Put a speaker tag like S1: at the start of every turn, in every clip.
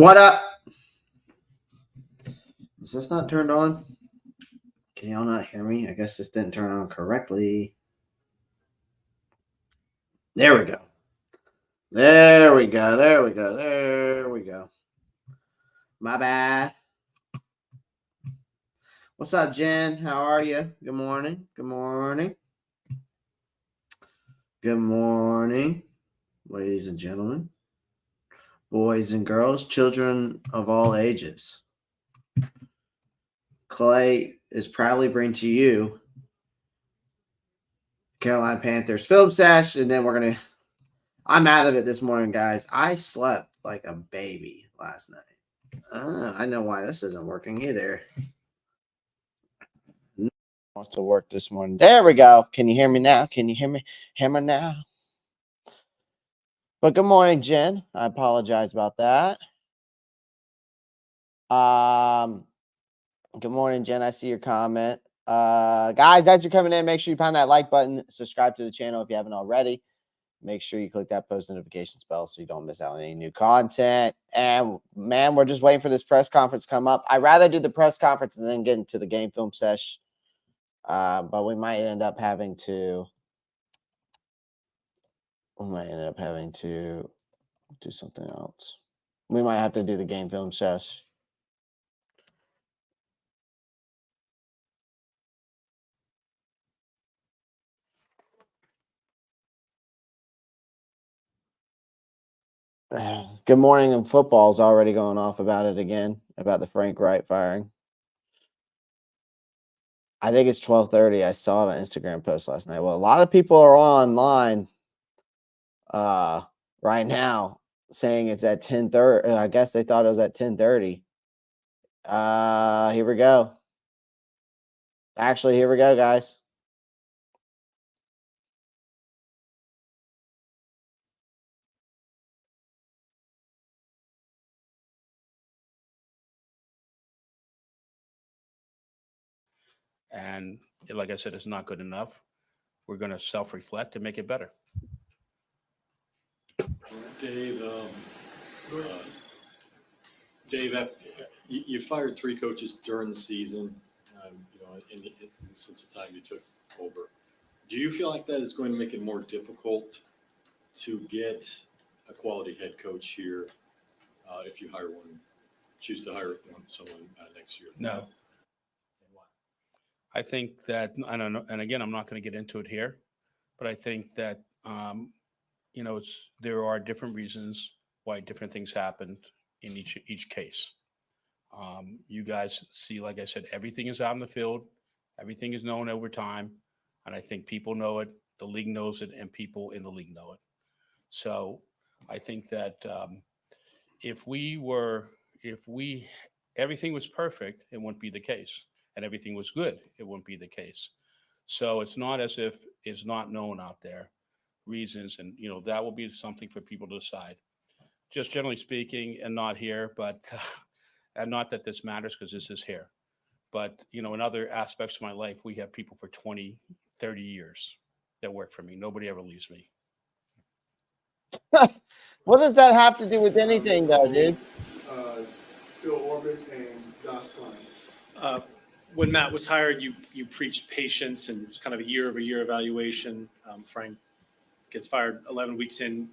S1: What up? Is this not turned on? Can y'all not hear me? I guess this didn't turn on correctly. There we go. There we go. There we go. There we go. My bad. What's up, Jen? How are you? Good morning. Good morning. Good morning, ladies and gentlemen, boys and girls, children of all ages. Clay is proudly bringing to you Carolina Panthers film sesh, and then we're going to – I'm out of it this morning, guys. I slept like a baby last night. I know why this isn't working either. Wants to work this morning. There we go. Can you hear me now? Can you hear me? Hammer now. But good morning, Jen. I apologize about that. Good morning, Jen. I see your comment. Guys, as you're coming in, make sure you pound that like button. Subscribe to the channel if you haven't already. Make sure you click that post notifications bell so you don't miss out on any new content. And, man, we're just waiting for this press conference to come up. I'd rather do the press conference and then get into the game film sesh. But we might end up having to do something else. We might have to do the game film sesh. Good morning, and football's already going off about it again, about the Frank Wright firing. I think it's 12:30. I saw it on Instagram post last night. Well, a lot of people are online right now saying it's at 10:30. I guess they thought it was at 10:30. Here we go. Actually, here we go, guys.
S2: And like I said, it's not good enough. We're going to self-reflect and make it better.
S3: Dave, you fired 3 coaches during the season, since the time you took over. Do you feel like that is going to make it more difficult to get a quality head coach here if you choose to hire someone next year?
S2: No. I think that, I don't know, and again, I'm not going to get into it here, but I think that, there are different reasons why different things happened in each case. You guys see, like I said, everything is out in the field. Everything is known over time. And I think people know it, the league knows it, and people in the league know it. So I think that if everything was perfect, it wouldn't be the case. And everything was good, it wouldn't be the case. So it's not as if it's not known out there, reasons, and that will be something for people to decide. Just generally speaking, and not here, but and not that this matters because this is here. But in other aspects of my life, we have people for 20, 30 years that work for me. Nobody ever leaves me.
S1: What does that have to do with anything, though, dude?
S4: Phil Orbit and Josh Klein.
S5: When Matt was hired, you preached patience and it was kind of a year-over-year evaluation. Frank gets fired 11 weeks in.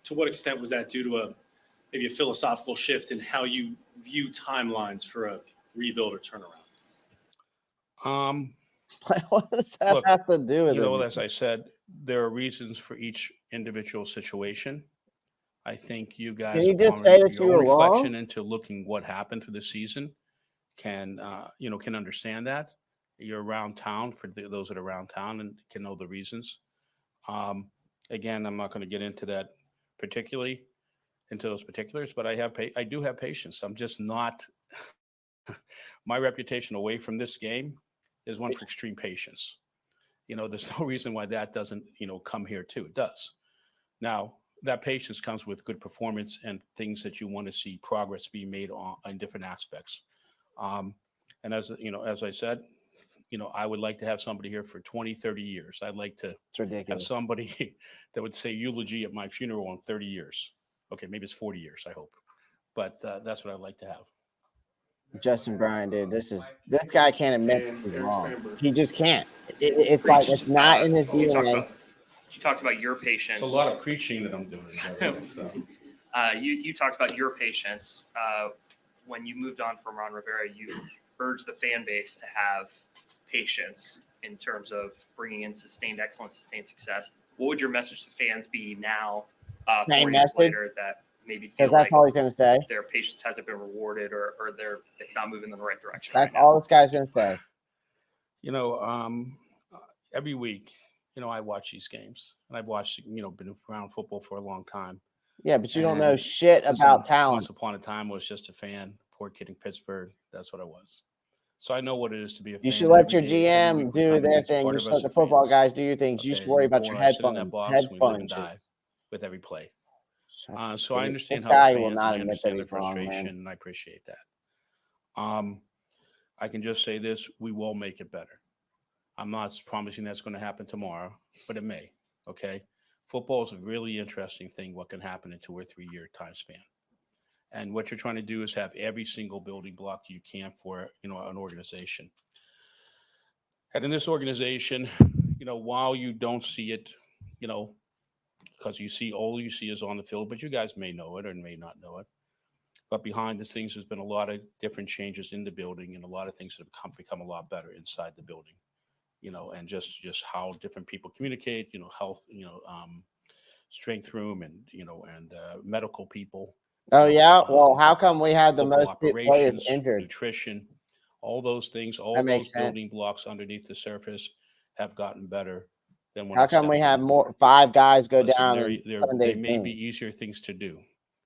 S5: To what extent was that due to maybe a philosophical shift in how you view timelines for a rebuild or turnaround?
S1: What does that have to do with it?
S2: As I said, there are reasons for each individual situation. I think you guys,
S1: can you just say that you were
S2: reflection
S1: wrong?
S2: into looking what happened through the season can understand that. You're around town, for those that are around town, and can know the reasons. Again, I'm not going to get into that particularly, into those particulars, but I do have patience. I'm just not. My reputation away from this game is one for extreme patience. There's no reason why that doesn't, come here too. It does. Now, that patience comes with good performance and things that you want to see progress be made on different aspects. And as I said, I would like to have somebody here for 20, 30 years. I'd like to have somebody that would say eulogy at my funeral in 30 years. Okay, maybe it's 40 years, I hope. but that's what I'd like to have.
S1: Justin Bryan, dude, this guy can't admit
S4: And
S1: he's
S4: Eric
S1: wrong.
S4: Spanberg.
S1: He just can't. It's like
S6: Preached.
S1: it's not in his
S6: You
S1: DNA.
S6: talked about your patience.
S2: It's a lot of preaching that I'm doing. So.
S6: You talked about your patience. When you moved on from Ron Rivera, you urged the fan base to have patience in terms of bringing in sustained excellence, sustained success. What would your message to fans be now, 4
S1: Same
S6: years
S1: message?
S6: later, that maybe feel
S1: Because that's
S6: like
S1: all he's gonna say.
S6: their patience hasn't been rewarded or it's not moving in the right direction?
S1: That's
S6: right
S1: all this guy's gonna say.
S2: Every week, I watch these games, and I've watched, been around football for a long time.
S1: Yeah, but you don't know
S2: And
S1: shit
S2: listen,
S1: about talent.
S2: Once upon a time, I was just a fan, poor kid in Pittsburgh. That's what I was. So I know what it is to be a fan.
S1: You should let your
S2: Every day, every
S1: GM
S2: week we
S1: do
S2: come in,
S1: their
S2: it's
S1: thing.
S2: part
S1: You
S2: of
S1: should
S2: us
S1: let the
S2: as
S1: football
S2: fans.
S1: guys do your things. You should
S2: Okay,
S1: worry
S2: and
S1: about
S2: Paul
S1: your
S2: and I sit in that box, and we live and
S1: headphones.
S2: die with every play. So I understand
S1: This
S2: how
S1: guy
S2: the
S1: will
S2: fans,
S1: not
S2: and I
S1: admit that
S2: understand the
S1: he's wrong,
S2: frustration,
S1: man.
S2: and I appreciate that. I can just say this: we will make it better. I'm not promising that's going to happen tomorrow, but it may. Okay, football is a really interesting thing. What can happen in 2 or 3 year time span, and what you're trying to do is have every single building block you can for an organization. And in this organization, while you don't see it, because all you see is on the field, but you guys may know it or may not know it. But behind the scenes, there's been a lot of different changes in the building, and a lot of things that have become a lot better inside the building. And just how different people communicate. Health, strength room, and medical people.
S1: Oh yeah. Well, how come we have the
S2: football
S1: most players
S2: operations,
S1: injured?
S2: nutrition, all those things, all
S1: That
S2: those
S1: makes sense.
S2: building blocks underneath the surface have gotten better than when
S1: How
S2: it
S1: come we
S2: stepped
S1: have
S2: in.
S1: more 5 guys go
S2: Listen,
S1: down
S2: they
S1: in Sunday's
S2: may be
S1: game?
S2: easier things to do,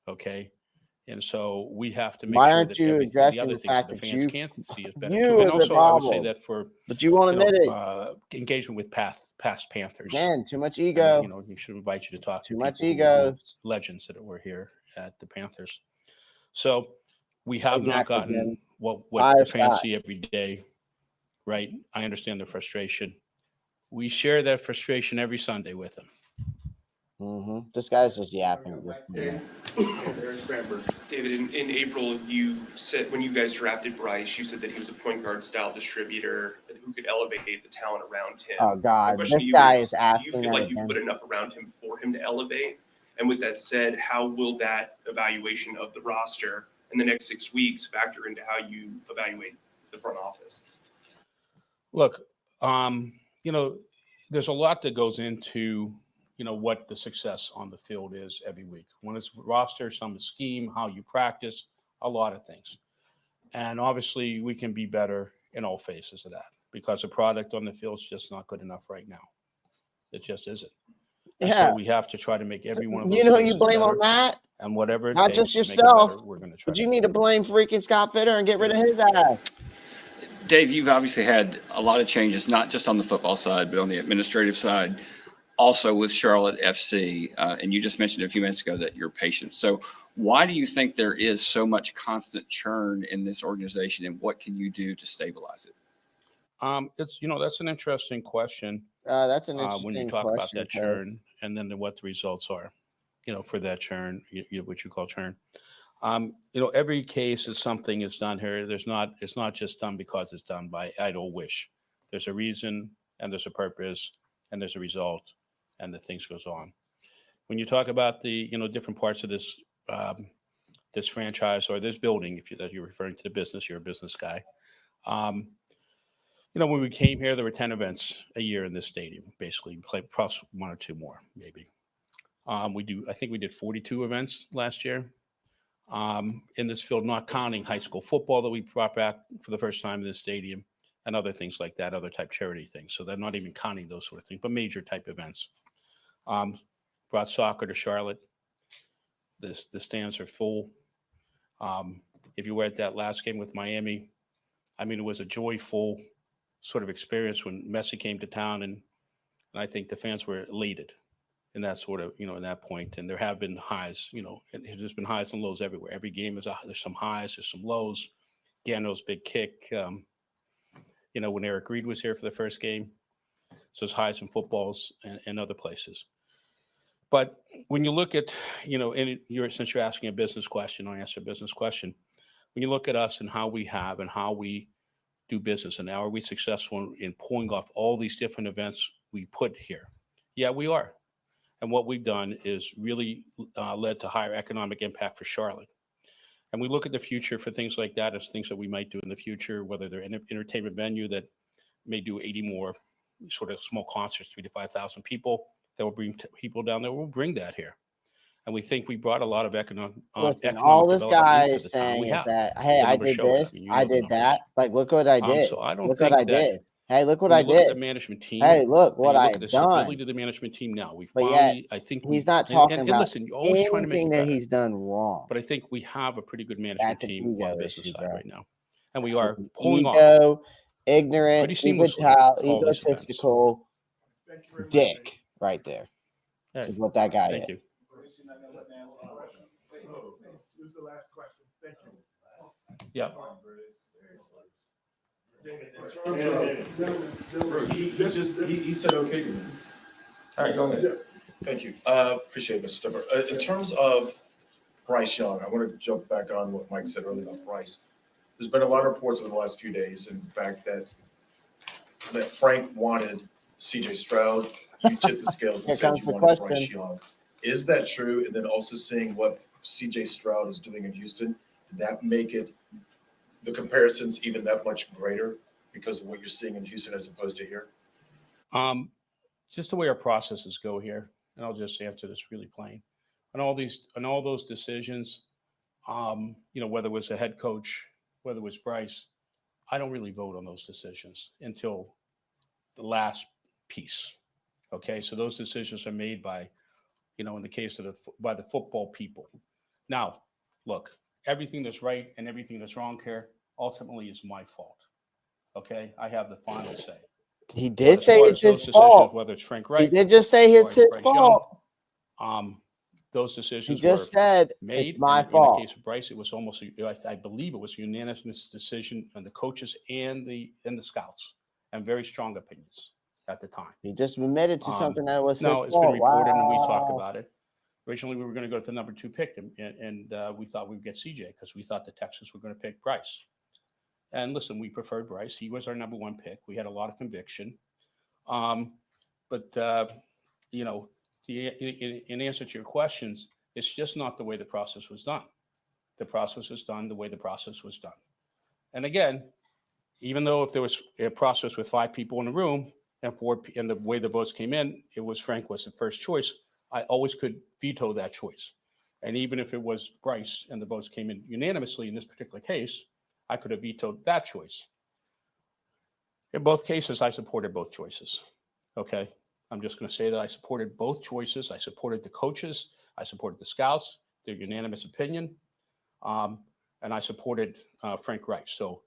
S2: okay? And so we have to make
S1: Why
S2: sure
S1: aren't
S2: that
S1: you
S2: the
S1: addressing
S2: other
S1: the
S2: things that
S1: fact
S2: the
S1: that
S2: fans
S1: you
S2: can't see is better
S1: you
S2: too. And
S1: are the
S2: also, I would say
S1: problem?
S2: that for
S1: But you won't admit it.
S2: engagement with past Panthers.
S1: Again, too much
S2: And,
S1: ego.
S2: you should invite you to talk
S1: Too
S2: to
S1: much
S2: people who,
S1: ego.
S2: legends that were here at the Panthers. So we have not
S1: Exactly,
S2: gotten
S1: Jim.
S2: what
S1: Fire
S2: the fans
S1: Scott.
S2: see every day, right? I understand the frustration. We share that frustration every Sunday with them.
S1: This guy's just yapping at this
S4: Dave,
S1: point.
S4: Eric Spanberg.
S7: David, in April, you said when you guys drafted Bryce, you said that he was a point guard style distributor who could elevate the talent around him.
S1: Oh
S7: My
S1: God,
S7: question
S1: this
S7: to you
S1: guy
S7: is,
S1: is
S7: do you
S1: asking
S7: feel
S1: that
S7: like you've
S1: again.
S7: put enough around him for him to elevate? And with that said, how will that evaluation of the roster in the next 6 weeks factor into how you evaluate the front office?
S2: Look, there's a lot that goes into, what the success on the field is every week. When it's roster, some scheme, how you practice, a lot of things. And obviously we can be better in all phases of that because the product on the field is just not good enough right now. It just isn't. And
S1: Yeah.
S2: so we have to try to make every one of those
S1: You know, you
S2: phases
S1: blame
S2: better.
S1: on that,
S2: And whatever it
S1: not
S2: takes
S1: just
S2: to make it
S1: yourself,
S2: better, we're going to try.
S1: but you need to blame freaking Scott Fitter and get rid of his ass.
S8: Dave, you've obviously had a lot of changes, not just on the football side, but on the administrative side, also with Charlotte FC. And you just mentioned a few minutes ago that you're patient. So why do you think there is so much constant churn in this organization, and what can you do to stabilize it?
S2: That's an interesting question.
S1: That's an interesting
S2: when you talk about
S1: question,
S2: that churn and then what the results are, for that churn, what you call churn. Every case is something is done here. It's not just done because it's done by idle wish. There's a reason and there's a purpose and there's a result and the things goes on. When you talk about the, different parts of this, this franchise or this building, that you're referring to the business, you're a business guy. When we came here, there were 10 events a year in this stadium, basically, plus 1 or 2 more, maybe. I think we did 42 events last year in this field, not counting high school football that we brought back for the first time in this stadium and other things like that, other type charity things. So they're not even counting those sort of things, but major type events. Brought soccer to Charlotte. The stands are full. If you were at that last game with Miami, it was a joyful sort of experience when Messi came to town, and I think the fans were elated in that sort of, in that point. And there have been highs, there's been highs and lows everywhere. Every game there's some highs, there's some lows. Gano's big kick, when Eric Reed was here for the first game. So it's highs and footballs and other places. But when you look at, since you're asking a business question, I'll answer a business question. When you look at us and how we have and how we do business, and now are we successful in pulling off all these different events we put here? Yeah, we are. And what we've done is really led to higher economic impact for Charlotte. And we look at the future for things like that as things that we might do in the future, whether they're an entertainment venue that may do 80 more sort of small concerts, 3,000 to 5,000 people that will bring people down there. We'll bring that here. And we think we brought a lot of economic
S1: Listen, all this guy
S2: into
S1: is
S2: the town.
S1: saying
S2: We
S1: is
S2: have.
S1: that, hey,
S2: The
S1: I
S2: numbers
S1: did
S2: show that.
S1: this,
S2: I mean, you
S1: I
S2: know the
S1: did
S2: numbers.
S1: that. Like, look what I did.
S2: So I don't
S1: Look
S2: think
S1: what I
S2: that
S1: did. Hey, look what
S2: when
S1: I
S2: you look at the
S1: did.
S2: management team,
S1: Hey, look
S2: and
S1: what
S2: you look
S1: I've
S2: at the
S1: done.
S2: stability of the management team now. We
S1: But
S2: finally,
S1: yet,
S2: I think
S1: he's not talking about
S2: listen, you're always trying to make
S1: anything
S2: it
S1: that
S2: better.
S1: he's done wrong.
S2: But I think we have a pretty good management
S1: That's an
S2: team on
S1: ego
S2: the business
S1: issue,
S2: side
S1: bro.
S2: right now. And we are
S1: It's an
S2: pulling off
S1: ego, ignorant,
S2: pretty seamlessly all these events.
S1: egotistical
S4: Thank you very much.
S1: dick right there
S2: Hey,
S1: is what that guy
S2: thank
S1: is.
S2: you.
S4: This is the last question. Thank you.
S2: Yeah.
S9: He said okay to me.
S2: All right, go ahead.
S9: Thank you. Appreciate it, Mr. Tepper. In terms of Bryce Young, I want to jump back on what Mike said earlier about Bryce. There's been a lot of reports over the last few days, in fact, that Frank wanted CJ Stroud. You tipped the scales and
S1: Here
S9: said
S1: comes
S9: you
S1: the
S9: wanted
S1: question.
S9: Bryce Young. Is that true? And then also seeing what CJ Stroud is doing in Houston, did that make it the comparisons even that much greater because of what you're seeing in Houston as opposed to here?
S2: Just the way our processes go here, and I'll just answer this really plain. On all those decisions, whether it was a head coach, whether it was Bryce, I don't really vote on those decisions until the last piece. Okay, so those decisions are made by, in the case of by the football people. Now, look, everything that's right and everything that's wrong here ultimately is my fault. Okay, I have the final say.
S1: He
S2: But
S1: did
S2: as
S1: say
S2: far
S1: it's
S2: as those
S1: his
S2: decisions,
S1: fault.
S2: whether it's Frank
S1: He
S2: Reich,
S1: did just say
S2: as
S1: it's
S2: far as
S1: his
S2: Bryce Young,
S1: fault.
S2: those
S1: He
S2: decisions
S1: just
S2: were
S1: said
S2: made.
S1: it's my
S2: In the
S1: fault.
S2: case of Bryce, it was almost, I believe it was a unanimous decision on the coaches and the scouts, and very strong opinions at the time.
S1: He just admitted to something that was his
S2: No, it's been
S1: fault.
S2: reported, and we talked
S1: Wow.
S2: about it. Originally, we were going to go to the number 2 pick, and we thought we'd get CJ because we thought the Texans were going to pick Bryce. And listen, we preferred Bryce. He was our number 1 pick. We had a lot of conviction. In answer to your questions, it's just not the way the process was done. The process was done the way the process was done. And again, even though if there was a process with 5 people in the room and the way the votes came in, it was Frank was the first choice. I always could veto that choice. And even if it was Bryce and the votes came in unanimously in this particular case, I could have vetoed that choice. In both cases, I supported both choices. Okay. I'm just going to say that I supported both choices. I supported the coaches. I supported the scouts, their unanimous opinion. And I supported Frank Reich. So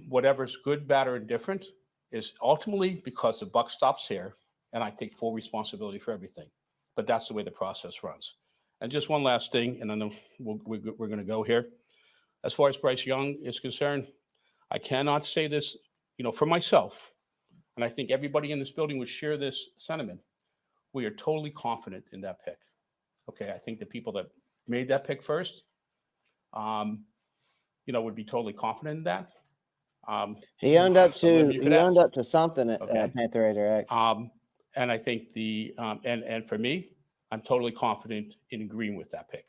S2: whatever's good, bad, or indifferent is ultimately because the buck stops here, and I take full responsibility for everything. But that's the way the process runs. And just one last thing, and then we're going to go here. As far as Bryce Young is concerned, I cannot say this, for myself, and I think everybody in this building would share this sentiment. We are totally confident in that pick. Okay, I think the people that made that pick first, would be totally confident in that.
S1: He owned up
S2: Some of them
S1: to
S2: you could ask.
S1: something at
S2: Okay.
S1: Panther Raider X.
S2: And I think and for me, I'm totally confident in agreeing with that pick.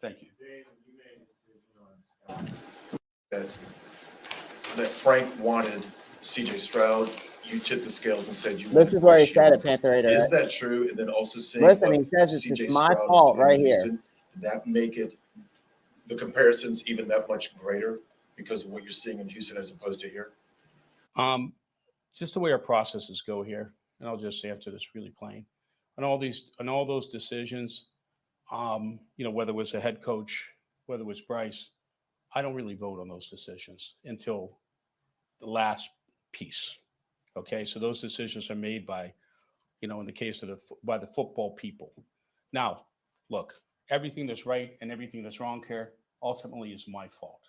S2: Thank you.
S9: That Frank wanted CJ Stroud. You tipped the scales and said you wanted
S1: This is where he
S9: Bryce
S1: said
S9: Young.
S1: it, Panther Raider
S9: Is
S1: X.
S9: that true? And then also seeing
S1: Listen,
S9: what
S1: he says it's
S9: CJ
S1: my
S9: Stroud
S1: fault
S9: is doing
S1: right
S9: in
S1: here.
S9: Houston, did that make it the comparisons even that much greater because of what you're seeing in Houston as opposed to here?
S2: Just the way our processes go here, and I'll just answer this really plain. On all those decisions, whether it was a head coach, whether it was Bryce, I don't really vote on those decisions until the last piece. Okay, so those decisions are made by, in the case of by the football people. Now, look, everything that's right and everything that's wrong here ultimately is my fault.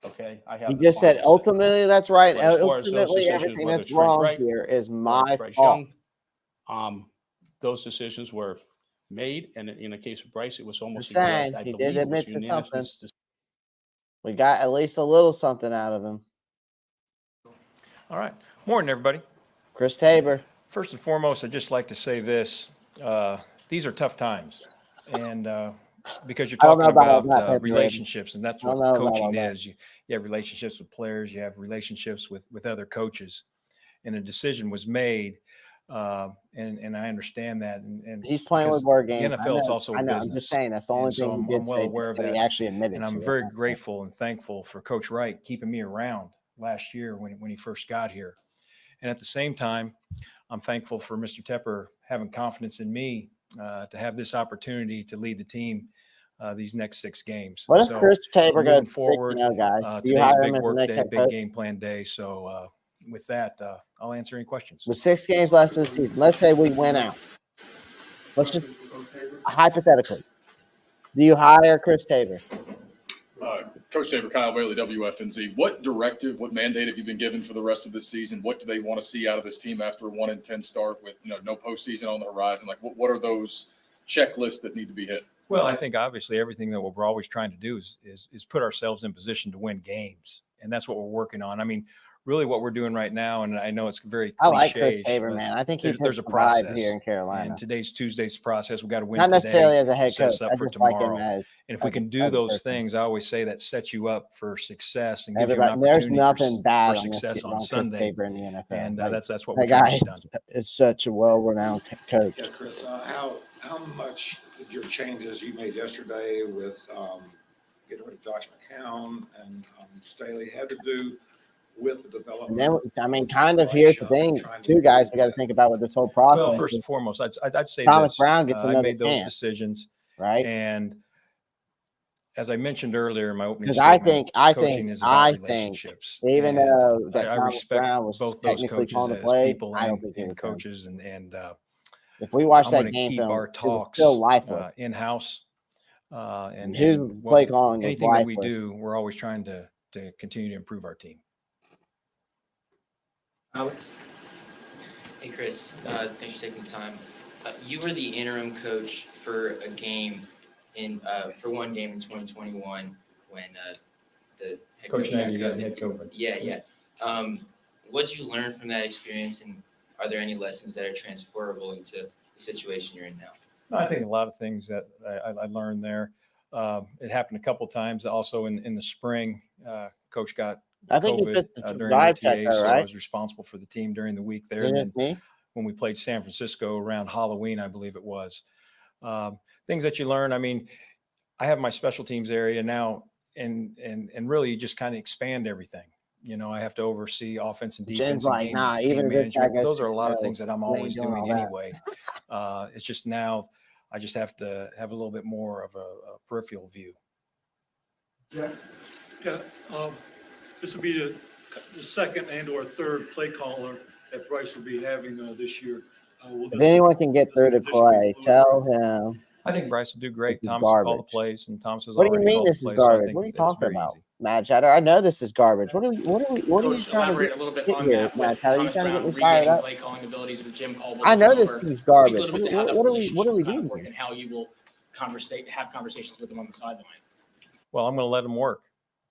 S2: Okay, I have.
S1: He
S2: the
S1: just said
S2: final say.
S1: ultimately that's right.
S2: But as far as those
S1: Ultimately,
S2: decisions,
S1: everything
S2: whether
S1: that's
S2: it's Frank
S1: wrong
S2: Reich
S1: here is
S2: or
S1: my
S2: Bryce
S1: fault.
S2: Young, those decisions were made. And in the case of Bryce, it was almost
S1: Just saying, he did admit to something. We got at least a little something out of him.
S10: All right. Morning, everybody.
S1: Chris Tabor.
S10: First and foremost, I'd just like to say this. These are tough times. And because you're
S1: I don't know
S10: talking
S1: about all
S10: about
S1: that,
S10: relationships, and that's
S1: I don't
S10: what
S1: know about all
S10: coaching
S1: that.
S10: is. You have relationships with players, you have relationships with other coaches. And a decision was made. And I understand that. And
S1: He's playing with
S10: because
S1: word
S10: the
S1: games.
S10: NFL is also
S1: I
S10: a
S1: know.
S10: business.
S1: I'm just saying that's the only
S10: And so
S1: thing he did
S10: I'm well
S1: say,
S10: aware of
S1: and
S10: that.
S1: he actually admitted
S10: And
S1: to
S10: I'm
S1: it.
S10: very grateful and thankful for Coach Wright keeping me around last year when he first got here. And at the same time, I'm thankful for Mr. Tepper having confidence in me to have this opportunity to lead the team these next 6 games.
S1: What if
S10: So
S1: Chris Tabor goes
S10: moving forward,
S1: 6-0, guys? Do you
S10: today's
S1: hire
S10: a
S1: him
S10: big
S1: as the
S10: work
S1: next
S10: day,
S1: head
S10: big
S1: coach?
S10: game plan day. So with that, I'll answer any questions.
S1: With 6 games left in the season, let's say we win out. Let's just hypothetically, do you hire Chris Tabor?
S11: Coach Tabor, Kyle Bailey, WFNZ. What directive, what mandate have you been given for the rest of this season? What do they want to see out of this team after a 1-10 start with no postseason on the horizon? Like, what are those checklists that need to be hit?
S10: Well, I think obviously everything that we're always trying to do is put ourselves in position to win games, and that's what we're working on. I mean, really, what we're doing right now, and I know it's very
S1: I like Chris
S10: cliche,
S1: Tabor, man. I think
S10: there's a
S1: vibe
S10: process
S1: here in Carolina.
S10: And Tuesday's process. We got to win
S1: Not necessarily
S10: today
S1: as a head
S10: to set
S1: coach.
S10: us up
S1: I
S10: for
S1: just like him
S10: tomorrow.
S1: as.
S10: And if we can do those things, I always say that sets you up for success and gives
S1: Everybody,
S10: you an
S1: there's
S10: opportunity
S1: nothing bad
S10: for
S1: on this
S10: success
S1: kid,
S10: on
S1: on Chris
S10: Sunday.
S1: Tabor in the NFL.
S10: And
S1: Like,
S10: that's what
S1: that
S10: we're trying
S1: guy
S10: to get done.
S1: is such a well-renowned coach.
S12: Yeah, Chris, how much did your changes you made yesterday with getting rid of Josh McCown and Staley had to do with the development?
S1: And then, I mean, kind of here's the thing, too, guys. We got to think about with this whole process.
S10: Well, first and foremost, I'd say
S1: Thomas
S10: this.
S1: Brown gets
S10: I
S1: another
S10: made those
S1: chance,
S10: decisions,
S1: right?
S10: And as I mentioned earlier in my opening
S1: Because
S10: statement,
S1: I
S10: coaching
S1: think,
S10: is about relationships.
S1: even
S10: And
S1: though that
S10: I
S1: Thomas
S10: respect
S1: Brown was
S10: both those
S1: technically
S10: coaches
S1: calling the
S10: as
S1: plays,
S10: people
S1: I don't think he
S10: and
S1: was
S10: coaches. And
S1: if we watch
S10: I'm
S1: that
S10: going to
S1: game
S10: keep
S1: film,
S10: our
S1: it was
S10: talks
S1: still lifeless.
S10: in-house. And
S1: his play calling was
S10: anything that we
S1: lifeless.
S10: do, we're always trying to continue to improve our team.
S13: Alex? Hey, Chris. Thanks for taking the time. You were the interim coach for a game for one game in 2021 when the head coach
S10: Nagy had COVID.
S13: Yeah. What did you learn from that experience, and are there any lessons that are transferable into the situation you're in now?
S10: No, I think a lot of things that I learned there. It happened a couple of times. Also in the spring, Coach got
S1: I think
S10: COVID
S1: he took the
S10: during
S1: vibe check,
S10: OTA,
S1: though,
S10: so I
S1: right?
S10: was responsible for the team during the week there.
S1: Is it
S10: And
S1: just
S10: then
S1: me?
S10: when we played San Francisco around Halloween, I believe it was. Things that you learn. I mean, I have my special teams area now, and really you just kind of expand everything. I have to oversee offense and defense
S1: Jen's
S10: and
S1: like,
S10: game,
S1: nah,
S10: game
S1: even if this guy
S10: management.
S1: goes
S10: Those are a lot of
S1: 6-0,
S10: things that I'm
S1: we ain't
S10: always
S1: doing all
S10: doing
S1: that.
S10: anyway. It's just now I just have to have a little bit more of a peripheral view.
S4: Yeah.
S14: Yeah, this will be the second and/or third play caller that Bryce will be having this year.
S1: If anyone can get through to Clay, tell him.
S10: I think Bryce will do great.
S1: This is
S10: Thomas will call the
S1: garbage.
S10: plays, and Thomas has
S1: What do you
S10: already
S1: mean
S10: called the
S1: this is
S10: plays. So I
S1: garbage?
S10: think
S1: What are you
S10: it's
S1: talking
S10: very
S1: about,
S10: easy.
S1: Matt Chatter? I know this is garbage. What are you
S6: Coach,
S1: trying to
S6: elaborate a little bit
S1: get
S6: on
S1: here,
S6: that
S1: Matt
S6: with
S1: Chatter? You
S6: Thomas
S1: trying to
S6: Brown
S1: get me fired
S6: regaining
S1: up?
S6: play calling abilities with Jim Caldwell.
S1: I know
S6: taking
S1: this
S6: over.
S1: team's
S6: Speak
S1: garbage.
S6: a little bit to how that
S1: What are we
S6: relationship will kind
S1: doing
S6: of work
S1: here?
S6: and how you will have conversations with him on the sideline.
S10: Well, I'm going to let him work,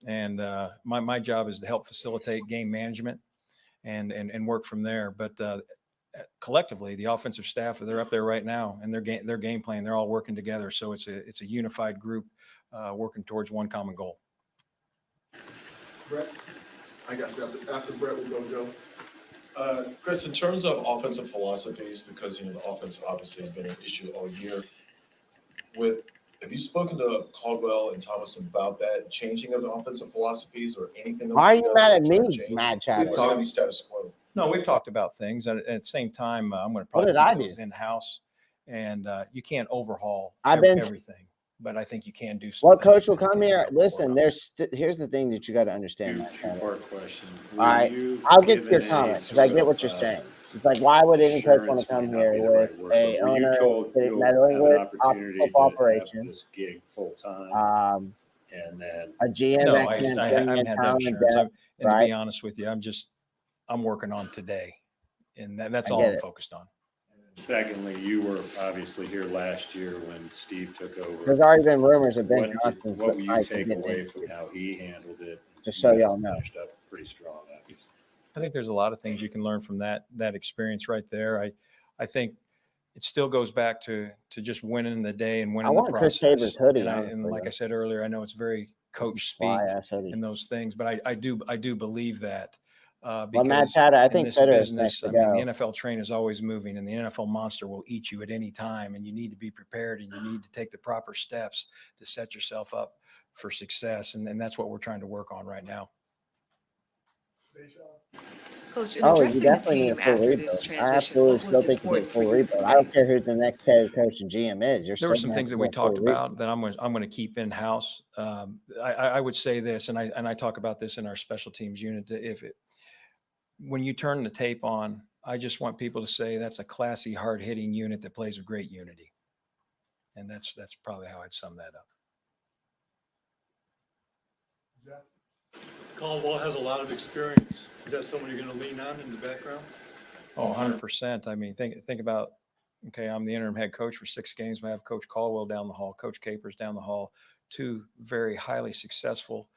S10: and my job is to help facilitate game management and work from there. But collectively, the offensive staff, they're up there right now, and their game plan, they're all working together. So it's a unified group working towards one common goal.
S4: Brett, I got you. After Brett, we're going to go.
S9: Chris, in terms of offensive philosophies, because the offense obviously has been an issue all year. Have you spoken to Caldwell and Thomas about that changing of the offensive philosophies or anything else?
S1: Why are you mad at me, Matt Chatter?
S9: Or is it going to be status quo?
S10: No, we've talked about things, and at the same time, I'm going to
S1: What
S10: probably
S1: did I
S10: keep
S1: do?
S10: those in-house, and you can't overhaul
S1: I've been
S10: everything, but I think you can do some
S1: What
S10: things
S1: coach will
S10: that
S1: come
S10: you
S1: here?
S10: can
S1: Listen,
S10: work on.
S1: here's the thing that you got to understand. Matt Chatter.
S3: Two-part question.
S1: All right, I'll get to your comment because I get what you're saying. It's like, why would any coach want to come here with a owner meddling with football operations,
S3: gig full time, and then
S1: a GM
S10: No,
S1: that
S10: I
S1: can't
S10: haven't
S1: bring in
S10: had that
S1: talent
S10: assurance.
S1: depth,
S10: And to
S1: right?
S10: be honest with you, I'm working on today, and that's
S1: I
S10: all
S1: get
S10: I'm
S1: it.
S10: focused on.
S3: Secondly, you were obviously here last year when Steve took over.
S1: There's already been rumors of Ben
S3: What,
S1: Johnson.
S3: what will you
S1: Mike
S3: take
S1: getting
S3: away
S1: into
S3: from
S1: it.
S3: how he handled it?
S1: Just
S3: You
S1: so
S3: guys
S1: y'all know.
S3: Finished up pretty strong, obviously.
S10: I think there's a lot of things you can learn from that experience right there. I think it still goes back to just winning the day and winning the
S1: want Chris
S10: process.
S1: Tabor's hoodie,
S10: And
S1: honestly,
S10: like
S1: though.
S10: I said earlier, I know it's very coach speak
S1: Fly-ass hoodie.
S10: and those things, but I do believe that
S1: Well, Matt
S10: because
S1: Chatter, I
S10: in
S1: think
S10: this
S1: Twitter is
S10: business,
S1: next to
S10: I mean, the
S1: go.
S10: NFL train is always moving, and the NFL monster will eat you at any time, and you need to be prepared, and you need to take the proper steps to set yourself up for success, and that's what we're trying to work on right now.
S15: Coach, in
S1: Oh, you
S15: addressing the
S1: definitely need a
S15: team
S1: full
S15: after this
S1: rebuild. I
S15: transition,
S1: absolutely
S15: what
S1: still
S15: was
S1: think you need a
S15: important for
S1: full
S15: you
S1: rebuild. I
S15: convey?
S1: don't care who the next head coach and GM is. You're
S10: There
S1: still
S10: were some
S1: gonna have
S10: things
S1: to
S10: that
S1: do
S10: we
S1: a full
S10: talked
S1: rebuild.
S10: about that I'm going to keep in house. I would say this, and I talk about this in our special teams unit. When you turn the tape on, I just want people to say that's a classy, hard hitting unit that plays with great unity, and that's probably how I'd sum that up.
S14: Caldwell has a lot of experience. Is that someone you're going to lean on in the background?
S10: Oh, 100%. I mean, think about, okay, I'm the interim head coach for 6 games. I have Coach Caldwell down the hall, Coach Capers down the hall, 2 very highly successful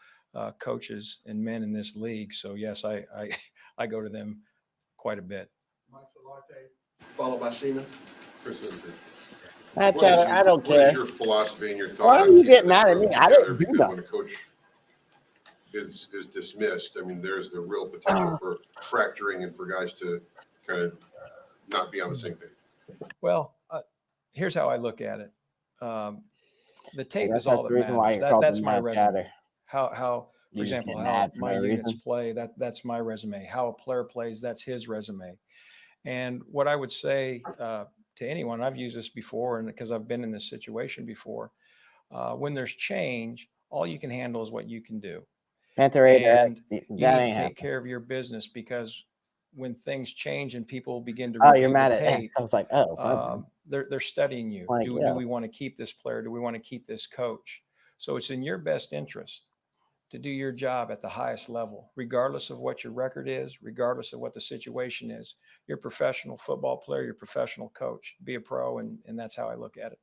S10: coaches and men in this league. So yes, I go to them quite a bit.
S4: Mike Salate, followed by Sheena. Chris Whitaker.
S1: Matt Chatter, I don't
S16: What is
S1: care.
S16: your philosophy and your thought
S1: Why
S16: on
S1: don't you
S16: keeping
S1: get
S16: this
S1: mad at
S16: room
S1: me? I
S16: together?
S1: didn't do
S16: Because
S1: nothing.
S16: when a coach is dismissed, I mean, there's the real potential for fracturing and for guys to kind of not be on the same page.
S10: Well, here's how I look at it. The tape is
S1: That's
S10: all
S1: the
S10: that
S1: reason why
S10: matters.
S1: you're called
S10: That's
S1: the
S10: my
S1: Matt
S10: resume.
S1: Chatter.
S10: How, for
S1: You just
S10: example,
S1: get
S10: how
S1: mad for
S10: my
S1: no
S10: units
S1: reason.
S10: play, that's my resume. How a player plays, that's his resume. And what I would say to anyone, I've used this before, and because I've been in this situation before, when there's change, all you can handle is what you can do.
S1: Panther 8
S10: And
S1: that
S10: you need
S1: ain't
S10: to take
S1: happening.
S10: care of your business, because when things change and people begin to
S1: Oh,
S10: review
S1: you're mad
S10: the
S1: at X.
S10: tape,
S1: I was like, oh, my bad.
S10: they're studying you.
S1: Like,
S10: Do
S1: yeah.
S10: we want to keep this player? Do we want to keep this coach? So it's in your best interest to do your job at the highest level, regardless of what your record is, regardless of what the situation is. You're a professional football player, you're a professional coach. Be a pro, and that's how I look at it.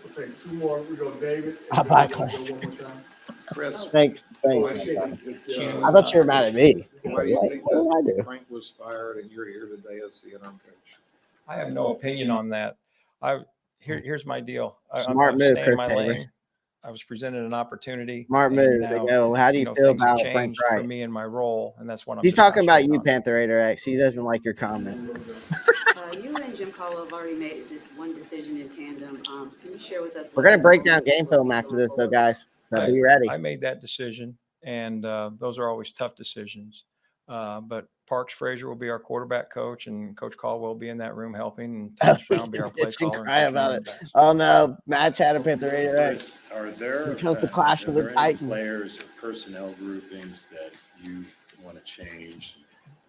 S4: We'll take 2 more. We go David.
S1: How
S4: and
S1: about
S4: then we'll go one more time.
S12: Chris,
S1: Thanks.
S12: why
S1: Thanks.
S12: do you
S1: Matt
S12: think
S1: Chatter.
S12: that,
S1: I thought you were mad at me.
S12: why do you think
S1: What did I
S12: that
S1: do?
S12: Frank was fired and you're here today as the interim coach?
S10: I have no opinion on that. Here's my deal.
S1: Smart
S10: I'm
S1: move,
S10: staying in
S1: Chris
S10: my
S1: Taylor.
S10: lane. I was presented an opportunity.
S1: Smart
S10: and
S1: move.
S10: now,
S1: Yo, how do you feel
S10: things have
S1: about Frank
S10: changed for
S1: Wright?
S10: me and my role, and that's what I'm
S1: He's
S10: just
S1: talking about
S10: concentrating
S1: you,
S10: on.
S1: Panther 8 X. He doesn't like your comment.
S17: You and Jim Caldwell have already made one decision in tandem. Can you share with us?
S1: We're going to break down game film after this, though, guys. So be ready.
S10: I made that decision, and those are always tough decisions. But Parks Frazier will be our quarterback coach, and Coach Caldwell will be in that room helping, and Thomas Brown will be our play
S1: Bitch and
S10: caller.
S1: cry
S10: and
S1: about it. Oh, no. Matt Chatter, Panther 8 X.
S3: Are there,
S1: Here comes the clash of the
S3: any
S1: Titans.
S3: players or personnel groupings that you want to change?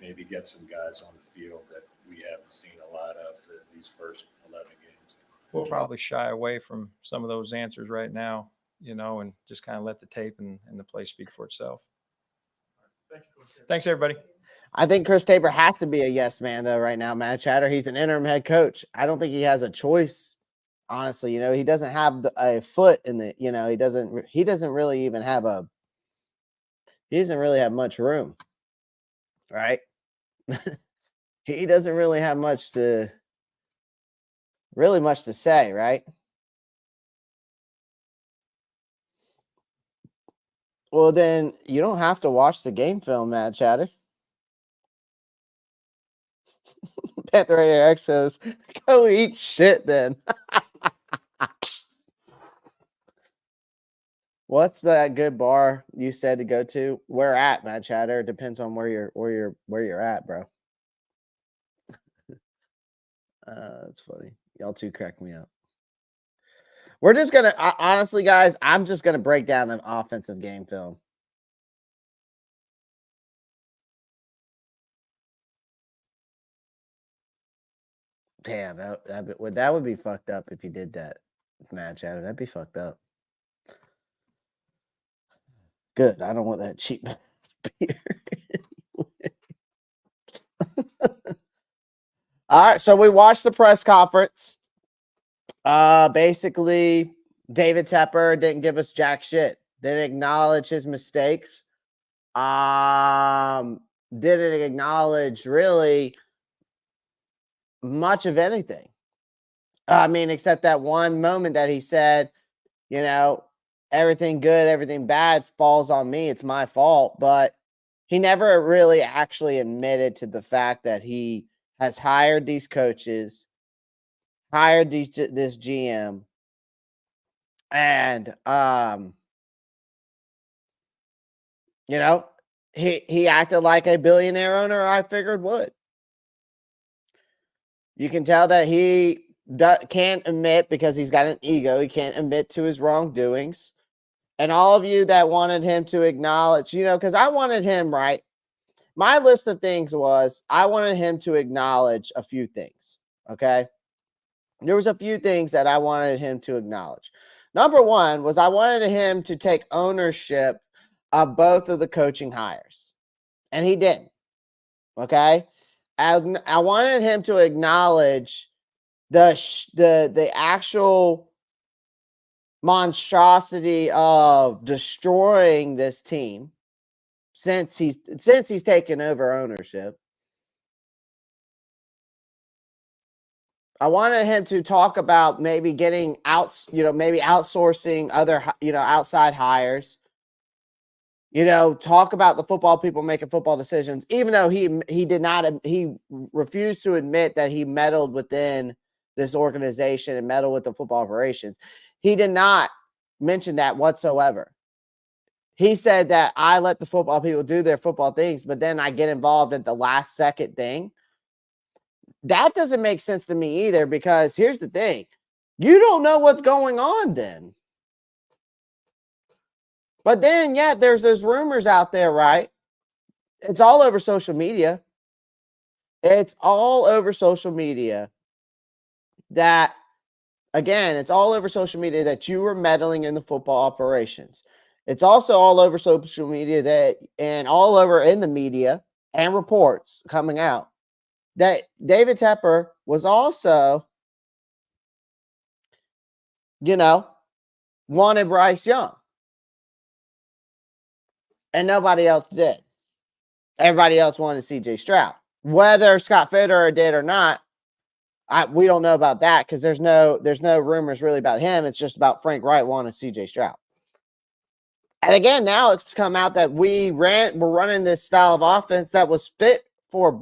S3: Maybe get some guys on the field that we haven't seen a lot of these first 11 games.
S10: We'll probably shy away from some of those answers right now, and just kind of let the tape and the play speak for itself. Thanks, everybody.
S1: I think Chris Tabor has to be a yes man, though, right now, Matt Chatter. He's an interim head coach. I don't think he has a choice, honestly. He doesn't have a foot in the, he doesn't really even have he doesn't really have much room, right? He doesn't really have much to say, right? Well, then you don't have to watch the game film, Matt Chatter. Panther Exos, go eat shit then. What's that good bar you said to go to? Where at, Matt Chatter? It depends on where you're at, bro. That's funny. Y'all two crack me up. We're just gonna honestly, guys. I'm just gonna break down the offensive game film. Damn, that would be fucked up if you did that, Matt Chatter. That'd be fucked up. Good. I don't want that cheap beer. All right, so we watched the press conference. Basically, David Tepper didn't give us jack shit. Didn't acknowledge his mistakes. Didn't acknowledge really much of anything. I mean, except that one moment that he said, you know, everything good, everything bad falls on me. It's my fault. But he never really actually admitted to the fact that he has hired these coaches, hired this GM, and you know, he acted like a billionaire owner I figured would. You can tell that he can't admit, because he's got an ego, he can't admit to his wrongdoings. And all of you that wanted him to acknowledge, because I wanted him, right? My list of things was I wanted him to acknowledge a few things, okay? There was a few things that I wanted him to acknowledge. Number one was I wanted him to take ownership of both of the coaching hires, and he didn't, okay? I wanted him to acknowledge the actual monstrosity of destroying this team since he's taken over ownership. I wanted him to talk about maybe getting out, maybe outsourcing other, outside hires. Talk about the football people making football decisions, even though he refused to admit that he meddled within this organization and meddled with the football operations. He did not mention that whatsoever. He said that I let the football people do their football things, but then I get involved at the last second thing. That doesn't make sense to me either, because here's the thing. You don't know what's going on then. But then, yeah, there's those rumors out there, right? It's all over social media. It's all over social media that, again, it's all over social media that you were meddling in the football operations. It's also all over social media and all over in the media and reports coming out that David Tepper was also, wanted Bryce Young. And nobody else did. Everybody else wanted CJ Stroud. Whether Scott Fitterer did or not, we don't know about that, because there's no rumors really about him. It's just about Frank Wright wanting CJ Stroud. And again, now it's come out that we're running this style of offense that was fit for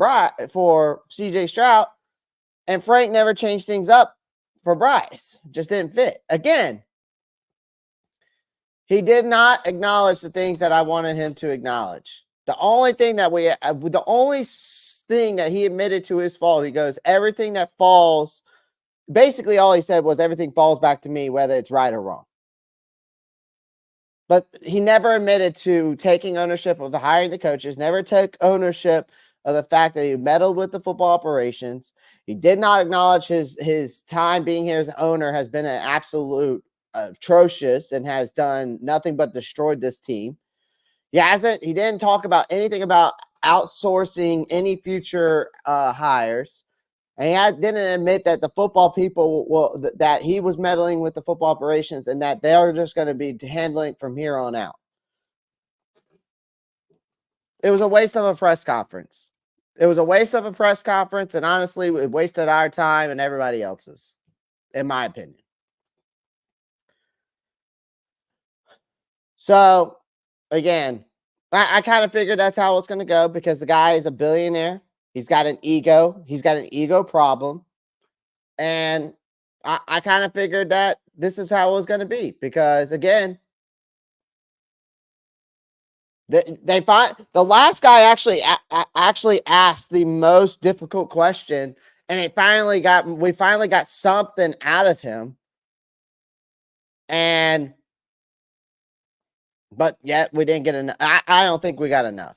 S1: CJ Stroud, and Frank never changed things up for Bryce. Just didn't fit. Again, he did not acknowledge the things that I wanted him to acknowledge. The only thing that he admitted to his fault, he goes, everything that falls, basically all he said was everything falls back to me, whether it's right or wrong. But he never admitted to taking ownership of the hiring the coaches, never took ownership of the fact that he meddled with the football operations. He did not acknowledge his time being here as an owner has been an absolute atrocious and has done nothing but destroyed this team. He didn't talk about anything about outsourcing any future hires. And he didn't admit that the football people, that he was meddling with the football operations and that they are just going to be handling from here on out. It was a waste of a press conference. It was a waste of a press conference, and honestly, it wasted our time and everybody else's, in my opinion. So, again, I kind of figured that's how it's going to go, because the guy is a billionaire. He's got an ego. He's got an ego problem. And I kind of figured that this is how it was going to be, because, again, they find the last guy actually asked the most difficult question, and we finally got something out of him. But yet we didn't get enough. I don't think we got enough.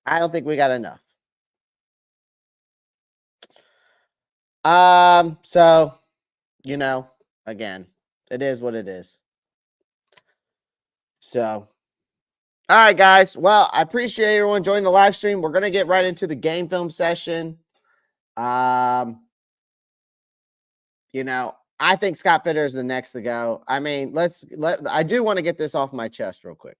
S1: I don't think we got enough. So, again, it is what it is. So, all right, guys. Well, I appreciate everyone joining the live stream. We're going to get right into the game film session. You know, I think Scott Fitter is the next to go. I mean, I do want to get this off my chest real quick.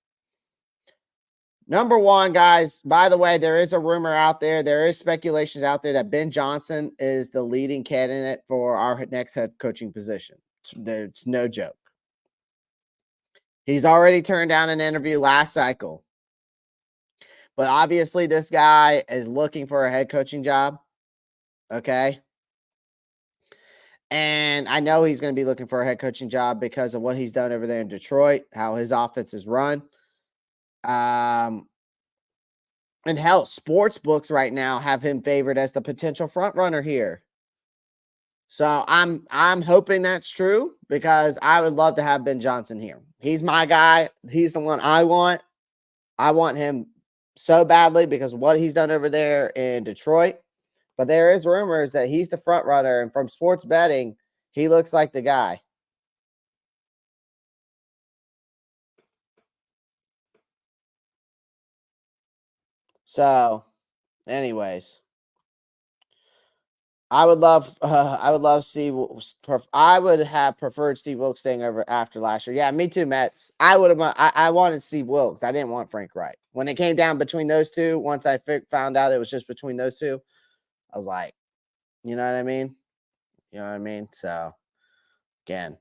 S1: Number one, guys, by the way, there is a rumor out there. There is speculations out there that Ben Johnson is the leading candidate for our next head coaching position. It's no joke. He's already turned down an interview last cycle. But obviously, this guy is looking for a head coaching job. Okay. And I know he's going to be looking for a head coaching job because of what he's done over there in Detroit, how his offense is run. And hell, sports books right now have him favored as the potential front runner here. So I'm hoping that's true because I would love to have Ben Johnson here. He's my guy. He's the one I want. I want him so badly because of what he's done over there in Detroit. But there is rumors that he's the front runner, and from sports betting, he looks like the guy. So, anyways, I would have preferred Steve Wilkes staying over after last year. Yeah, me too, Mets. I wanted Steve Wilkes. I didn't want Frank Wright. When it came down between those two, once I found out it was just between those two, I was like, you know what I mean? You know what I mean? So, again.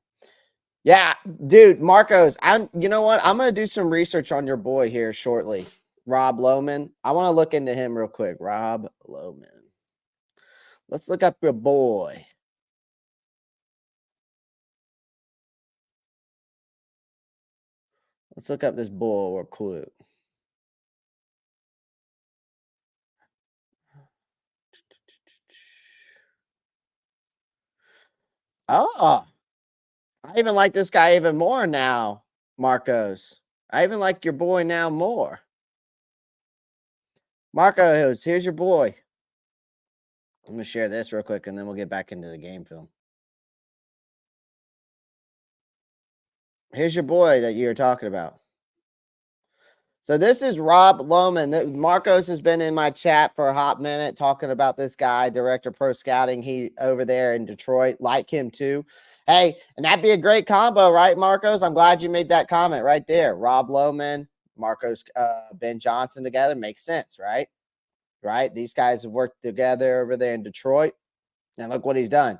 S1: Yeah, dude, Marcos, you know what? I'm going to do some research on your boy here shortly. Robb Lohman. I want to look into him real quick. Robb Lohman. Let's look up your boy. Let's look up this bull real quick. Oh, I even like this guy even more now, Marcos. I even like your boy now more. Marcos, here's your boy. I'm going to share this real quick, and then we'll get back into the game film. Here's your boy that you were talking about. So this is Robb Lohman. Marcos has been in my chat for a hot minute talking about this guy, Director Pro Scouting. He over there in Detroit. Like him too. Hey, and that'd be a great combo, right, Marcos? I'm glad you made that comment right there. Robb Lohman, Marcos, Ben Johnson together makes sense, right? Right? These guys have worked together over there in Detroit. And look what he's done.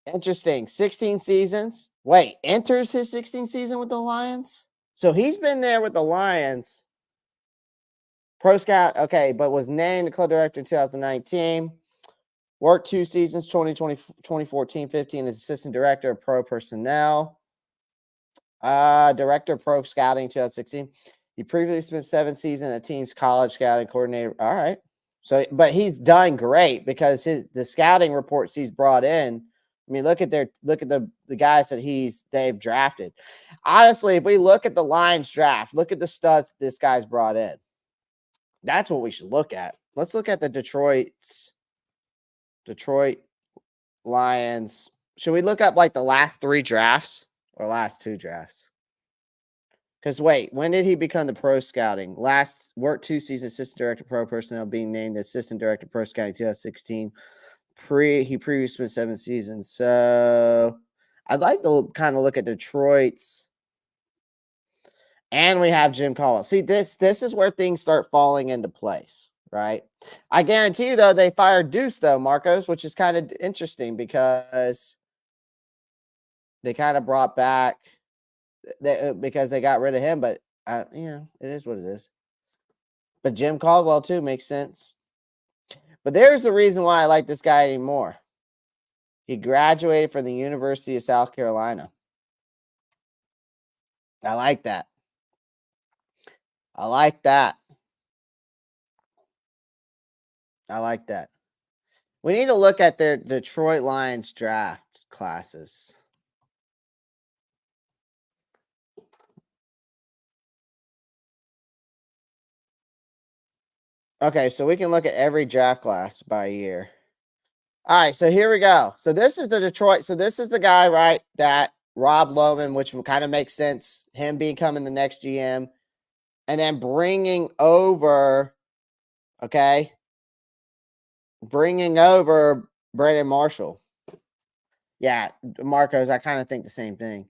S1: Interesting. 16 seasons. Wait, enters his 16th season with the Lions? So he's been there with the Lions. Pro Scout, okay, but was named the club director in 2019. Worked 2 seasons, 2014, 15 as assistant director of pro personnel. Director of pro scouting 2016. He previously spent 7 seasons at team's college scouting coordinator. All right. So, but he's done great because the scouting reports he's brought in. I mean, look at the guys that they've drafted. Honestly, if we look at the Lions draft, look at the studs this guy's brought in. That's what we should look at. Let's look at the Detroit Lions. Should we look up like the last 3 drafts or last 2 drafts? Because wait, when did he become the pro scouting? Last worked 2 seasons, assistant director pro personnel, being named the assistant director pro scouting 2016. He previously spent 7 seasons. So I'd like to kind of look at Detroit's. And we have Jim Caldwell. See, this is where things start falling into place, right? I guarantee you, though, they fired Deuce, though, Marcos, which is kind of interesting because they kind of brought back because they got rid of him. But, it is what it is. But Jim Caldwell, too, makes sense. But there's the reason why I like this guy anymore. He graduated from the University of South Carolina. I like that. I like that. We need to look at their Detroit Lions draft classes. Okay, so we can look at every draft class by year. All right, so here we go. So this is the Detroit. So this is the guy, right, that Robb Lohman, which kind of makes sense, him becoming the next GM, and then bringing over, okay, bringing over Brandon Marshall. Yeah, Marcos, I kind of think the same thing.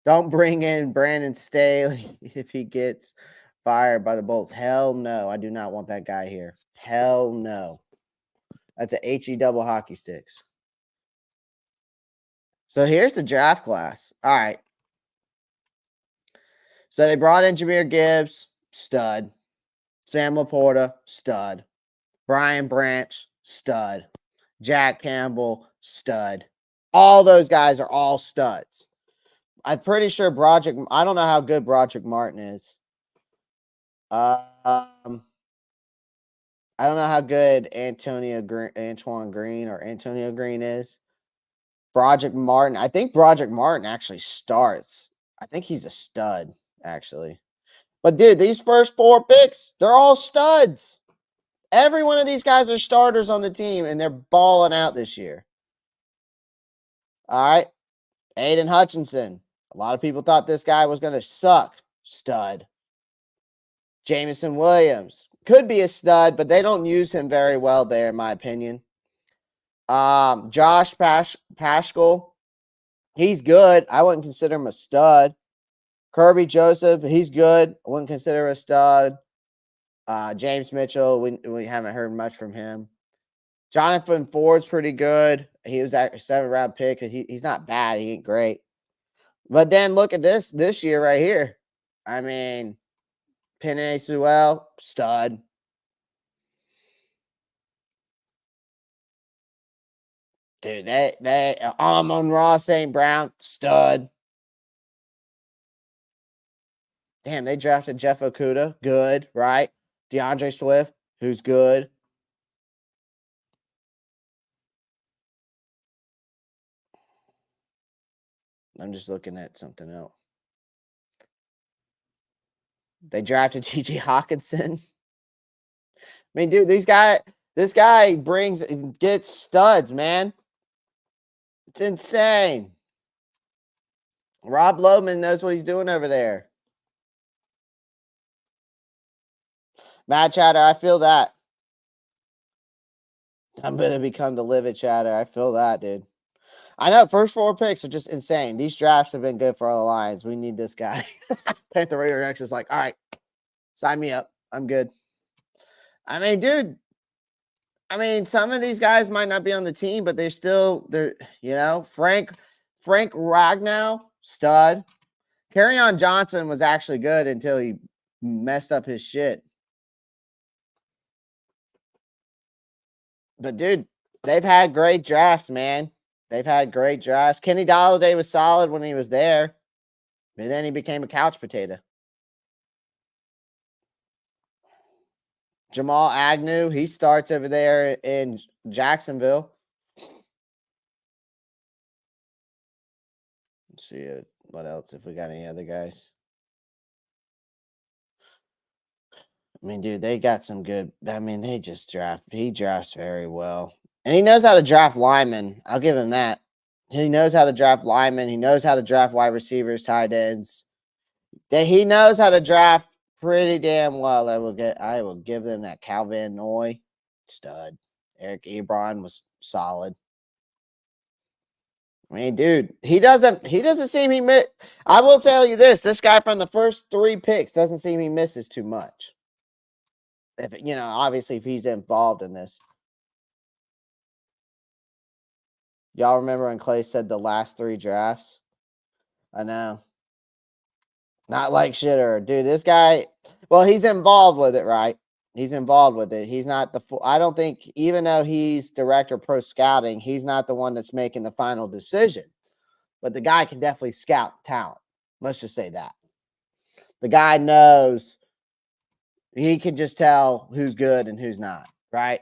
S1: Don't bring in Brandon Staley if he gets fired by the Bolts. Hell no, I do not want that guy here. Hell no. That's a HE double hockey sticks. So here's the draft class. All right. So they brought in Jahmyr Gibbs, stud. Sam Laporta, stud. Brian Branch, stud. Jack Campbell, stud. All those guys are all studs. I'm pretty sure Broderick, I don't know how good Broderick Martin is. I don't know how good Antoine Green is. Broderick Martin. I think Broderick Martin actually starts. I think he's a stud, actually. But dude, these first 4 picks, they're all studs. Every one of these guys are starters on the team, and they're balling out this year. All right. Aiden Hutchinson. A lot of people thought this guy was going to suck. Stud. Jamison Williams. Could be a stud, but they don't use him very well there, in my opinion. Josh Paschal. He's good. I wouldn't consider him a stud. Kirby Joseph. He's good. I wouldn't consider a stud. James Mitchell. We haven't heard much from him. Jonathan Ford's pretty good. He was at a 7th-round pick. He's not bad. He ain't great. But then look at this year right here. I mean, Penei Sewell, stud. Dude, Amon-Ra St. Brown, stud. Damn, they drafted Jeff Okuda. Good, right? DeAndre Swift, who's good. I'm just looking at something else. They drafted T.J. Hawkinson. I mean, dude, this guy gets studs, man. It's insane. Rob Loman knows what he's doing over there. Matt Chatter, I feel that. I'm going to become the livid chatter. I feel that, dude. I know, first 4 picks are just insane. These drafts have been good for all the Lions. We need this guy. Panther Raider X is like, all right, sign me up. I'm good. I mean, dude, some of these guys might not be on the team, but they're, Frank Ragnow, stud. Kerryon Johnson was actually good until he messed up his shit. But, dude, they've had great drafts, man. They've had great drafts. Kenny Golladay was solid when he was there. And then he became a couch potato. Jamal Agnew, he starts over there in Jacksonville. Let's see what else, if we got any other guys. I mean, dude, they got some good. I mean, he drafts very well. And he knows how to draft linemen. I'll give him that. He knows how to draft linemen. He knows how to draft wide receivers, tight ends. He knows how to draft pretty damn well. I will give them that. Calvin Noy, stud. Eric Ebron was solid. I mean, dude, he doesn't seem he miss. I will tell you this guy from the first 3 picks doesn't seem he misses too much. If obviously if he's involved in this. Y'all remember when Clay said the last 3 drafts? I know. Not like shitter. Dude, this guy, well, he's involved with it, right? He's involved with it. He's not the full. I don't think, even though he's director of pro scouting, he's not the one that's making the final decision. But the guy can definitely scout talent. Let's just say that. The guy knows. He can just tell who's good and who's not, right?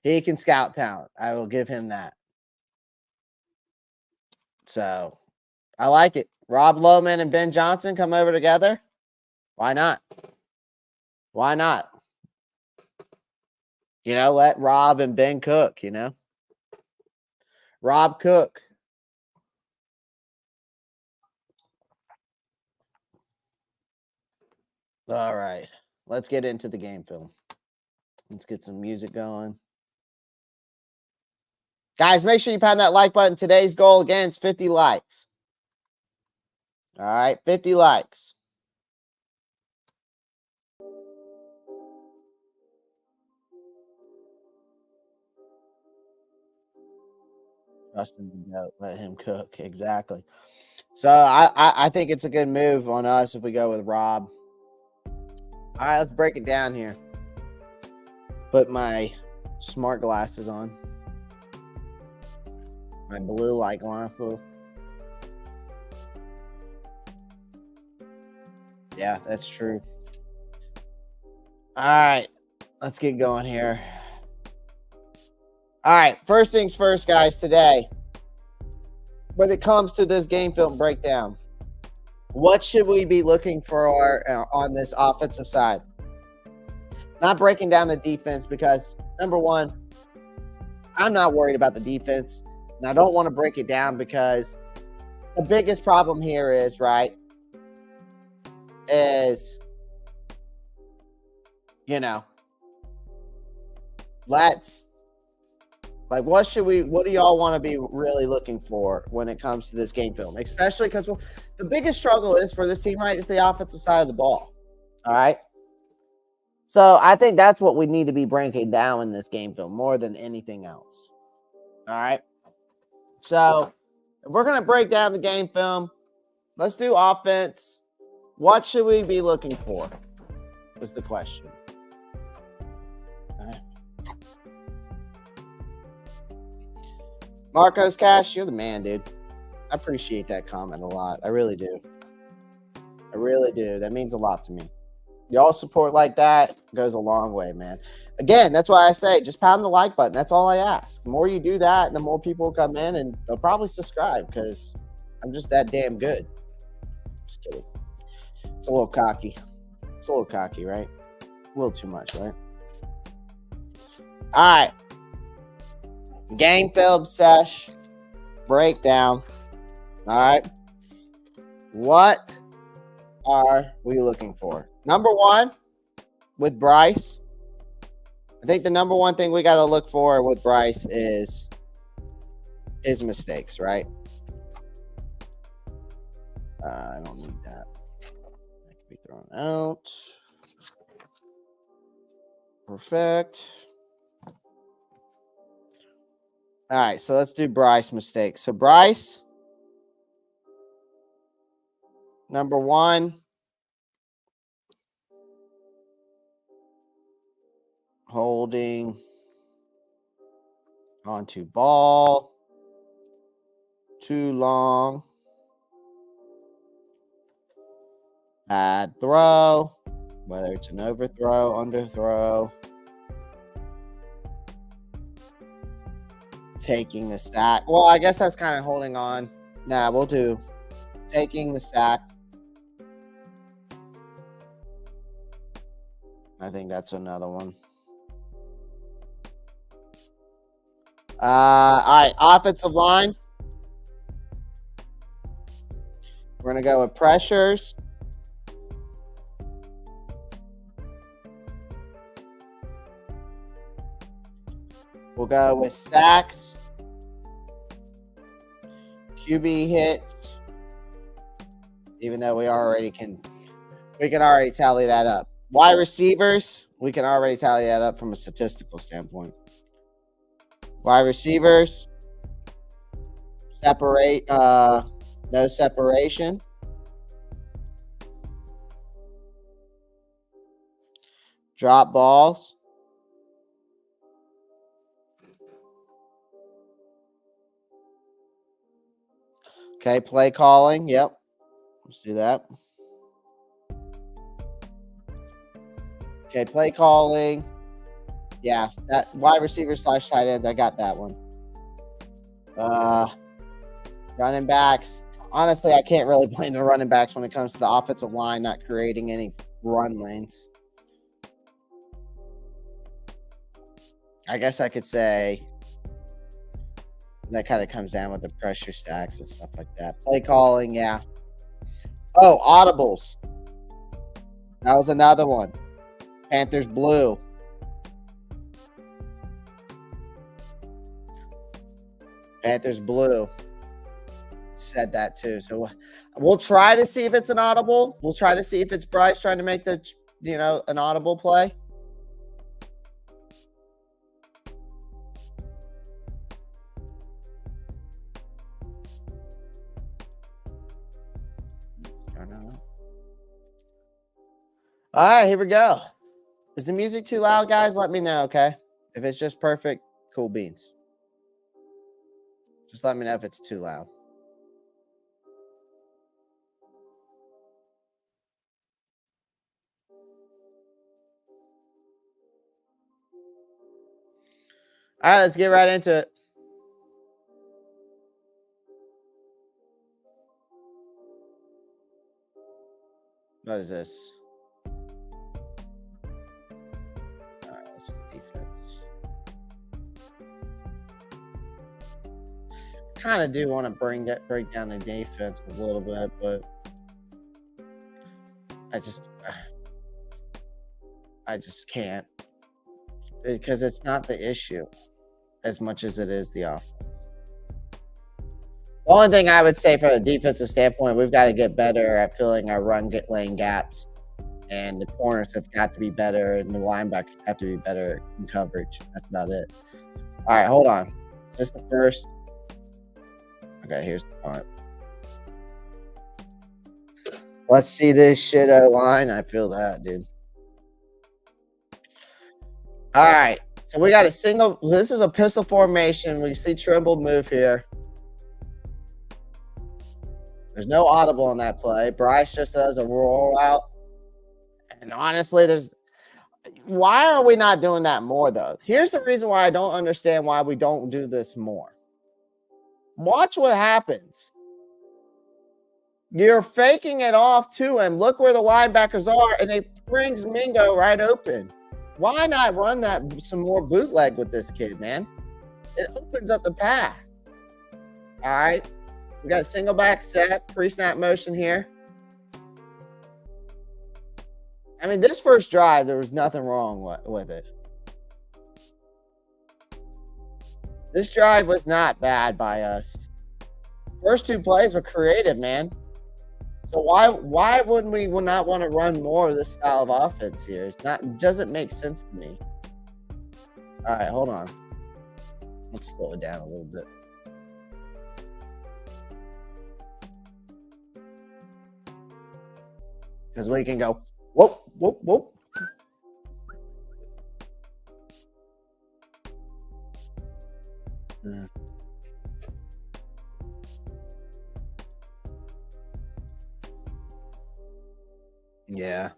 S1: He can scout talent. I will give him that. So, I like it. Rob Loman and Ben Johnson come over together. Why not? Why not? Let Rob and Ben cook, Rob cook. All right. Let's get into the game film. Let's get some music going. Guys, make sure you pound that like button. Today's goal, again, is 50 likes. All right, 50 likes. Trust him to go. Let him cook. Exactly. So I think it's a good move on us if we go with Rob. All right, let's break it down here. Put my smart glasses on. My blue light glasses. Yeah, that's true. All right, let's get going here. All right, first things first, guys, today, when it comes to this game film breakdown, what should we be looking for on this offensive side? Not breaking down the defense because, number one, I'm not worried about the defense, and I don't want to break it down because the biggest problem here is, right, is, you know, what do y'all want to be really looking for when it comes to this game film? Especially because the biggest struggle is for this team, right, is the offensive side of the ball. All right. So I think that's what we need to be breaking down in this game film more than anything else. All right. So if we're going to break down the game film, let's do offense. What should we be looking for? Is the question. All right. Marcos Cash, you're the man, dude. I appreciate that comment a lot. I really do. I really do. That means a lot to me. Y'all support like that goes a long way, man. Again, that's why I say just pound the like button. That's all I ask. The more you do that, the more people come in and they'll probably subscribe because I'm just that damn good. Just kidding. It's a little cocky. It's a little cocky, right? A little too much, right? All right. Game film sesh breakdown. All right. What are we looking for? Number one, with Bryce, I think the number one thing we got to look for with Bryce is his mistakes, right? I don't need that. That can be thrown out. Perfect. All right, so let's do Bryce mistakes. So Bryce, number one, holding onto ball too long. Bad throw, whether it's an overthrow, underthrow. Taking the sack. Well, I guess that's kind of holding on. Nah, we'll do taking the sack. I think that's another one. All right, offensive line. We're going to go with pressures. We'll go with stacks. QB hits. Even though we can already tally that up. Wide receivers, we can already tally that up from a statistical standpoint. Wide receivers, no separation. Drop balls. Okay, play calling. Yep. Let's do that. Okay, play calling. Yeah, that wide receiver / tight ends. I got that one. Running backs. Honestly, I can't really blame the running backs when it comes to the offensive line not creating any run lanes. I guess I could say that kind of comes down with the pressure stacks and stuff like that. Play calling, yeah. Oh, audibles. That was another one. Panthers blue. Panthers blue said that too. So we'll try to see if it's an audible. We'll try to see if it's Bryce trying to make the, an audible play. All right, here we go. Is the music too loud, guys? Let me know, okay? If it's just perfect, cool beans. Just let me know if it's too loud. All right, let's get right into it. What is this? All right, this is defense. Kind of do want to break down the defense a little bit, but I just can't, because it's not the issue as much as it is the offense. The only thing I would say from a defensive standpoint, we've got to get better at filling our lane gaps, and the corners have got to be better, and the linebackers have to be better in coverage. That's about it. All right, hold on. Is this the first? Okay, here's the punt. Let's see this shit O-line. I feel that, dude. All right, so we got a single. This is a pistol formation. We see Trimble move here. There's no audible on that play. Bryce just does a rollout. And honestly, why are we not doing that more, though? Here's the reason why I don't understand why we don't do this more. Watch what happens. You're faking it off to him. Look where the linebackers are, and it brings Mingo right open. Why not run some more bootleg with this kid, man? It opens up the pass. All right. We got single back set, pre-snap motion here. I mean, this first drive, there was nothing wrong with it. This drive was not bad by us. First two plays were creative, man. So why wouldn't we not want to run more of this style of offense here? It doesn't make sense to me. All right, hold on. Let's slow it down a little bit. Because we can go, whoop, whoop, whoop. Yeah.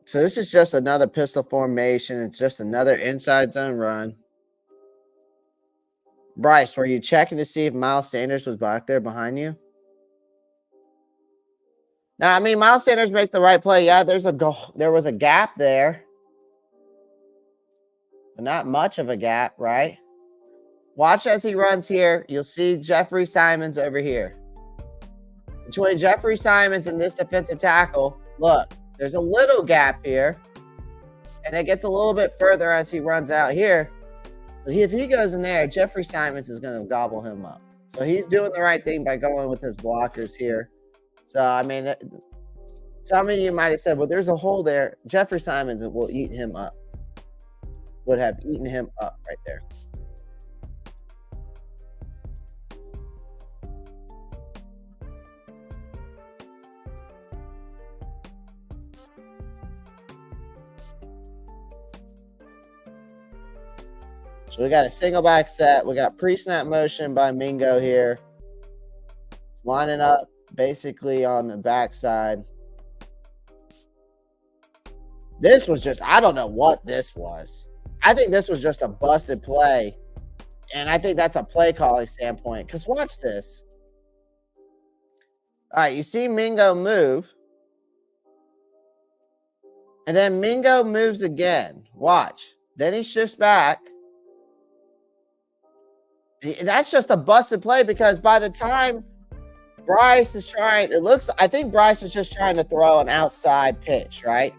S1: So this is just another pistol formation. It's just another inside zone run. Bryce, were you checking to see if Miles Sanders was back there behind you? Now, I mean, Miles Sanders made the right play. Yeah, there was a gap there. But not much of a gap, right? Watch as he runs here. You'll see Jeffrey Simons over here. Between Jeffrey Simons and this defensive tackle, look, there's a little gap here. And it gets a little bit further as he runs out here. But if he goes in there, Jeffrey Simons is going to gobble him up. So he's doing the right thing by going with his blockers here. So, I mean, some of you might have said, well, there's a hole there. Jeffrey Simons will eat him up. Would have eaten him up right there. So we got a single back set. We got pre-snap motion by Mingo here. It's lining up basically on the backside. This was just, I don't know what this was. I think this was just a busted play. And I think that's a play calling standpoint. Because watch this. All right, you see Mingo move. And then Mingo moves again. Watch. Then he shifts back. That's just a busted play because by the time Bryce is trying, I think Bryce is just trying to throw an outside pitch, right?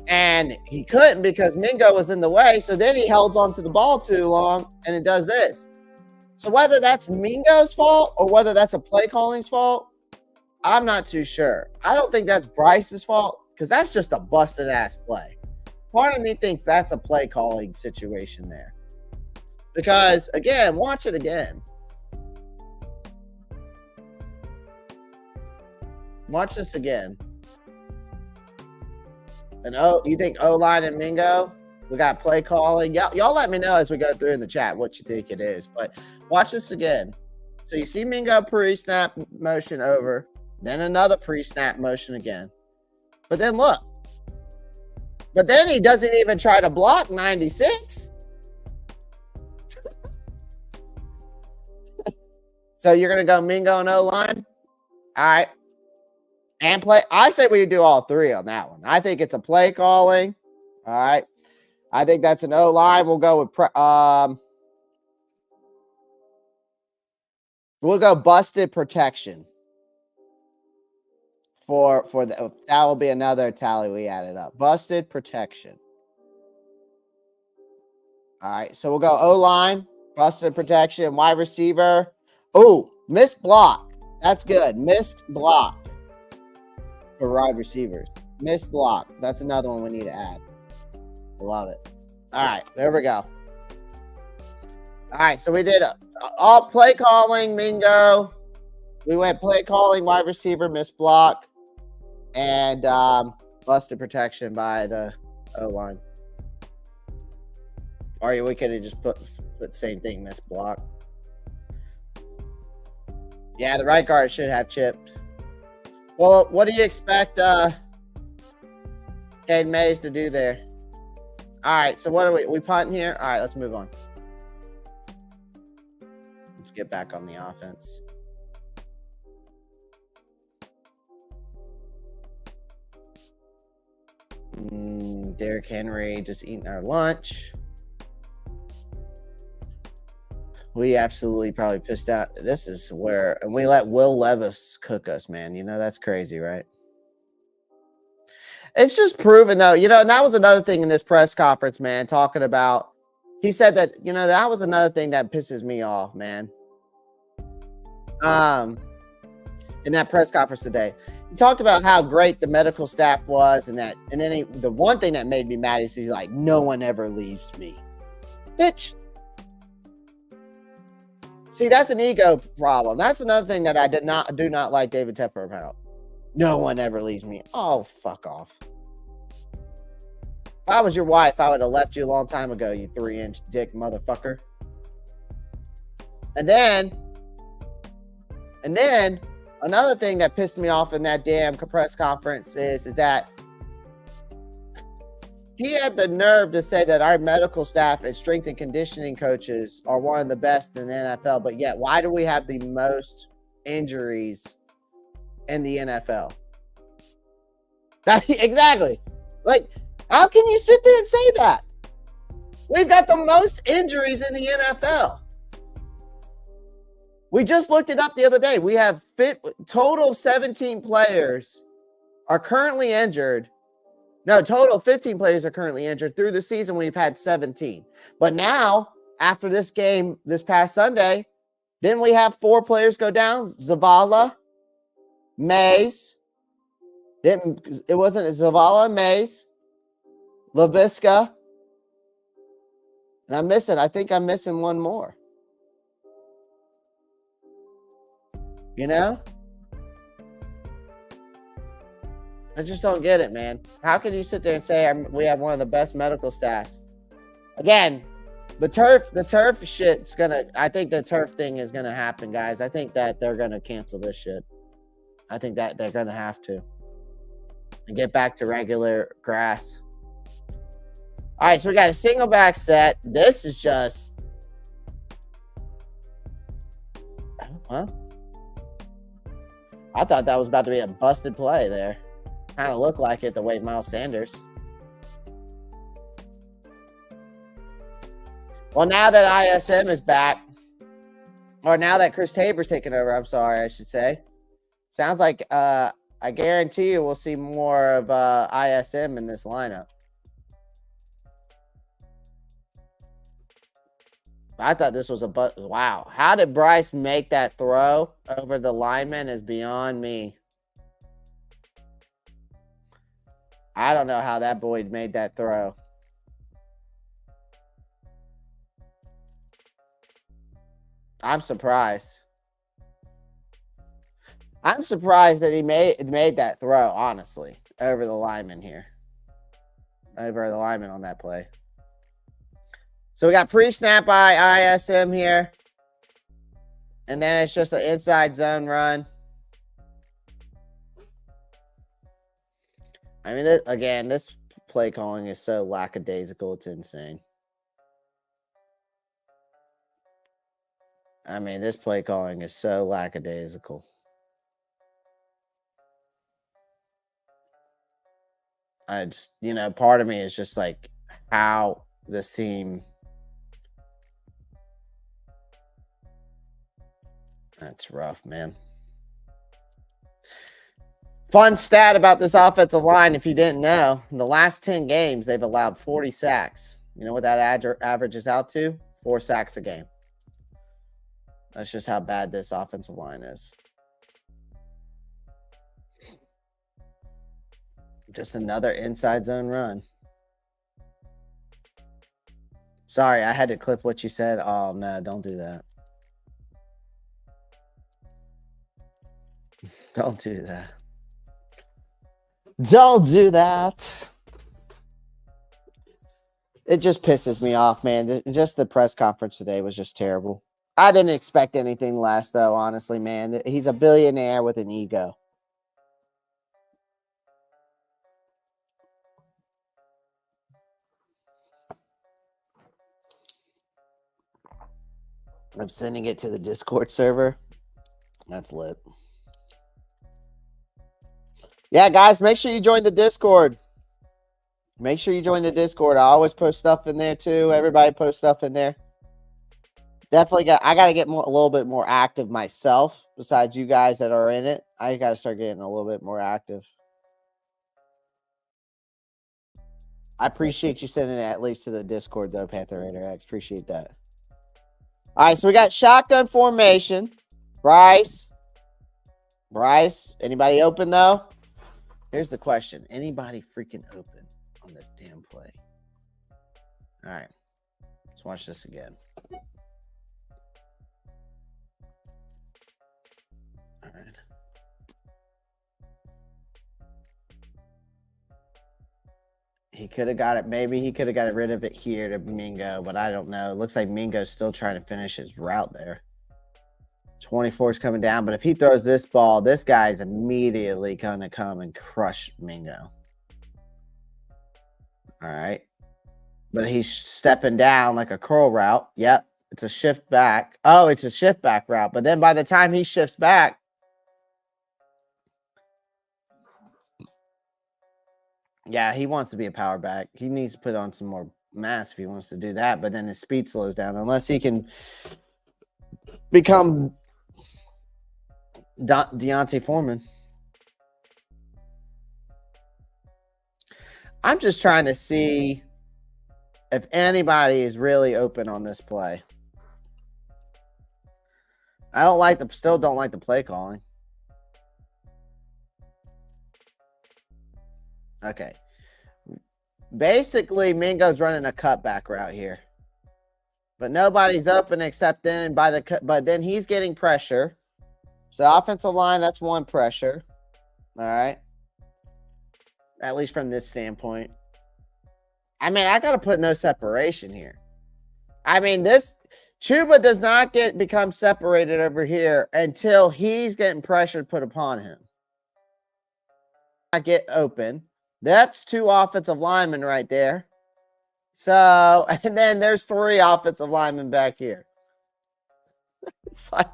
S1: And he couldn't because Mingo was in the way. So then he held onto the ball too long and it does this. So whether that's Mingo's fault or whether that's a play calling's fault, I'm not too sure. I don't think that's Bryce's fault because that's just a busted ass play. Part of me thinks that's a play calling situation there. Because again, watch it again. Watch this again. And you think O-line and Mingo? We got play calling. Y'all let me know as we go through in the chat what you think it is. But watch this again. So you see Mingo pre-snap motion over, then another pre-snap motion again. But then look. But then he doesn't even try to block 96. So you're going to go Mingo and O-line? All right. And play. I say we do all three on that one. I think it's a play calling. All right. I think that's an O-line. We'll go with we'll go busted protection. For the that will be another tally we added up. Busted protection. All right. So we'll go O-line, busted protection, wide receiver. Oh, missed block. That's good. Missed block. For wide receivers. Missed block. That's another one we need to add. Love it. All right, there we go. All right, so we did all play calling, Mingo. We went play calling, wide receiver, missed block, and busted protection by the O-line. Or we could have just put the same thing, missed block. Yeah, the right guard should have chipped. Well, what do you expect Caden Mays to do there? All right, so what are we punting here? All right, let's move on. Let's get back on the offense. Derrick Henry just eating our lunch. We absolutely probably pissed out. This is where, and we let Will Levis cook us, man. You know, that's crazy, right? It's just proven, though, you know, and that was another thing in this press conference, man, talking about, he said that, you know, that was another thing that pisses me off, man. In that press conference today, he talked about how great the medical staff was, and then the one thing that made me mad is he's like, no one ever leaves me. Bitch. See, that's an ego problem. That's another thing that I do not like David Tepper about. No one ever leaves me. Oh, fuck off. If I was your wife, I would have left you a long time ago, you 3-inch dick motherfucker. And then another thing that pissed me off in that damn press conference is that he had the nerve to say that our medical staff and strength and conditioning coaches are one of the best in the NFL, but yet why do we have the most injuries in the NFL? Exactly. Like, how can you sit there and say that? We've got the most injuries in the NFL. We just looked it up the other day. We have total of 17 players are currently injured. No, total 15 players are currently injured. Through the season, we've had 17. But now, after this game this past Sunday, didn't we have 4 players go down? Zavala, Mays. It wasn't Zavala, Mays, Laviska. And I think I'm missing one more. You know? I just don't get it, man. How can you sit there and say we have one of the best medical staffs? Again, the turf shit's I think the turf thing is gonna happen, guys. I think that they're gonna cancel this shit. I think that they're gonna have to. And get back to regular grass. All right, so we got a single back set. This is just, huh? I thought that was about to be a busted play there. Kind of looked like it the way Miles Sanders. Well, now that ISM is back, or now that Chris Tabor's taken over, I'm sorry, I should say. Sounds like I guarantee you we'll see more of ISM in this lineup. I thought this was wow. How did Bryce make that throw over the lineman is beyond me. I don't know how that boy made that throw. I'm surprised. I'm surprised that he made that throw, honestly, over the lineman here. Over the lineman on that play. So we got pre-snap by ISM here. And then it's just an inside zone run. I mean, again, this play calling is so lackadaisical. It's insane. I mean, this play calling is so lackadaisical. I just, part of me is just like how this team. That's rough, man. Fun stat about this offensive line, if you didn't know, in the last 10 games, they've allowed 40 sacks. You know what that averages out to? 4 sacks a game. That's just how bad this offensive line is. Just another inside zone run. Sorry, I had to clip what you said. Oh, no, don't do that. Don't do that. Don't do that. It just pisses me off, man. Just the press conference today was just terrible. I didn't expect anything less, though, honestly, man. He's a billionaire with an ego. I'm sending it to the Discord server. That's lit. Yeah, guys, make sure you join the Discord. Make sure you join the Discord. I always post stuff in there, too. Everybody posts stuff in there. Definitely I got to get a little bit more active myself. Besides you guys that are in it, I got to start getting a little bit more active. I appreciate you sending it at least to the Discord, though, Panther Raider X. Appreciate that. All right, so we got shotgun formation. Bryce, anybody open, though? Here's the question. Anybody freaking open on this damn play? All right, let's watch this again. All right. He could have got it. Maybe he could have got rid of it here to Mingo, but I don't know. It looks like Mingo's still trying to finish his route there. 24 is coming down, but if he throws this ball, this guy's immediately going to come and crush Mingo. All right. But he's stepping down like a curl route. Yep. It's a shift back. Oh, it's a shift back route. But then by the time he shifts back, yeah, he wants to be a power back. He needs to put on some more mass if he wants to do that. But then his speed slows down unless he can become Deontay Foreman. I'm just trying to see if anybody is really open on this play. I still don't like the play calling. Okay. Basically, Mingo's running a cutback route here. But nobody's open except then but then he's getting pressure. So offensive line, that's one pressure. All right. At least from this standpoint. I mean, I got to put no separation here. I mean, Chuba does not become separated over here until he's getting pressure put upon him. I get open. That's 2 offensive linemen right there. So, and then there's 3 offensive linemen back here. It's like,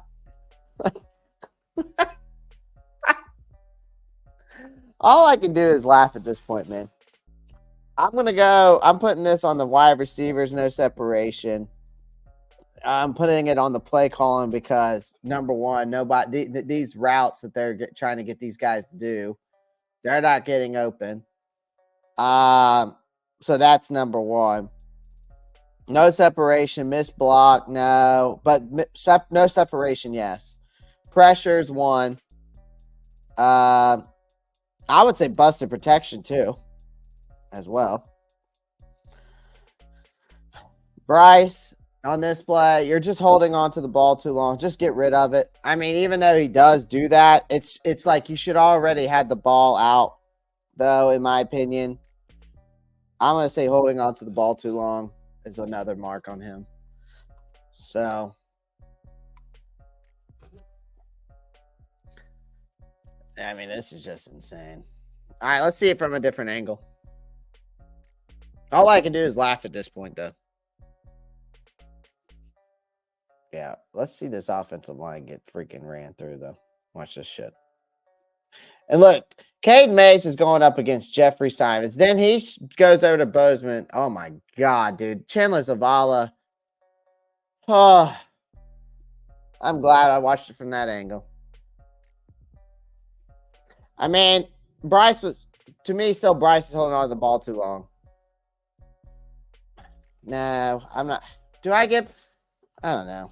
S1: all I can do is laugh at this point, man. I'm putting this on the wide receivers, no separation. I'm putting it on the play calling because number one, these routes that they're trying to get these guys to do, they're not getting open. So that's number one. No separation, missed block, no, but no separation, yes. Pressure's one. I would say busted protection too, as well. Bryce, on this play, you're just holding on to the ball too long. Just get rid of it. I mean, even though he does do that, it's like you should already had the ball out, though, in my opinion. I'm going to say holding on to the ball too long is another mark on him. So, I mean, this is just insane. All right, let's see it from a different angle. All I can do is laugh at this point, though. Yeah, let's see this offensive line get freaking ran through, though. Watch this shit. And look, Cade Mays is going up against Jeffrey Simons. Then he goes over to Bozeman. Oh, my God, dude. Chandler Zavala. Oh, I'm glad I watched it from that angle. I mean, Bryce is holding on to the ball too long. No, I'm not. I don't know.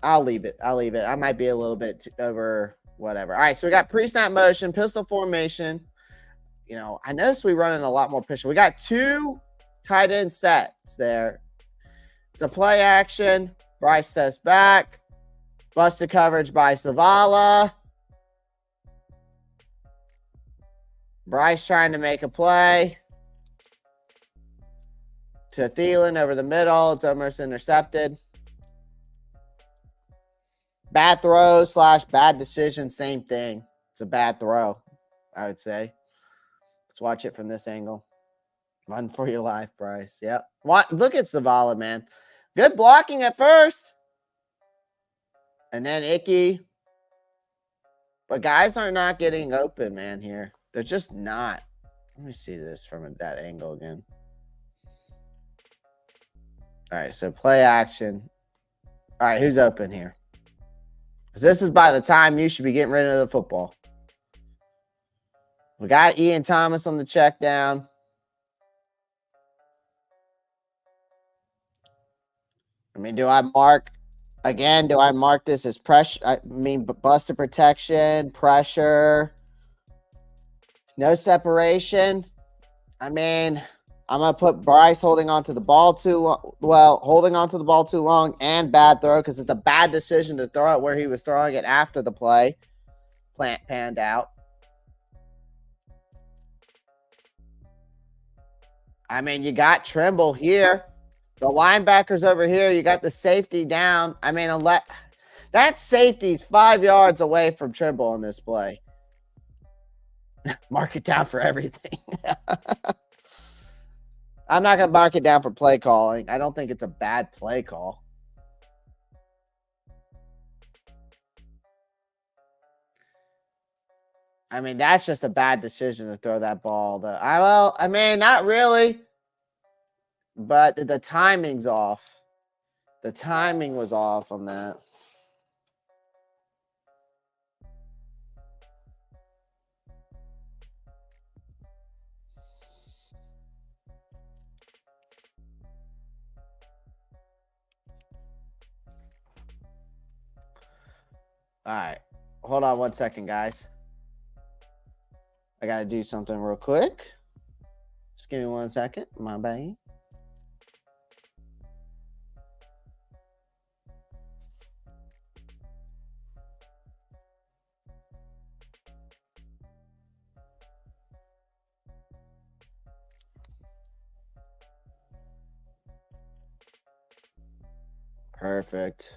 S1: I'll leave it. I might be a little bit over whatever. All right, so we got pre-snap motion, pistol formation. You know, I noticed we run in a lot more pistol. We got 2 tight end sets there. It's a play action. Bryce steps back. Busted coverage by Zavala. Bryce trying to make a play. To Thielen over the middle. It's almost intercepted. Bad throw / bad decision, same thing. It's a bad throw, I would say. Let's watch it from this angle. Run for your life, Bryce. Yep. Look at Zavala, man. Good blocking at first. And then Icky. But guys are not getting open, man, here. They're just not. Let me see this from that angle again. All right, so play action. All right, who's open here? Because this is by the time you should be getting rid of the football. We got Ian Thomas on the check down. I mean, do I mark this as pressure? I mean, busted protection, pressure, no separation. I mean, I'm going to put Bryce holding on to the ball too long. Well, holding on to the ball too long and bad throw because it's a bad decision to throw it where he was throwing it after the play. Plant panned out. I mean, you got Trimble here. The linebackers over here. You got the safety down. I mean, that safety's 5 yards away from Trimble in this play. Mark it down for everything. I'm not going to mark it down for play calling. I don't think it's a bad play call. I mean, that's just a bad decision to throw that ball. I mean, not really. But the timing's off. The timing was off on that. All right. Hold on 1 second, guys. I got to do something real quick. Just give me 1 second. My bad. Perfect.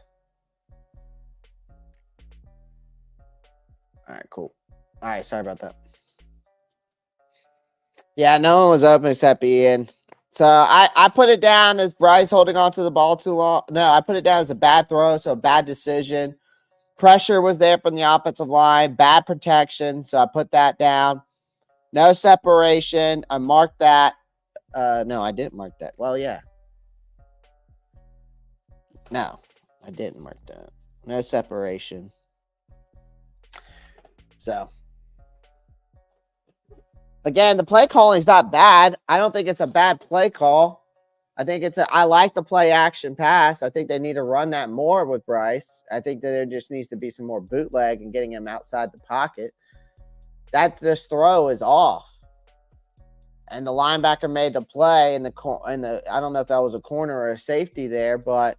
S1: All right, cool. All right, sorry about that. Yeah, no one was open except Ian. So I put it down as Bryce holding on to the ball too long. No, I put it down as a bad throw, so a bad decision. Pressure was there from the offensive line. Bad protection, so I put that down. No separation. I marked that. No, I didn't mark that. Well, yeah. No, I didn't mark that. No separation. So, again, the play calling is not bad. I don't think it's a bad play call. I think I like the play action pass. I think they need to run that more with Bryce. I think that there just needs to be some more bootleg and getting him outside the pocket. This throw is off. And the linebacker made the play in the I don't know if that was a corner or a safety there, but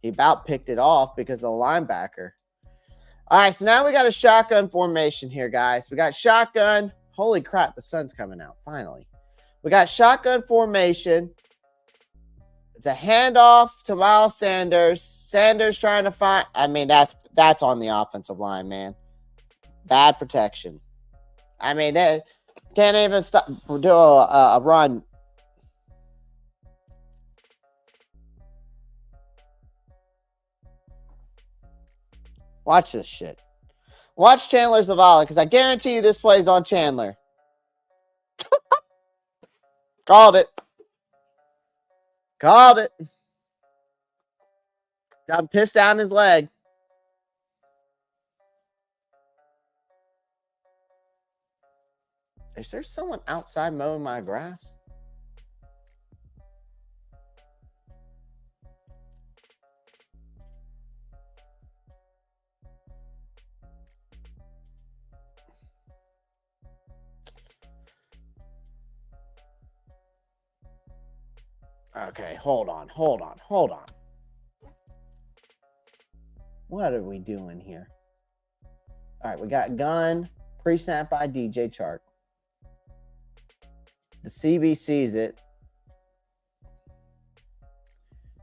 S1: he about picked it off because of the linebacker. All right, so now we got a shotgun formation here, guys. We got shotgun. Holy crap, the sun's coming out, finally. We got shotgun formation. It's a handoff to Miles Sanders. Sanders trying to find. I mean, that's on the offensive line, man. Bad protection. I mean, they can't even do a run. Watch this shit. Watch Chandler Zavala, because I guarantee you this play is on Chandler. Called it. Called it. Got him pissed down his leg. Is there someone outside mowing my grass? Okay, hold on. What are we doing here? All right, we got gun, pre-snap by DJ Chark. The CB sees it.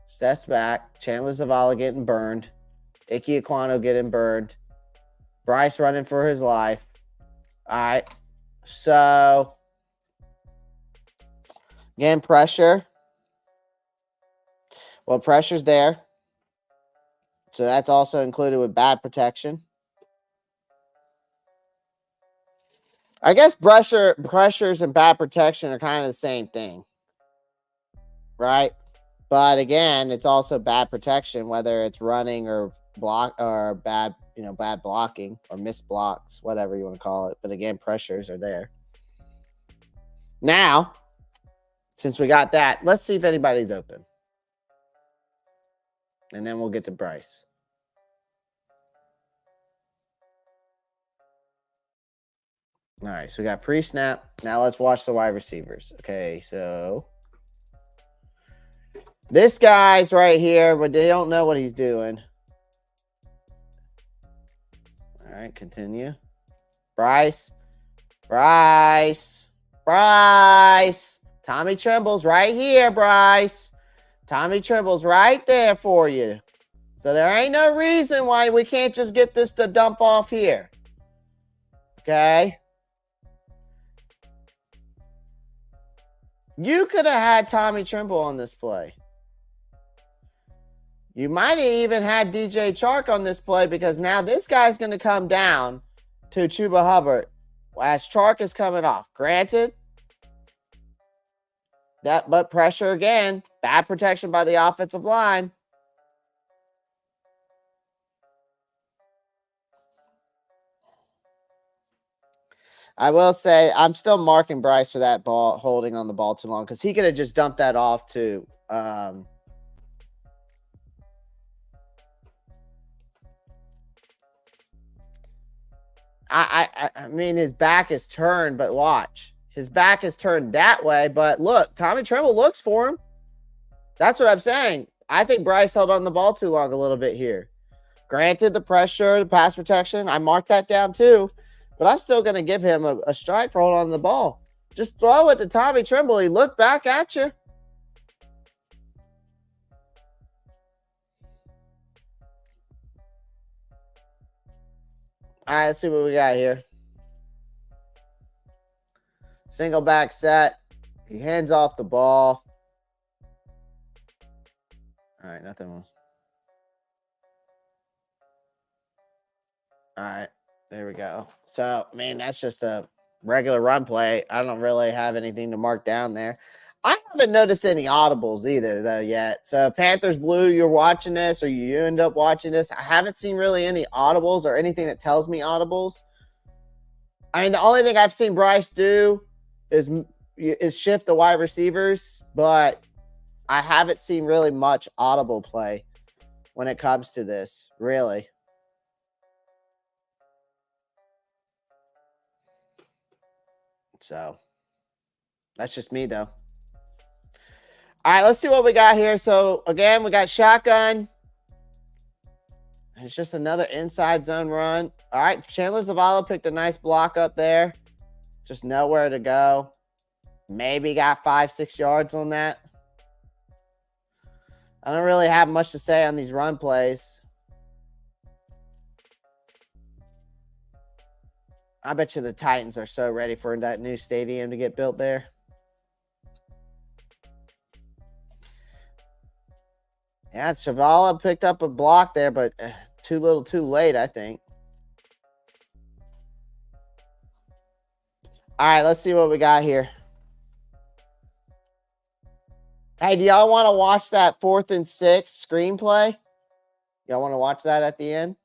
S1: Steps back. Chandler Zavala getting burned. Ike Ekwonu getting burned. Bryce running for his life. All right, so again, pressure. Well, pressure's there. So that's also included with bad protection. I guess pressures and bad protection are kind of the same thing. Right? But again, it's also bad protection, whether it's running or block or bad blocking or missed blocks, whatever you want to call it. But again, pressures are there. Now, since we got that, let's see if anybody's open. And then we'll get to Bryce. All right, so we got pre-snap. Now let's watch the wide receivers. Okay, so this guy's right here, but they don't know what he's doing. All right, continue. Bryce. Tommy Tremble's right here, Bryce. Tommy Tremble's right there for you. So there ain't no reason why we can't just get this to dump off here. Okay? You could have had Tommy Tremble on this play. You might have even had DJ Chark on this play because now this guy's going to come down to Chuba Hubbard as Chark is coming off. Granted, but pressure again. Bad protection by the offensive line. I will say I'm still marking Bryce for that ball holding on the ball too long because he could have just dumped that off to I mean his back is turned, but watch. His back is turned that way, but look, Tommy Tremble looks for him. That's what I'm saying. I think Bryce held on the ball too long a little bit here. Granted, the pressure, the pass protection, I marked that down too. But I'm still going to give him a strike for holding on to the ball. Just throw it to Tommy Tremble. He looked back at you. All right, let's see what we got here. Single back set. He hands off the ball. All right, nothing else. All right. There we go. So, man, that's just a regular run play. I don't really have anything to mark down there. I haven't noticed any audibles either, though, yet. So, Panthers Blue, you're watching this, or you end up watching this. I haven't seen really any audibles or anything that tells me audibles. I mean, the only thing I've seen Bryce do is shift the wide receivers, but I haven't seen really much audible play when it comes to this, really. So, that's just me, though. All right, let's see what we got here. So, again, we got shotgun. It's just another inside zone run. All right, Chandler Zavala picked a nice block up there. Just nowhere to go. Maybe got 5-6 yards on that. I don't really have much to say on these run plays. I bet you the Titans are so ready for that new stadium to get built there. Yeah, Chavala picked up a block there, but too little too late, I think. All right, let's see what we got here. Hey, do y'all want to watch that 4th and 6 screenplay? Y'all want to watch that at the end?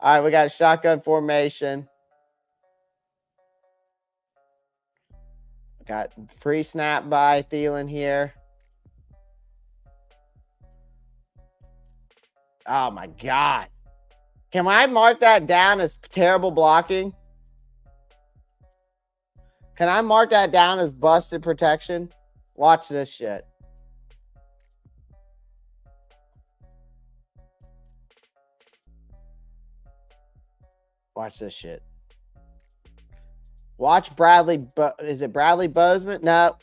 S1: All right, we got shotgun formation. Got pre-snap by Thielen here. Oh, my God. Can I mark that down as terrible blocking? Can I mark that down as busted protection? Watch this shit. Watch this shit. Watch Bradley. Is it Bradley Bozeman? No.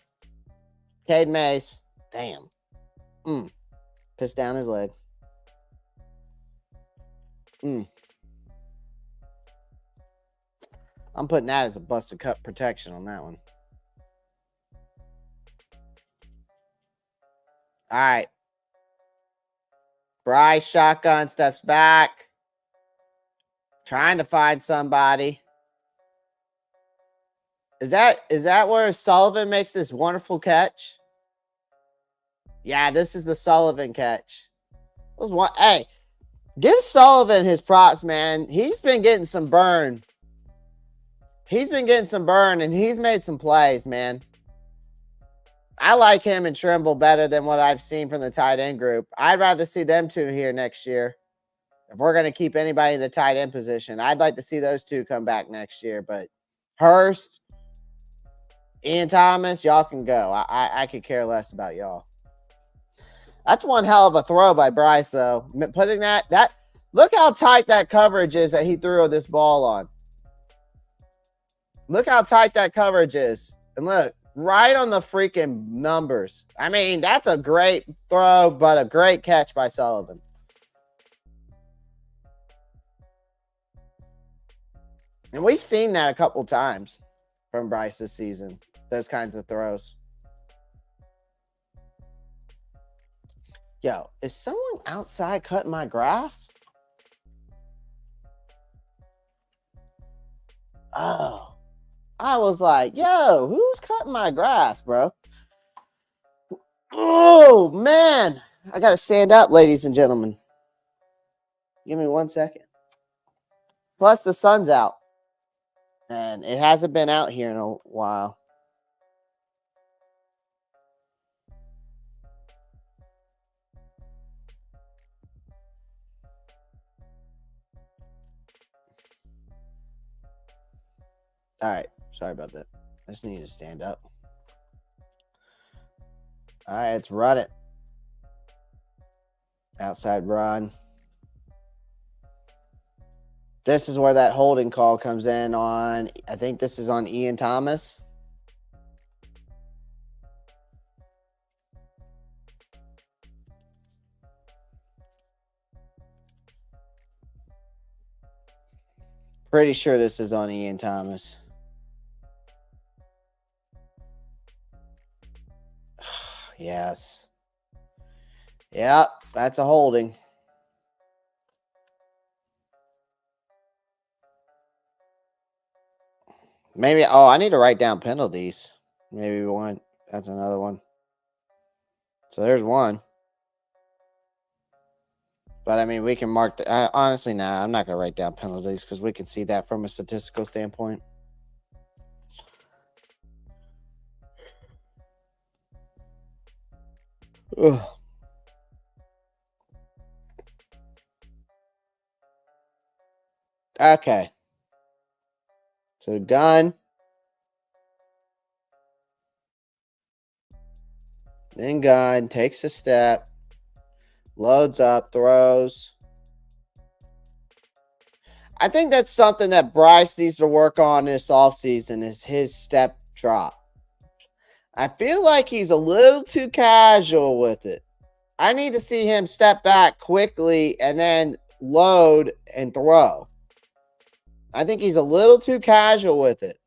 S1: Cade Mace. Damn. Pissed down his leg. I'm putting that as a busted cut protection on that one. All right. Bryce shotgun steps back. Trying to find somebody. Is that where Sullivan makes this wonderful catch? Yeah, this is the Sullivan catch. Hey, give Sullivan his props, man. He's been getting some burn. And he's made some plays, man. I like him and Trimble better than what I've seen from the tight end group. I'd rather see them two here next year. If we're going to keep anybody in the tight end position, I'd like to see those two come back next year. But Hurst, Ian Thomas, y'all can go. I could care less about y'all. That's one hell of a throw by Bryce, though. Putting that look how tight that coverage is that he threw this ball on. Look how tight that coverage is. And look, right on the freaking numbers. I mean, that's a great throw, but a great catch by Sullivan. And we've seen that a couple times from Bryce this season. Those kinds of throws. Yo, is someone outside cutting my grass? Oh. I was like, yo, who's cutting my grass, bro? Oh, man. I got to stand up, ladies and gentlemen. Give me 1 second. Plus, the sun's out. And it hasn't been out here in a while. All right. Sorry about that. I just need to stand up. All right, let's run it. Outside run. This is where that holding call comes in on, I think this is on Ian Thomas. Pretty sure this is on Ian Thomas. Yes. Yep, that's a holding. Maybe. Oh, I need to write down penalties. Maybe one. That's another one. So there's one. But I mean, we can mark the. Honestly, nah, I'm not gonna write down penalties because we can see that from a statistical standpoint. Ugh. Okay. So gun. Then gun takes a step. Loads up, throws. I think that's something that Bryce needs to work on this offseason is his step drop. I feel like he's a little too casual with it. I need to see him step back quickly and then load and throw. I think he's a little too casual with it.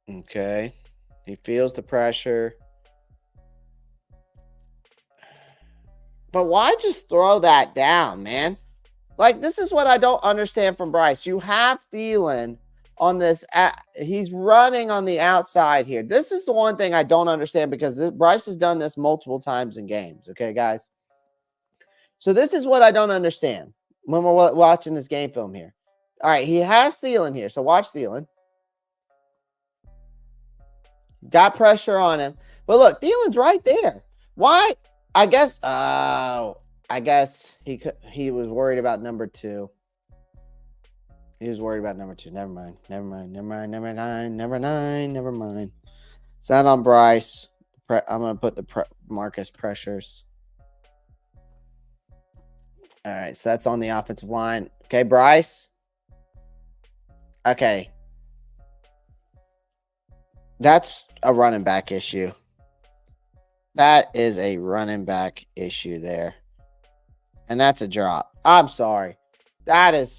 S1: Okay. He feels the pressure. But why just throw that down, man? Like, this is what I don't understand from Bryce. You have Thielen on this. He's running on the outside here. This is the one thing I don't understand because Bryce has done this multiple times in games. Okay, guys? So this is what I don't understand when we're watching this game film here. All right, he has Thielen here. So watch Thielen. Got pressure on him. But look, Thielen's right there. Why? I guess he was worried about number 2. He was worried about number 2. Never mind. It's not on Bryce. I'm going to put the Marcus pressures. All right, so that's on the offensive line. Okay, Bryce. Okay. That's a running back issue. That is a running back issue there. And that's a drop. I'm sorry. Yeah,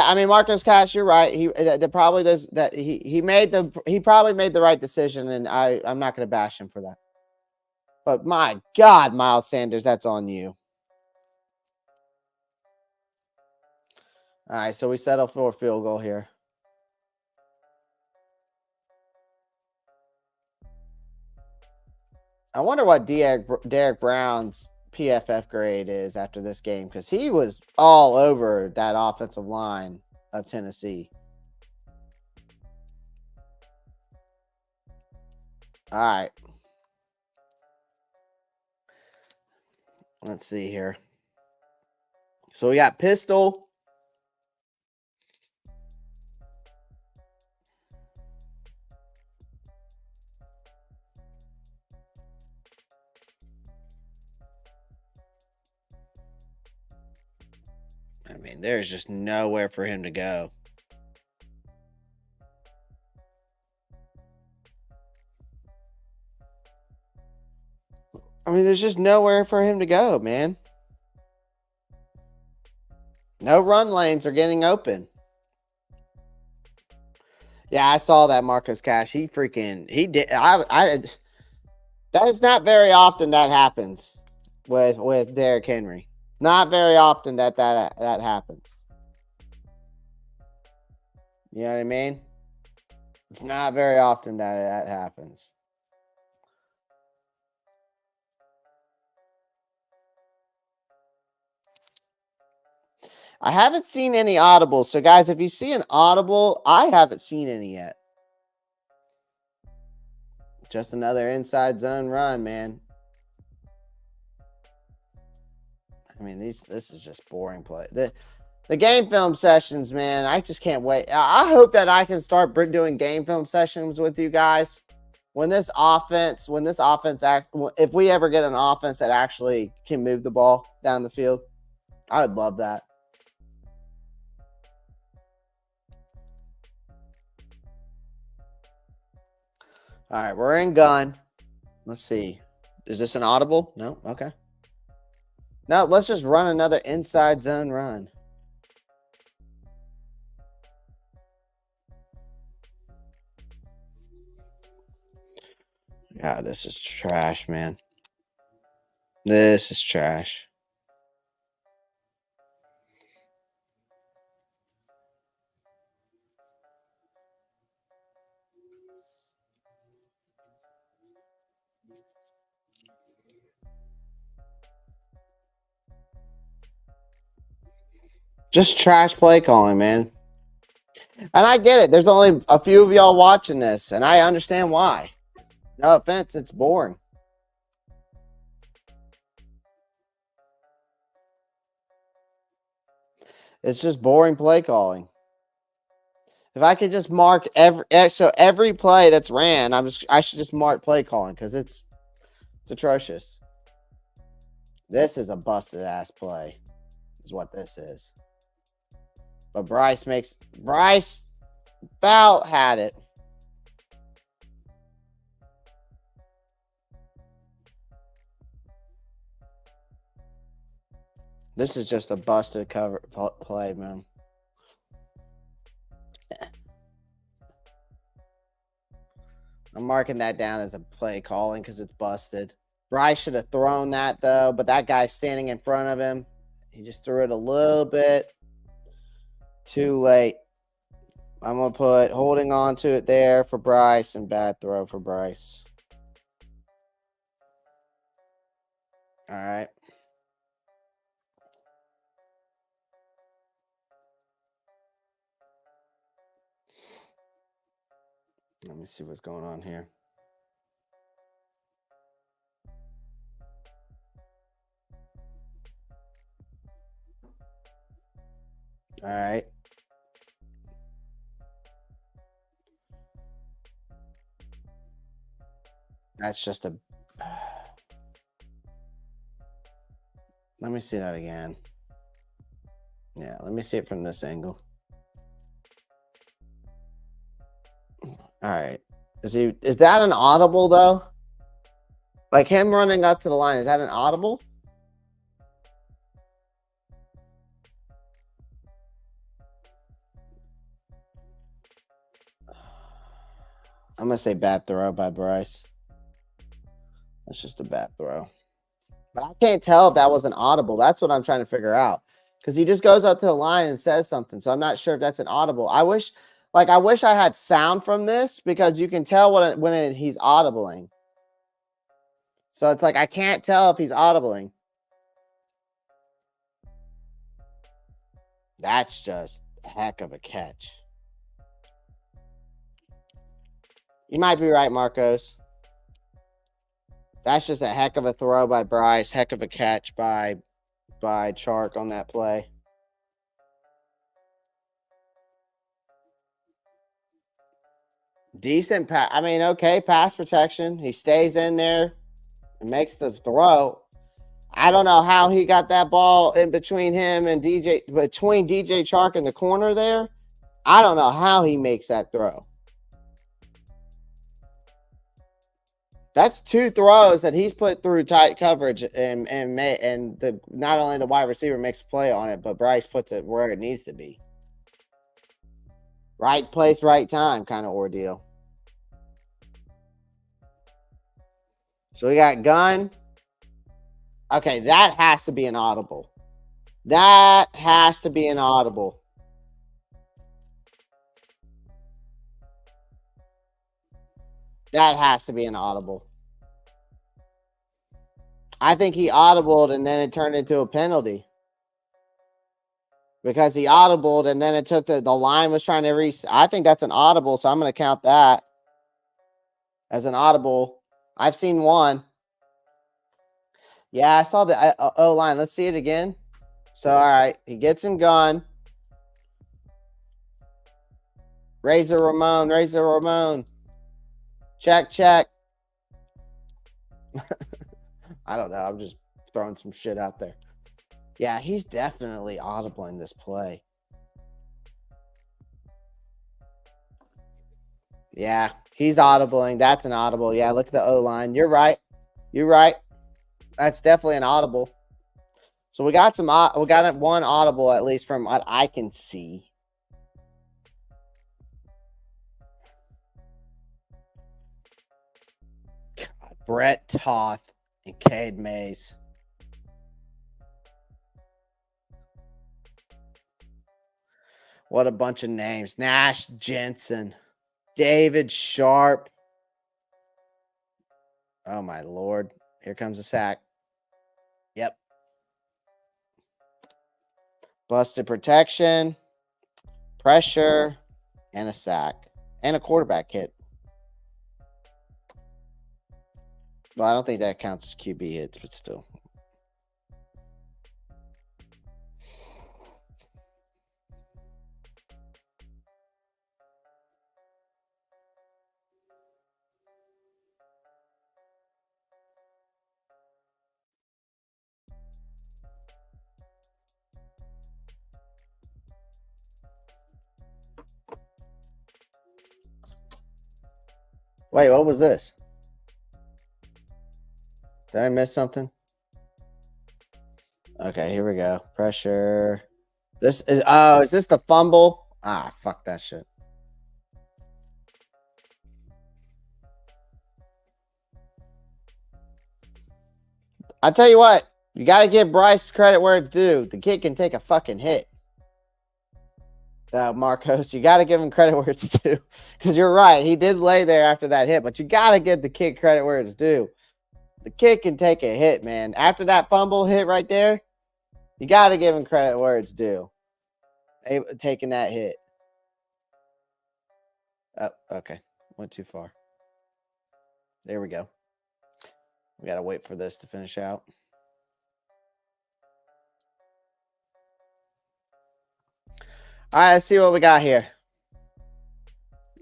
S1: I mean, Marcus Cash, you're right. He probably made the right decision, and I'm not going to bash him for that. But my God, Miles Sanders, that's on you. All right, so we settle for a field goal here. I wonder what Derek Brown's PFF grade is after this game because he was all over that offensive line of Tennessee. All right. Let's see here. So we got pistol. I mean, there's just nowhere for him to go. I mean, there's just nowhere for him to go, man. No run lanes are getting open. Yeah, I saw that Marcus Cash. He did. That is not very often that happens with Derrick Henry. Not very often that happens. You know what I mean? It's not very often that happens. I haven't seen any audibles. So, guys, if you see an audible, I haven't seen any yet. Just another inside zone run, man. I mean, this is just boring play. The game film sessions, man, I just can't wait. I hope that I can start doing game film sessions with you guys. If we ever get an offense that actually can move the ball down the field, I would love that. All right, we're in gun. Let's see. Is this an audible? No? Okay. No, let's just run another inside zone run. Yeah, this is trash, man. This is trash. Just trash play calling, man. And I get it. There's only a few of y'all watching this, and I understand why. No offense, it's boring. It's just boring play calling. If I could just mark every play that's ran, I should just mark play calling because it's atrocious. This is a busted ass play, is what this is. But Bryce about had it. This is just a busted cover play, man. I'm marking that down as a play calling because it's busted. Bryce should have thrown that, though, but that guy's standing in front of him. He just threw it a little bit too late. I'm going to put holding on to it there for Bryce and bad throw for Bryce. All right. Let me see what's going on here. All right. That's just a... Let me see that again. Yeah, let me see it from this angle. All right. Is that an audible, though? Like him running up to the line, is that an audible? I'm going to say bad throw by Bryce. That's just a bad throw. But I can't tell if that was an audible. That's what I'm trying to figure out. Because he just goes up to the line and says something. So I'm not sure if that's an audible. I wish I had sound from this because you can tell when he's audibling. So it's like I can't tell if he's audibling. That's just a heck of a catch. You might be right, Marcos. That's just a heck of a throw by Bryce. Heck of a catch by Chark on that play. Decent pass. I mean, okay, pass protection. He stays in there and makes the throw. I don't know how he got that ball in between him and DJ Chark in the corner there. I don't know how he makes that throw. That's two throws that he's put through tight coverage and not only the wide receiver makes a play on it, but Bryce puts it where it needs to be. Right place, right time kind of ordeal. So we got gun. Okay, that has to be an audible. That has to be an audible. That has to be an audible. I think he audibled and then it turned into a penalty. Because he audibled and then it took the line was trying to reset. I think that's an audible, so I'm going to count that as an audible. I've seen one. Yeah, I saw the O-line. Let's see it again. So, all right. He gets in gun. Razor Ramon. Check. I don't know. I'm just throwing some shit out there. Yeah, he's definitely audible in this play. Yeah, he's audibling. That's an audible. Yeah, look at the O-line. You're right. That's definitely an audible. So we got one audible at least from what I can see. God, Brett Toth and Cade Mays. What a bunch of names. Nash, Jensen, David Sharp. Oh, my Lord. Here comes a sack. Yep. Busted protection, pressure, and a sack, and a quarterback hit. Well, I don't think that counts as QB hits, but still. Wait, what was this? Did I miss something? Okay, here we go. Pressure. This is, oh, is this the fumble? Ah, fuck that shit. I tell you what, you got to give Bryce credit where it's due. The kid can take a fucking hit. Marcos, you got to give him credit where it's due. Because you're right. He did lay there after that hit, but you got to give the kid credit where it's due. The kid can take a hit, man. After that fumble hit right there, you got to give him credit where it's due. Taking that hit. Oh, okay. Went too far. There we go. We got to wait for this to finish out. All right, let's see what we got here.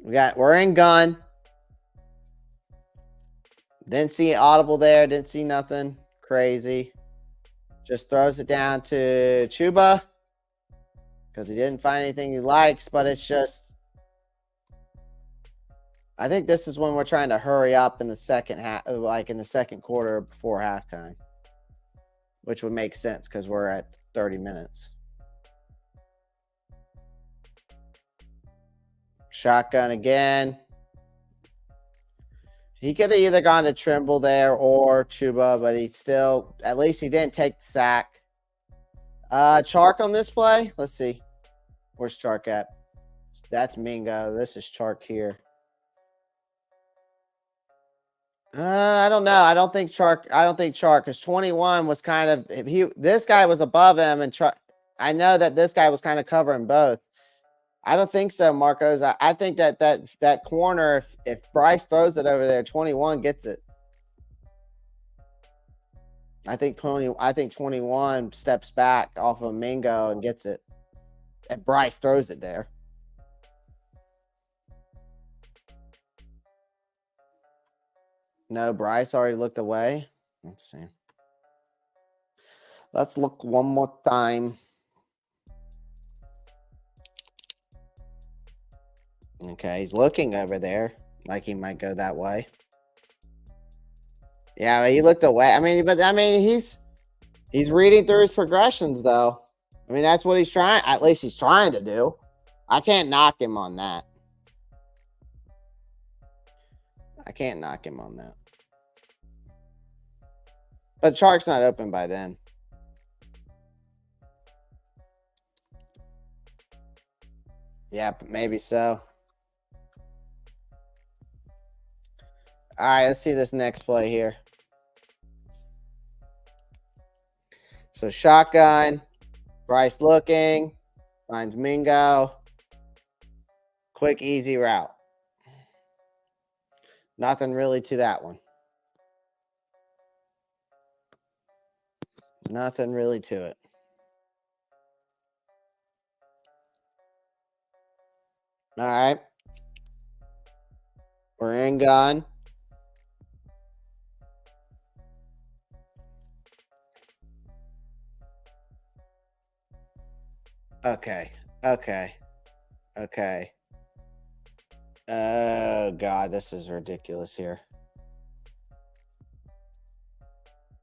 S1: We're in gun. Didn't see audible there. Didn't see nothing crazy. Just throws it down to Chuba because he didn't find anything he likes, but it's just, I think this is when we're trying to hurry up in the second half, like in the second quarter before halftime, which would make sense because we're at 30 minutes. Shotgun again. He could have either gone to Trimble there or Chuba, but he still, at least he didn't take the sack. Chark on this play. Let's see. Where's Chark at? That's Mingo. This is Chark here. I don't know. I don't think Chark, because 21 was kind of, this guy was above him, and I know that this guy was kind of covering both. I don't think so, Marcos. I think that corner, if Bryce throws it over there, 21 gets it. I think 21 steps back off of Mingo and gets it. And Bryce throws it there. No, Bryce already looked away. Let's see. Let's look one more time. Okay, he's looking over there like he might go that way. Yeah, he looked away. He's reading through his progressions though. I mean, that's what he's trying. At least he's trying to do. I can't knock him on that. But Chark's not open by then. Yeah, maybe so. All right, let's see this next play here. So shotgun, Bryce looking, finds Mingo. Quick, easy route. Nothing really to that one. Nothing really to it. All right. We're in gun. Okay. Oh, God, this is ridiculous here.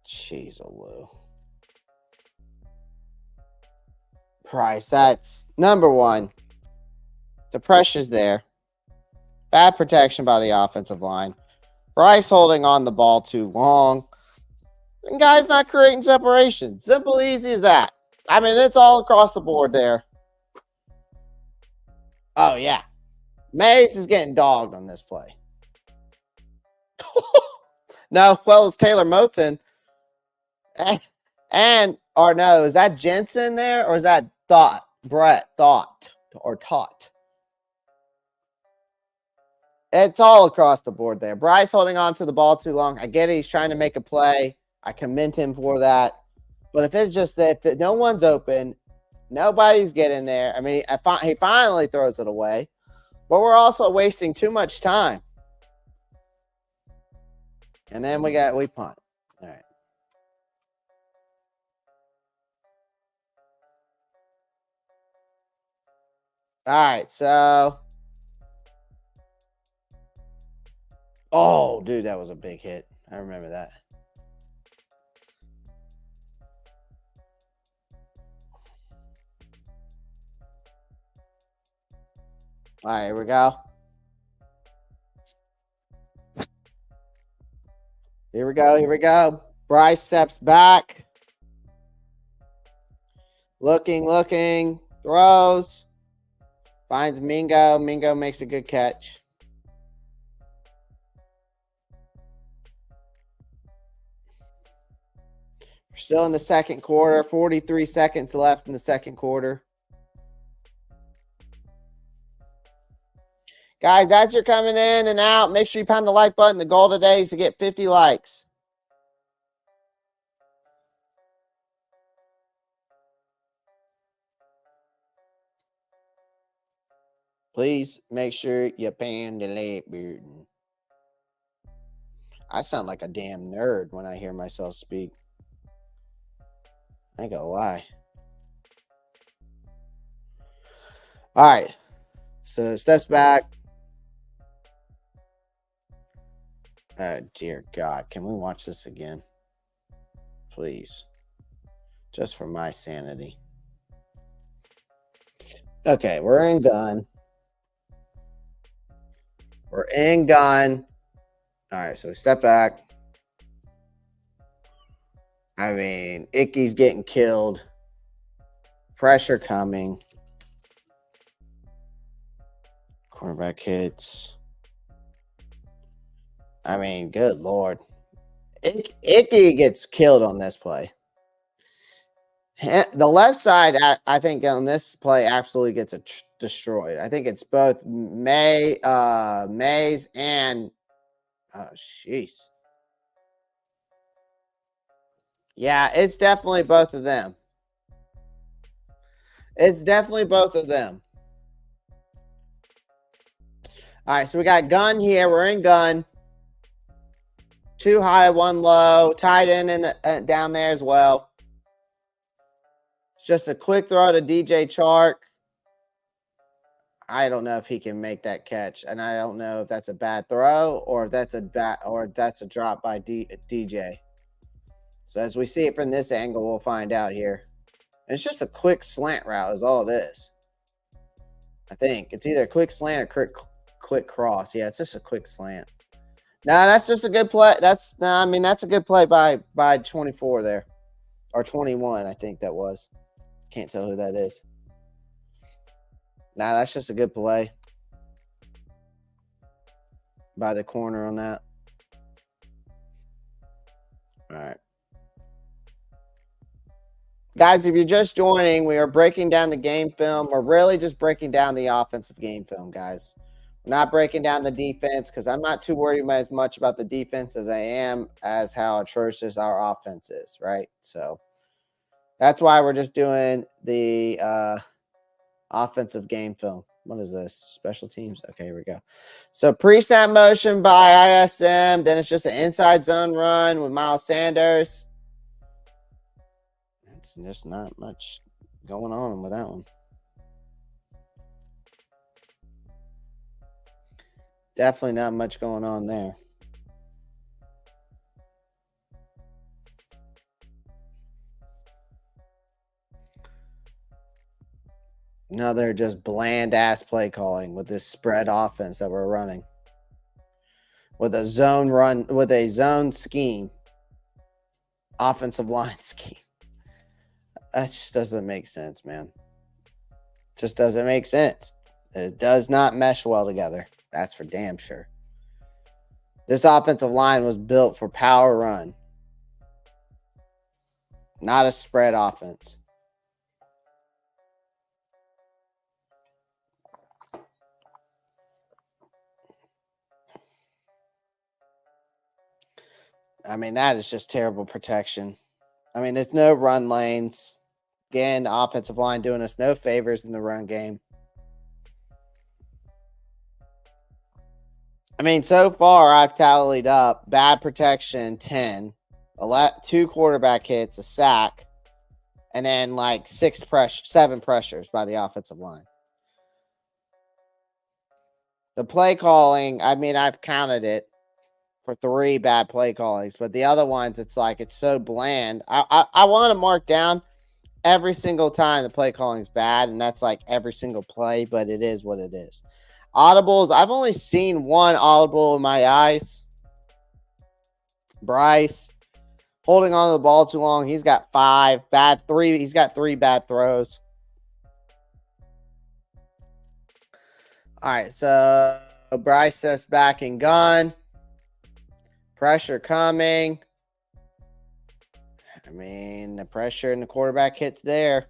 S1: Jeez-o-loo. Price, that's number one. The pressure's there. Bad protection by the offensive line. Bryce holding on the ball too long. And guys not creating separation. Simple, easy as that. I mean, it's all across the board there. Oh, yeah. Mays is getting dogged on this play. No, well, it's Taylor Moton. Or no, is that Jensen there? Or is that Brett Thought? Or Tot? It's all across the board there. Bryce holding on to the ball too long. I get it. He's trying to make a play. I commend him for that. But if it's just that no one's open, nobody's getting there. I mean, he finally throws it away. But we're also wasting too much time. And then we punt. All right. All right, so. Oh, dude, that was a big hit. I remember that. All right, here we go. Here we go. Bryce steps back. Looking, throws. Finds Mingo. Mingo makes a good catch. We're still in the second quarter. 43 seconds left in the second quarter. Guys, as you're coming in and out, make sure you pound the like button. The goal today is to get 50 likes. Please make sure you pound the like button. I sound like a damn nerd when I hear myself speak. I ain't gonna lie. All right. So steps back. Oh, dear God. Can we watch this again? Please. Just for my sanity. Okay, we're in gun. We're in gun. All right, so step back. I mean, Icky's getting killed. Pressure coming. Cornerback hits. I mean, good Lord. Icky gets killed on this play. The left side, I think, on this play absolutely gets destroyed. I think it's both Mays and oh, jeez. Yeah, it's definitely both of them. It's definitely both of them. All right, so we got gun here. We're in gun. 2 high, 1 low. Tight end in the, down there as well. It's just a quick throw to DJ Chark. I don't know if he can make that catch, and I don't know if that's a bad throw or if that's a drop by DJ. So as we see it from this angle, we'll find out here. And it's just a quick slant route is all it is. I think it's either a quick slant or quick cross. Yeah, it's just a quick slant. No, that's just a good play. That's a good play by 24 there, or 21. I think that was. Can't tell who that is. Nah, that's just a good play by the corner on that. All right. Guys, if you're just joining, we are breaking down the game film. We're really just breaking down the offensive game film, guys. We're not breaking down the defense because I'm not too worried as much about the defense as I am as how atrocious our offense is, right? So that's why we're just doing the offensive game film. What is this? Special teams? Okay, here we go. So pre-snap motion by ISM. Then it's just an inside zone run with Miles Sanders. It's just not much going on with that one. Definitely not much going on there. Another just bland ass play calling with this spread offense that we're running. With a zone run, with a zone scheme. Offensive line scheme. That just doesn't make sense, man. Just doesn't make sense. It does not mesh well together. That's for damn sure. This offensive line was built for power run, not a spread offense. I mean, that is just terrible protection. I mean, there's no run lanes. Again, the offensive line doing us no favors in the run game. I mean, so far I've tallied up bad protection 10, 2 quarterback hits, a sack, and then like 7 pressures by the offensive line. The play calling, I mean, I've counted it for 3 bad play callings, but the other ones, it's like it's so bland. I want to mark down every single time the play calling's bad, and that's like every single play, but it is what it is. Audibles, I've only seen 1 audible in my eyes. Bryce holding on to the ball too long. He's got 5 bad 3. He's got 3 bad throws. All right, so Bryce steps back and gun. Pressure coming. I mean, the pressure and the quarterback hits there.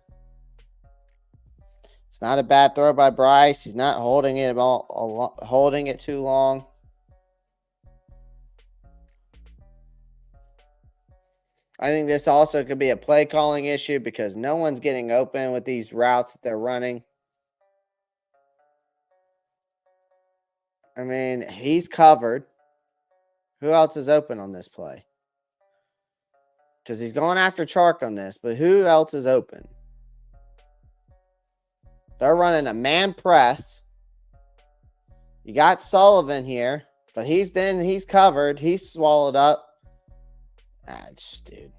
S1: It's not a bad throw by Bryce. He's not holding it too long. I think this also could be a play calling issue because no one's getting open with these routes that they're running. I mean, he's covered. Who else is open on this play? Because he's going after Chark on this, but who else is open? They're running a man press. You got Sullivan here, but he's covered. He's swallowed up. Dude.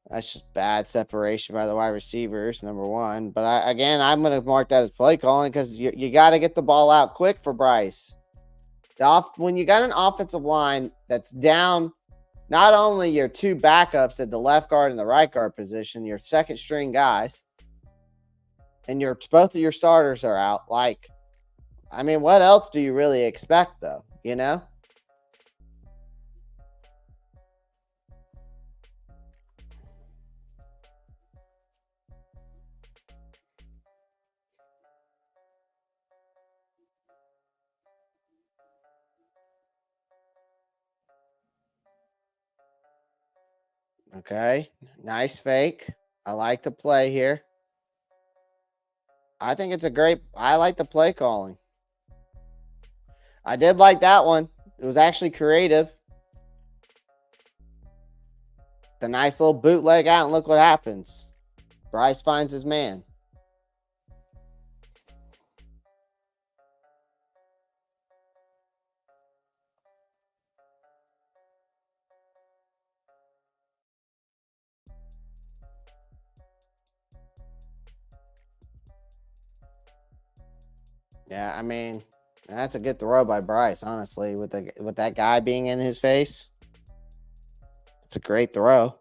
S1: That's just bad separation by the wide receivers, number 1. But I'm going to mark that as play calling because you got to get the ball out quick for Bryce. When you got an offensive line that's down, not only your 2 backups at the left guard and the right guard position, your second string guys, and both of your starters are out. Like, I mean, what else do you really expect, though? You know? Okay. Nice fake. I like the play here. I think I like the play calling. I did like that one. It was actually creative. The nice little bootleg out, and look what happens. Bryce finds his man. Yeah, I mean, that's a good throw by Bryce, honestly, with that guy being in his face. It's a great throw.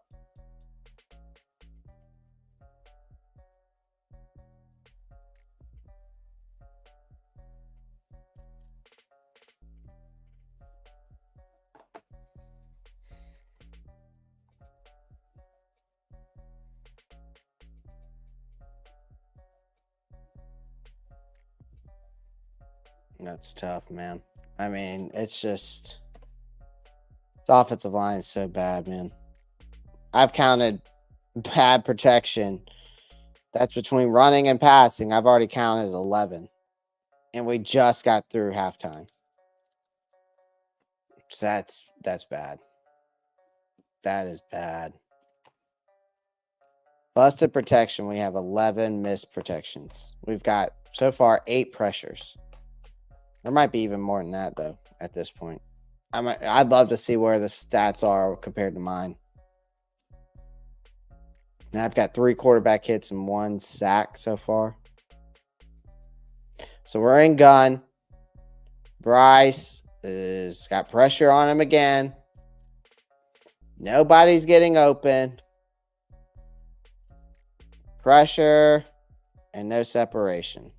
S1: That's tough, man. I mean, it's just the offensive line is so bad, man. I've counted bad protection. That's between running and passing. I've already counted 11. And we just got through halftime. So that's bad. That is bad. Busted protection. We have 11 missed protections. We've got so far 8 pressures. There might be even more than that, though, at this point. I'd love to see where the stats are compared to mine. Now I've got 3 quarterback hits and 1 sack so far. So we're in gun. Bryce has got pressure on him again. Nobody's getting open. Pressure and no separation.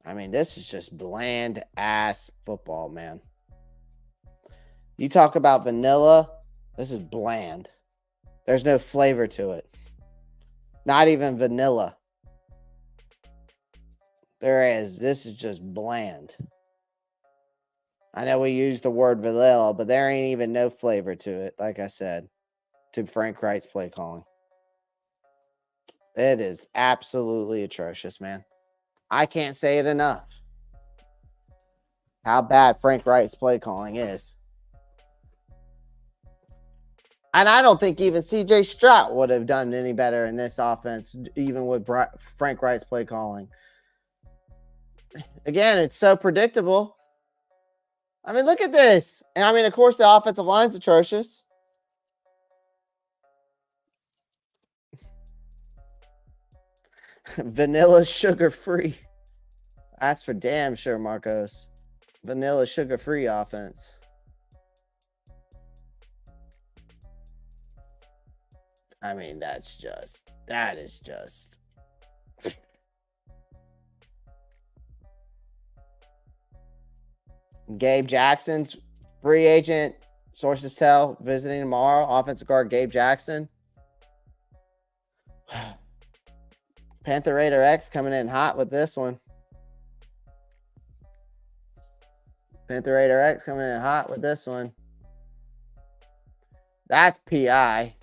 S1: I mean, this is just bland ass football, man. You talk about vanilla, this is bland. There's no flavor to it. Not even vanilla. There is. This is just bland. I know we use the word vanilla, but there ain't even no flavor to it, like I said, to Frank Wright's play calling. It is absolutely atrocious, man. I can't say it enough. How bad Frank Wright's play calling is. And I don't think even CJ Stroud would have done any better in this offense, even with Frank Wright's play calling. Again, it's so predictable. I mean, look at this. And I mean, of course, the offensive line's atrocious. Vanilla sugar-free. That's for damn sure, Marcos. Vanilla sugar-free offense. I mean, that is just. Gabe Jackson's free agent, sources tell, visiting tomorrow. Offensive guard Gabe Jackson. Panther Raider X coming in hot with this one. Panther Raider X coming in hot with this one. That's PI.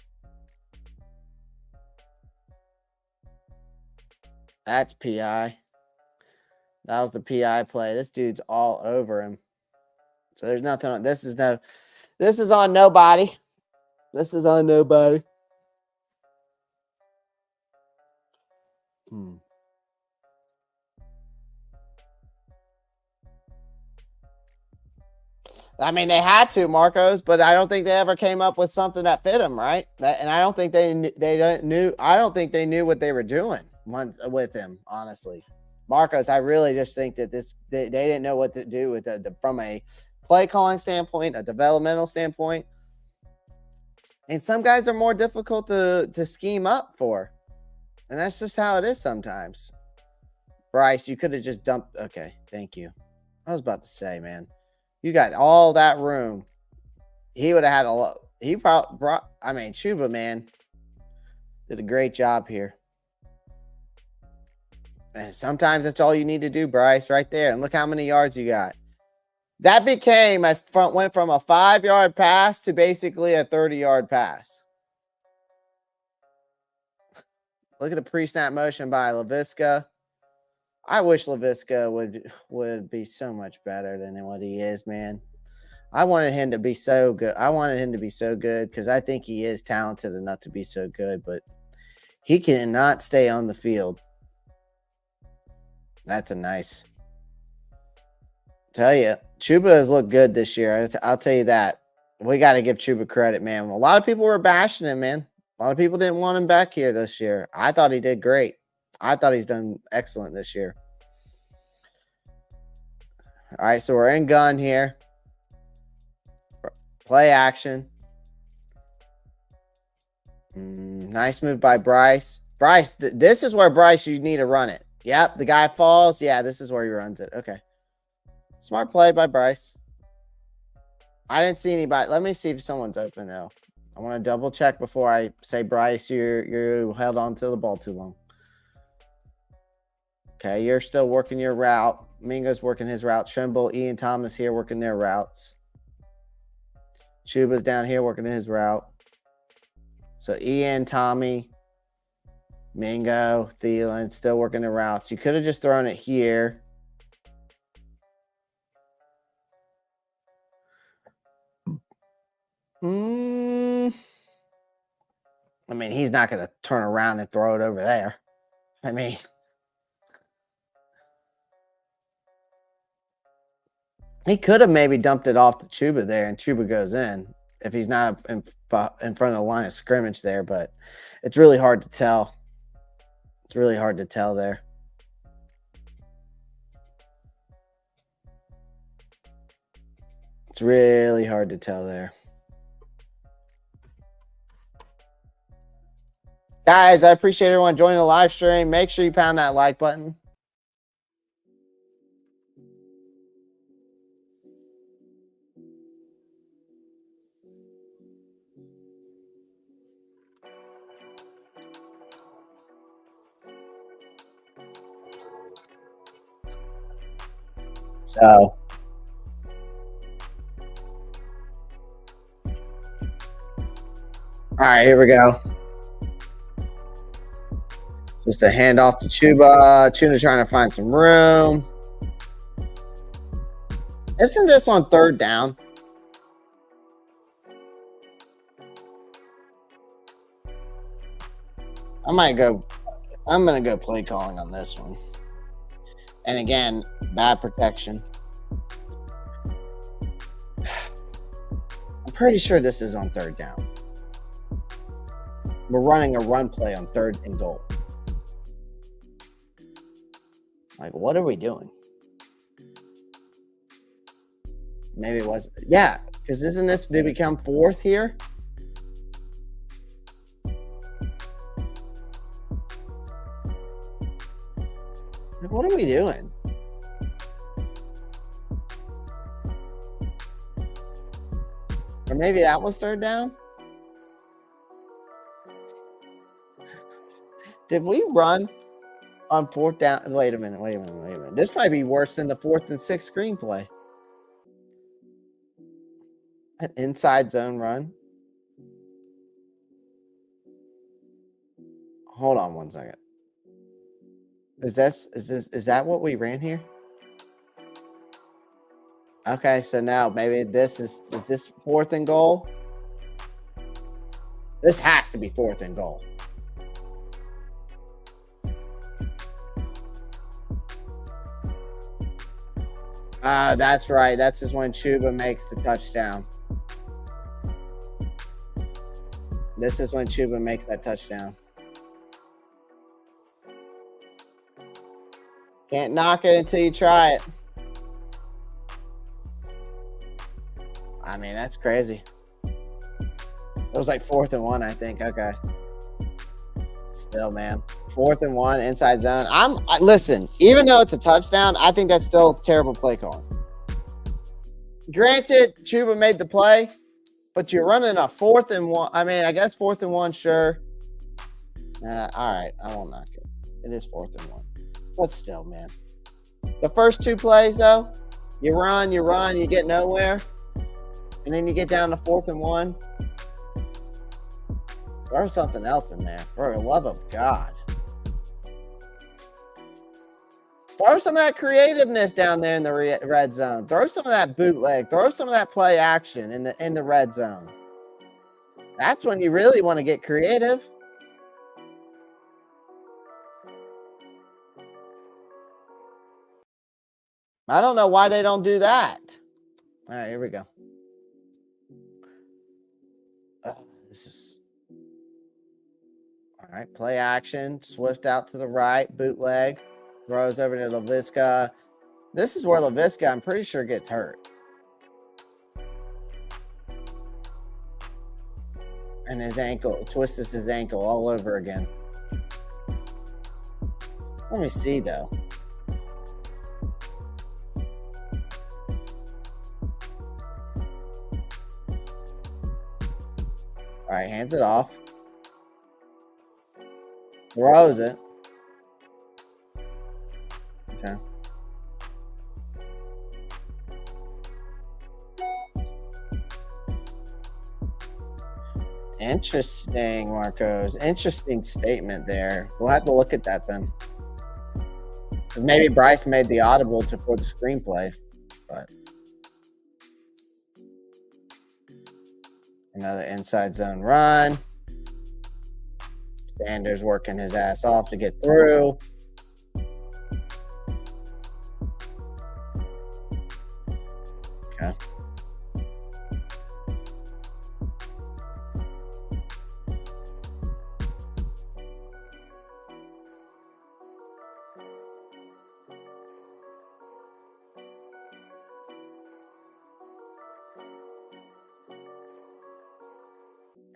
S1: That's PI. That was the PI play. This dude's all over him. So there's nothing on this is on nobody. This is on nobody. I mean, they had to, Marcos, but I don't think they ever came up with something that fit them, right? And I don't think they knew. I don't think they knew what they were doing with him, honestly. Marcos, I really just think that they didn't know what to do with it from a play calling standpoint, a developmental standpoint. And some guys are more difficult to scheme up for. And that's just how it is sometimes. Bryce, you could have just dumped. Okay, thank you. I was about to say, man, you got all that room. He would have had a lot. He probably brought, I mean, Chuba, man, did a great job here. And sometimes that's all you need to do, Bryce, right there. And look how many yards you got. That went from a 5-yard pass to basically a 30-yard pass. Look at the pre-snap motion by LaVisca. I wish LaVisca would be so much better than what he is, man. I wanted him to be so good. I wanted him to be so good because I think he is talented enough to be so good, but he cannot stay on the field. That's a nice. Tell you, Chuba has looked good this year. I'll tell you that. We got to give Chuba credit, man. A lot of people were bashing him, man. A lot of people didn't want him back here this year. I thought he did great. I thought he's done excellent this year. All right, so we're in gun here. Play action. Nice move by Bryce. Bryce, this is where Bryce, you need to run it. Yep, the guy falls. Yeah, this is where he runs it. Okay. Smart play by Bryce. I didn't see anybody. Let me see if someone's open, though. I want to double check before I say, Bryce, you held on to the ball too long. Okay, you're still working your route. Mingo's working his route. Trimble, Ian Thomas here working their routes. Chuba's down here working his route. So Ian, Tommy, Mingo, Thielen still working the routes. You could have just thrown it here. I mean, he's not going to turn around and throw it over there. I mean, he could have maybe dumped it off to Chuba there, and Chuba goes in if he's not in front of the line of scrimmage there. But it's really hard to tell. It's really hard to tell there. It's really hard to tell there. Guys, I appreciate everyone joining the live stream. Make sure you pound that like button. So, all right, here we go. Just a handoff to Chuba. Tuna trying to find some room. Isn't this on third down? I'm going to go play calling on this one. And again, bad protection. I'm pretty sure this is on third down. We're running a run play on 3rd and goal. Like, what are we doing? Maybe it wasn't. Yeah, because isn't this, did we come 4th here? Like, what are we doing? Or maybe that was 3rd down? Did we run on 4th down? Wait a minute. This might be worse than the 4th and 6th screenplay. An inside zone run. Hold on one second. Is that what we ran here? Okay, so now maybe this is this 4th and goal? This has to be 4th and goal. That's right. That's just when Chuba makes the touchdown. This is when Chuba makes that touchdown. Can't knock it until you try it. I mean, that's crazy. It was like 4th and 1, I think. Okay. Still, man. 4th and 1, inside zone. Listen, even though it's a touchdown, I think that's still terrible play calling. Granted, Chuba made the play, but you're running a 4th and 1. I mean, I guess 4th and 1, sure. All right, I won't knock it. It is 4th and 1. But still, man. The first 2 plays, though, you run, you get nowhere. And then you get down to 4th and 1. Throw something else in there, for the love of God. Throw some of that creativeness down there in the red zone. Throw some of that bootleg. Throw some of that play action in the red zone. That's when you really want to get creative. I don't know why they don't do that. All right, here we go. This is... All right, play action. Swift out to the right. Bootleg. Throws over to LaVisca. This is where LaVisca, I'm pretty sure, gets hurt. And his ankle, twists his ankle all over again. Let me see, though. All right, hands it off. Throws it. Okay. Interesting, Marcos. Interesting statement there. We'll have to look at that then. Because maybe Bryce made the audible for the screenplay, but another inside zone run. Sanders working his ass off to get through. Okay.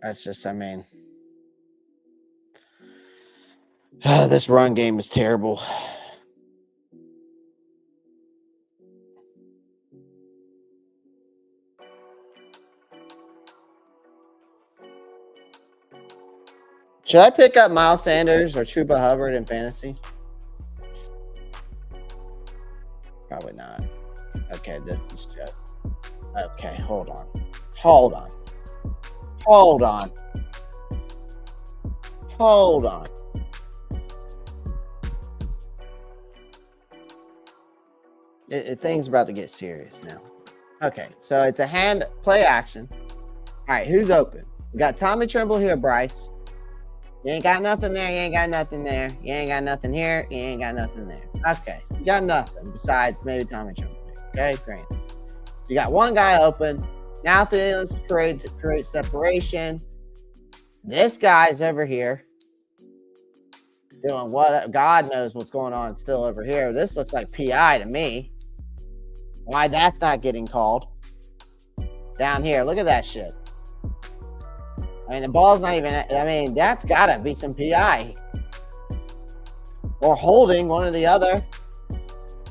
S1: That's just, I mean, this run game is terrible. Should I pick up Miles Sanders or Chuba Hubbard in fantasy? Probably not. Okay, this is just. Okay, hold on. Hold on. Hold on. Hold on. Things about to get serious now. Okay, so it's a hand play action. All right, who's open? We got Tommy Tremble here, Bryce. You ain't got nothing there. You ain't got nothing there. You ain't got nothing here. You ain't got nothing there. Okay, so you got nothing besides maybe Tommy Tremble. Okay, great. You got one guy open. Now let's create separation. This guy's over here doing what? God knows what's going on still over here. This looks like PI to me. Why that's not getting called? Down here, look at that shit. I mean, the ball's not even, I mean, that's got to be some PI. Or holding, one or the other.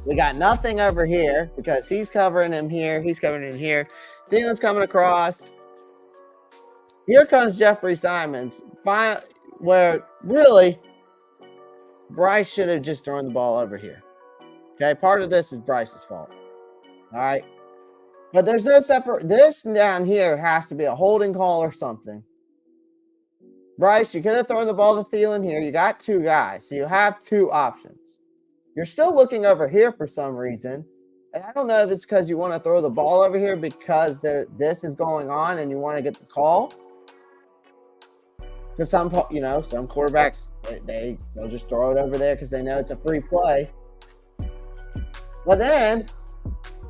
S1: We got nothing over here because he's covering him here. He's covering him here. Thielen's coming across. Here comes Jeffrey Simons. Where really, Bryce should have just thrown the ball over here. Okay, part of this is Bryce's fault. All right. But there's no separate. This down here has to be a holding call or something. Bryce, you could have thrown the ball to Thielen here. You got two guys, so you have two options. You're still looking over here for some reason. And I don't know if it's because you want to throw the ball over here because this is going on and you want to get the call. Because some quarterbacks, they'll just throw it over there because they know it's a free play. But then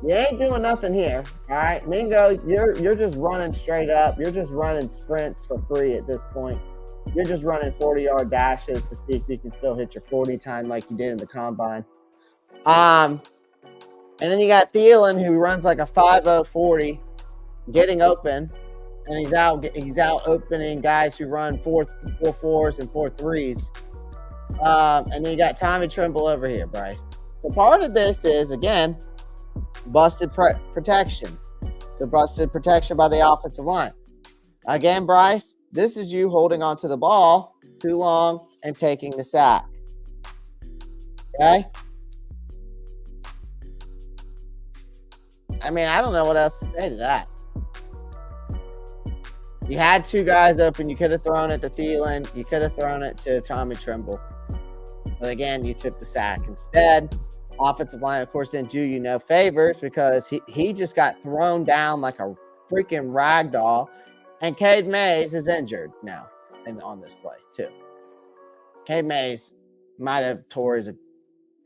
S1: you ain't doing nothing here, all right? Mingo, you're just running straight up. You're just running sprints for free at this point. You're just running 40-yard dashes to see if you can still hit your 40 time like you did in the combine. And then you got Thielen, who runs like a 5.0 40, getting open, and he's out opening guys who run 4.4s and 4.3s. And then you got Tommy Tremble over here, Bryce. So part of this is, again, busted protection. So busted protection by the offensive line. Again, Bryce, this is you holding onto the ball too long and taking the sack. Okay? I mean, I don't know what else to say to that. You had two guys open. You could have thrown it to Thielen. You could have thrown it to Tommy Tremble. But again, you took the sack instead. Offensive line, of course, didn't do you no favors because he just got thrown down like a freaking rag doll. And Cade Mays is injured now on this play, too. Cade Mays might have tore his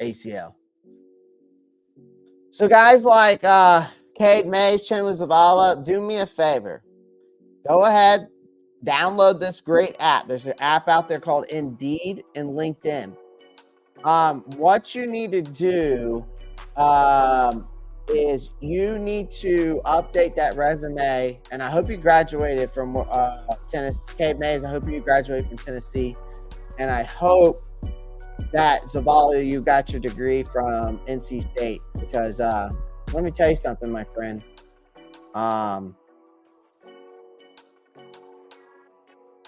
S1: ACL. So guys like Cade Mays, Chandler Zavala, do me a favor. Go ahead, download this great app. There's an app out there called Indeed and LinkedIn. What you need to do is you need to update that resume, and I hope you graduated from Tennessee. Cade Mays, I hope you graduated from Tennessee, and I hope that Zavala, you got your degree from NC State, because let me tell you something, my friend.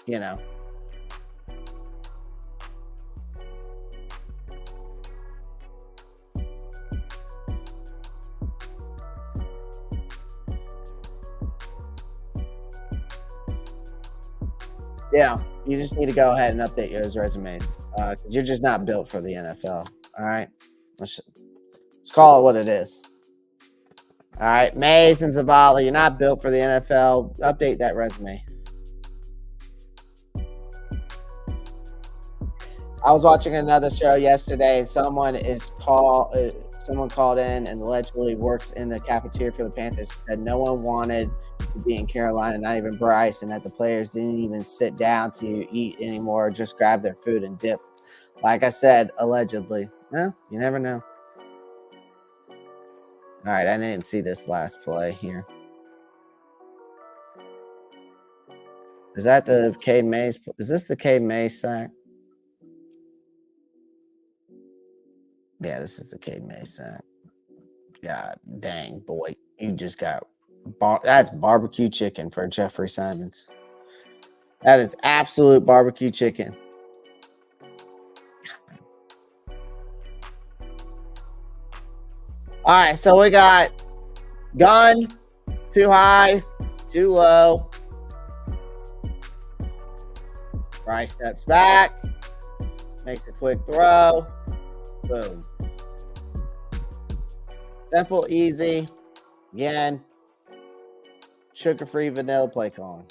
S1: You know. Yeah, you just need to go ahead and update those resumes because you're just not built for the NFL. All right, let's call it what it is. All right, Mays and Zavala, you're not built for the NFL. Update that resume. I was watching another show yesterday, and someone called in and allegedly works in the cafeteria for the Panthers. Said no one wanted to be in Carolina, not even Bryce, and that the players didn't even sit down to eat anymore, just grab their food and dip. Like I said, allegedly. Well, you never know. All right, I didn't see this last play here. Is that the Cade Mays? Is this the Cade Mays sack? Yeah, this is the Cade Mays sack. God dang, boy. You just got that's barbecue chicken for Jeffrey Simons. That is absolute barbecue chicken. All right, so we got Gun, too high, too low. Bryce steps back, makes a quick throw. Boom. Simple, easy. Again, sugar-free vanilla play calling.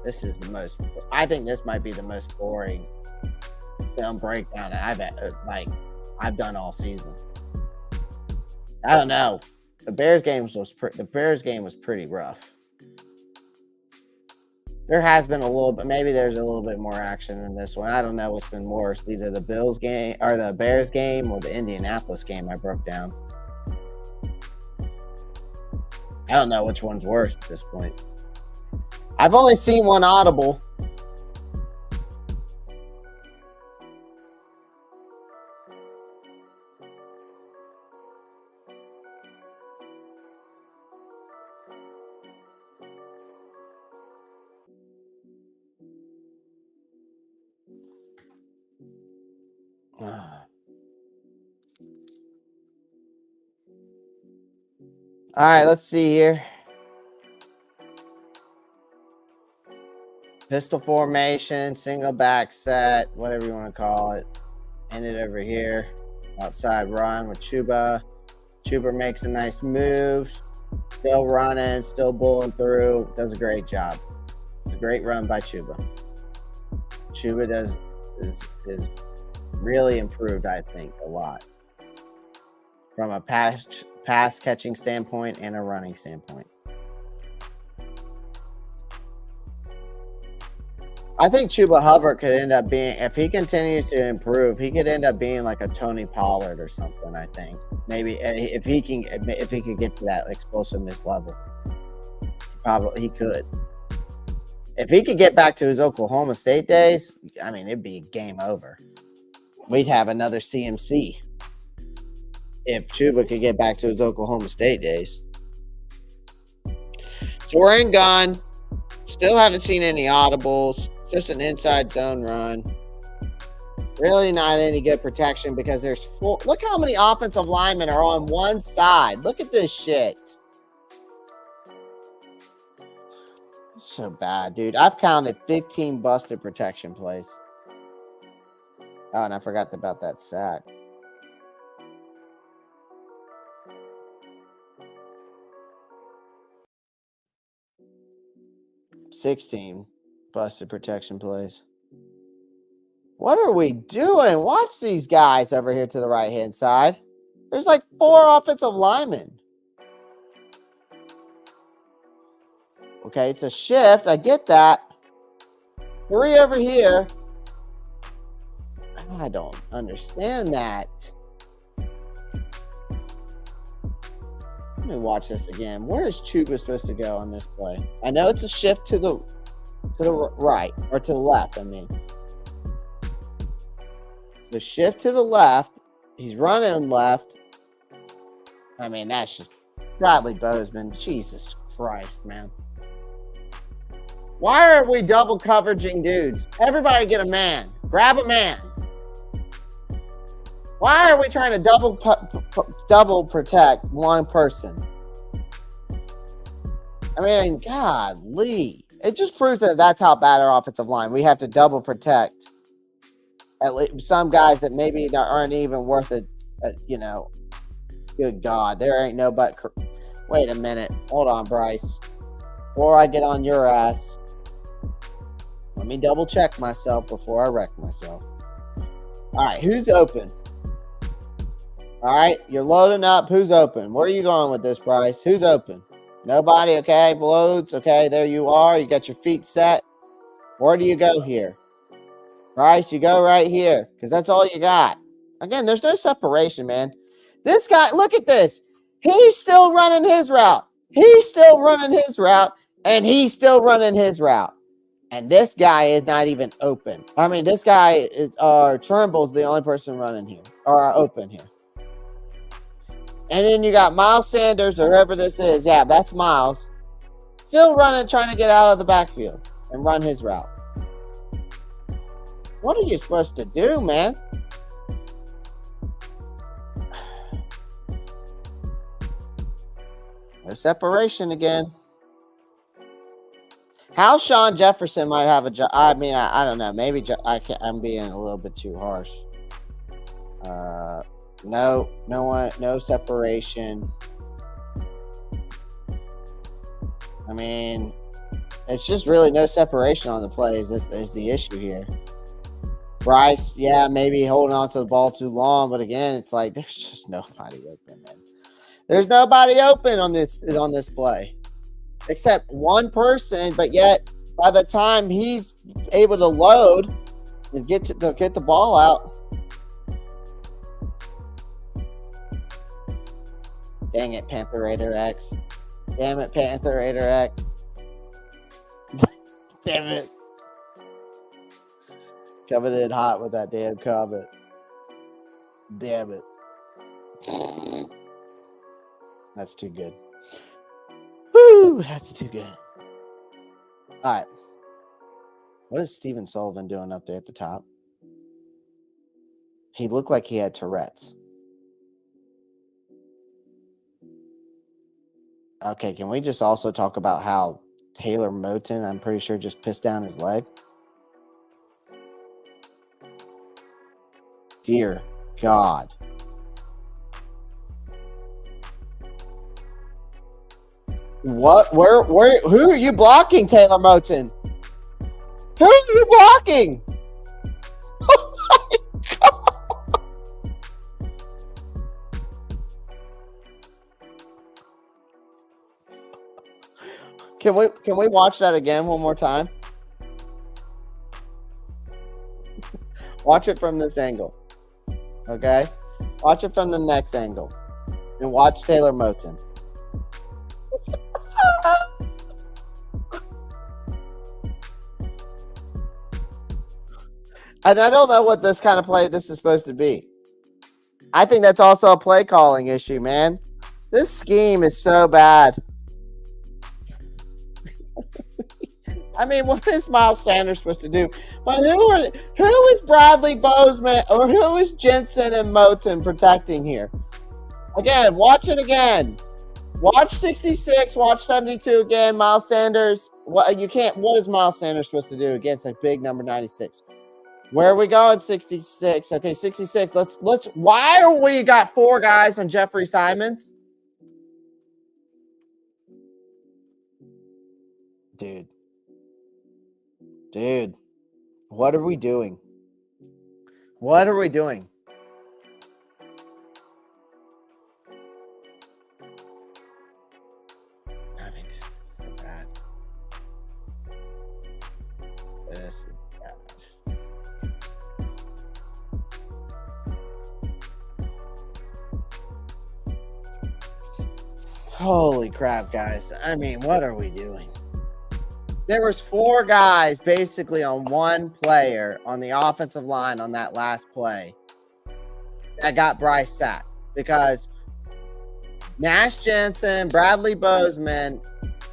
S1: This is the most, I think this might be the most boring film breakdown I've done all season. I don't know. The Bears game was pretty rough. There has been a little bit, maybe there's a little bit more action in this one. I don't know what's been worse, either the Bills game or the Bears game or the Indianapolis game I broke down. I don't know which one's worse at this point. I've only seen one audible. All right, let's see here. Pistol formation, single back set, whatever you want to call it. Ended over here. Outside run with Chuba. Chuba makes a nice move. Still running, still bulling through. Does a great job. It's a great run by Chuba. Chuba is really improved, I think, a lot. From a pass catching standpoint and a running standpoint. I think Chuba Hubbard could end up being, if he continues to improve, he could end up being like a Tony Pollard or something, I think. Maybe if he could get to that explosiveness level. Probably he could. If he could get back to his Oklahoma State days, I mean, it'd be game over. We'd have another CMC. If Chuba could get back to his Oklahoma State days. So we're in gun. Still haven't seen any audibles. Just an inside zone run. Really not any good protection because there's four. Look how many offensive linemen are on one side. Look at this shit. It's so bad, dude. I've counted 15 busted protection plays. Oh, and I forgot about that sack. $16 busted protection plays. What are we doing? Watch these guys over here to the right-hand side. There's like 4 offensive linemen. Okay, it's a shift. I get that. 3 over here. I don't understand that. Let me watch this again. Where is Chuba supposed to go on this play? I know it's a shift to the right, or to the left, I mean. The shift to the left. He's running left. I mean, that's just Bradley Bozeman. Jesus Christ, man. Why are we double coveraging dudes? Everybody get a man. Grab a man. Why are we trying to double protect one person? I mean, golly. It just proves that that's how bad our offensive line. We have to double protect at least some guys that maybe aren't even worth it. You know, good God, there ain't no but. Wait a minute. Hold on, Bryce. Before I get on your ass, let me double check myself before I wreck myself. All right, who's open? All right, you're loading up. Who's open? Where are you going with this, Bryce? Who's open? Nobody, okay? Loads, okay? There you are. You got your feet set. Where do you go here? Bryce, you go right here because that's all you got. Again, there's no separation, man. This guy, look at this. He's still running his route. He's still running his route, and he's still running his route. And this guy is not even open. I mean, this guy is, Turnbull's the only person running here, or open here. And then you got Miles Sanders, or whoever this is. Yeah, that's Miles. Still running, trying to get out of the backfield and run his route. What are you supposed to do, man? No separation again. How Sean Jefferson might have a job. I mean, I don't know. Maybe I'm being a little bit too harsh. No separation. I mean, it's just really no separation on the plays. This is the issue here. Bryce, yeah, maybe holding on to the ball too long, but again, it's like there's just nobody open, man. There's nobody open on this play, except one person. But yet, by the time he's able to load and get the ball out, dang it, Panther Raider X. Damn it, Panther Raider X. Damn it. Coming in hot with that damn comment. Damn it. That's too good. Woo, that's too good. All right. What is Steven Sullivan doing up there at the top? He looked like he had Tourette's. Okay, can we just also talk about how Taylor Moton, I'm pretty sure, just pissed down his leg? Dear God. What? Where? Who are you blocking, Taylor Moton? Who are you blocking? Oh my God. Can we watch that again one more time? Watch it from this angle. Okay? Watch it from the next angle. And watch Taylor Moton. And I don't know what this kind of play this is supposed to be. I think that's also a play calling issue, man. This scheme is so bad. I mean, what is Miles Sanders supposed to do? But who is Bradley Bozeman or who is Jensen and Moton protecting here? Again, watch it again. Watch 66, watch 72 again. Miles Sanders. What is Miles Sanders supposed to do against a big number 96? Where are we going? 66. Okay, 66. Let's why are we got 4 guys on Jeffrey Simons? Dude, what are we doing? What are we doing? I mean, this is so bad. This is bad. Holy crap, guys. I mean, what are we doing? There was 4 guys basically on one player on the offensive line on that last play that got Bryce sacked because Nash Jensen, Bradley Bozeman,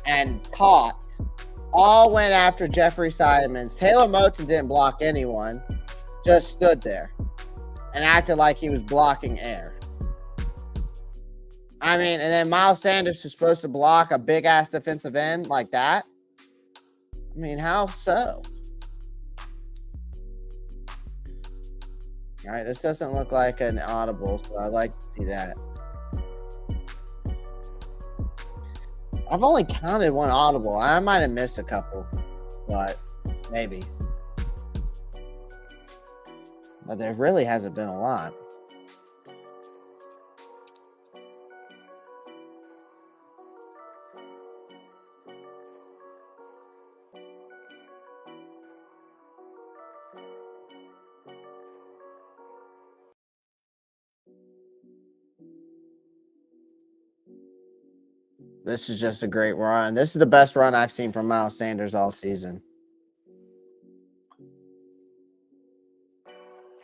S1: and Pott all went after Jeffrey Simons. Taylor Moton didn't block anyone, just stood there and acted like he was blocking air. I mean, and then Miles Sanders is supposed to block a big-ass defensive end like that. I mean, how so? All right, this doesn't look like an audible, so I'd like to see that. I've only counted one audible. I might have missed a couple, but maybe. But there really hasn't been a lot. This is just a great run. This is the best run I've seen from Miles Sanders all season.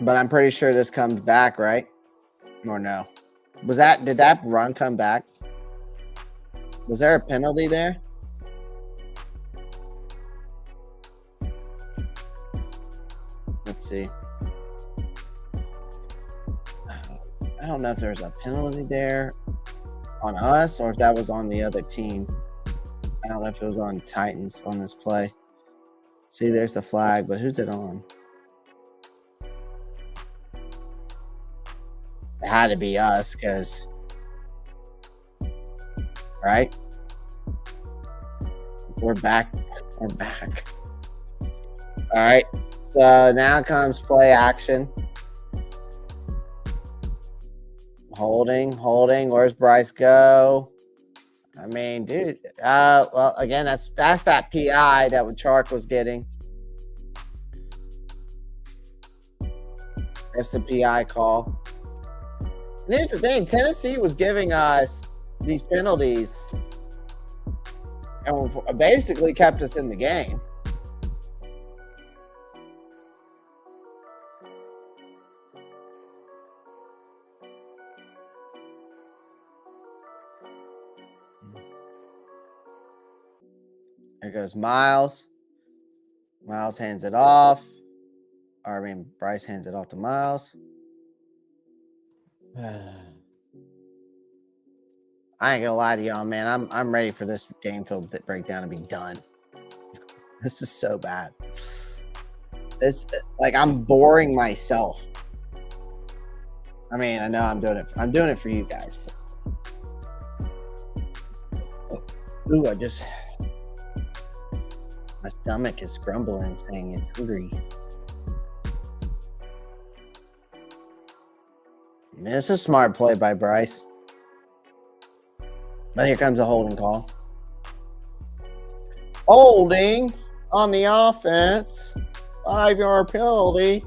S1: But I'm pretty sure this comes back, right? Or no? Did that run come back? Was there a penalty there? Let's see. I don't know if there's a penalty there on us or if that was on the other team. I don't know if it was on Titans on this play. See, there's the flag, but who's it on? It had to be us because, right? We're back. We're back. All right. So now comes play action. Holding. Where's Bryce go? I mean, dude. Well, again, that's that PI that Chark was getting. That's the PI call. And here's the thing: Tennessee was giving us these penalties, and basically kept us in the game. There goes Miles. Miles hands it off. Or, I mean, Bryce hands it off to Miles. I ain't gonna lie to y'all, man. I'm ready for this game field breakdown to be done. This is so bad. It's like I'm boring myself. I mean, I know I'm doing it for you guys. But... Ooh, my stomach is grumbling, saying it's hungry. I mean, it's a smart play by Bryce. But here comes a holding call. Holding on the offense. 5-yard penalty.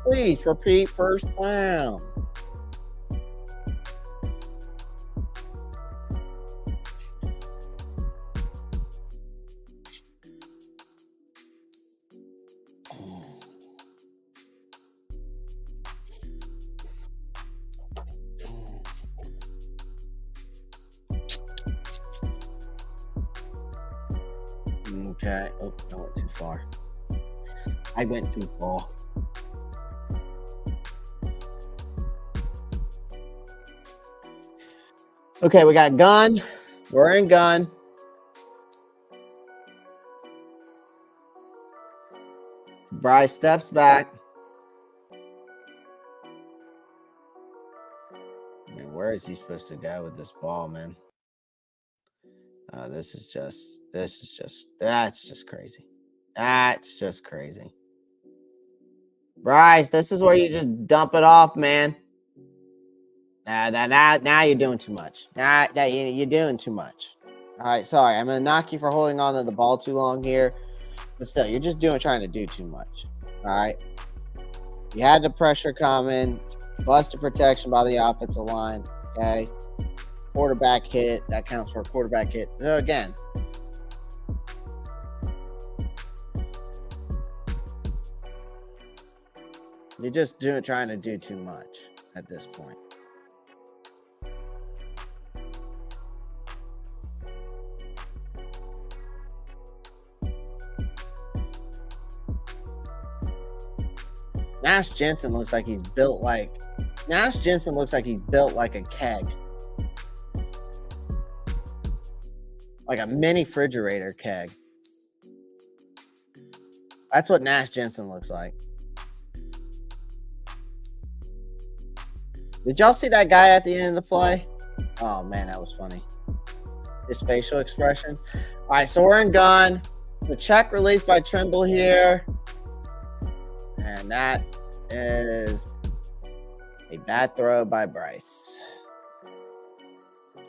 S1: Please repeat first down. Okay. Oh, I went too far. I went too far. Okay, we got gun. We're in gun. Bryce steps back. Man, where is he supposed to go with this ball, man? That's just crazy. That's just crazy. Bryce, this is where you just dump it off, man. Now you're doing too much. Now you're doing too much. All right, sorry. I'm going to knock you for holding on to the ball too long here. But still, you're just trying to do too much. All right. You had the pressure coming. Busted protection by the offensive line. Okay. Quarterback hit. That counts for a quarterback hit. So again, you're just trying to do too much at this point. Nash Jensen looks like he's built like a keg. Like a mini refrigerator keg. That's what Nash Jensen looks like. Did y'all see that guy at the end of the play? Oh, man, that was funny. His facial expression. All right, so we're in gun. The check released by Trimble here. And that is a bad throw by Bryce.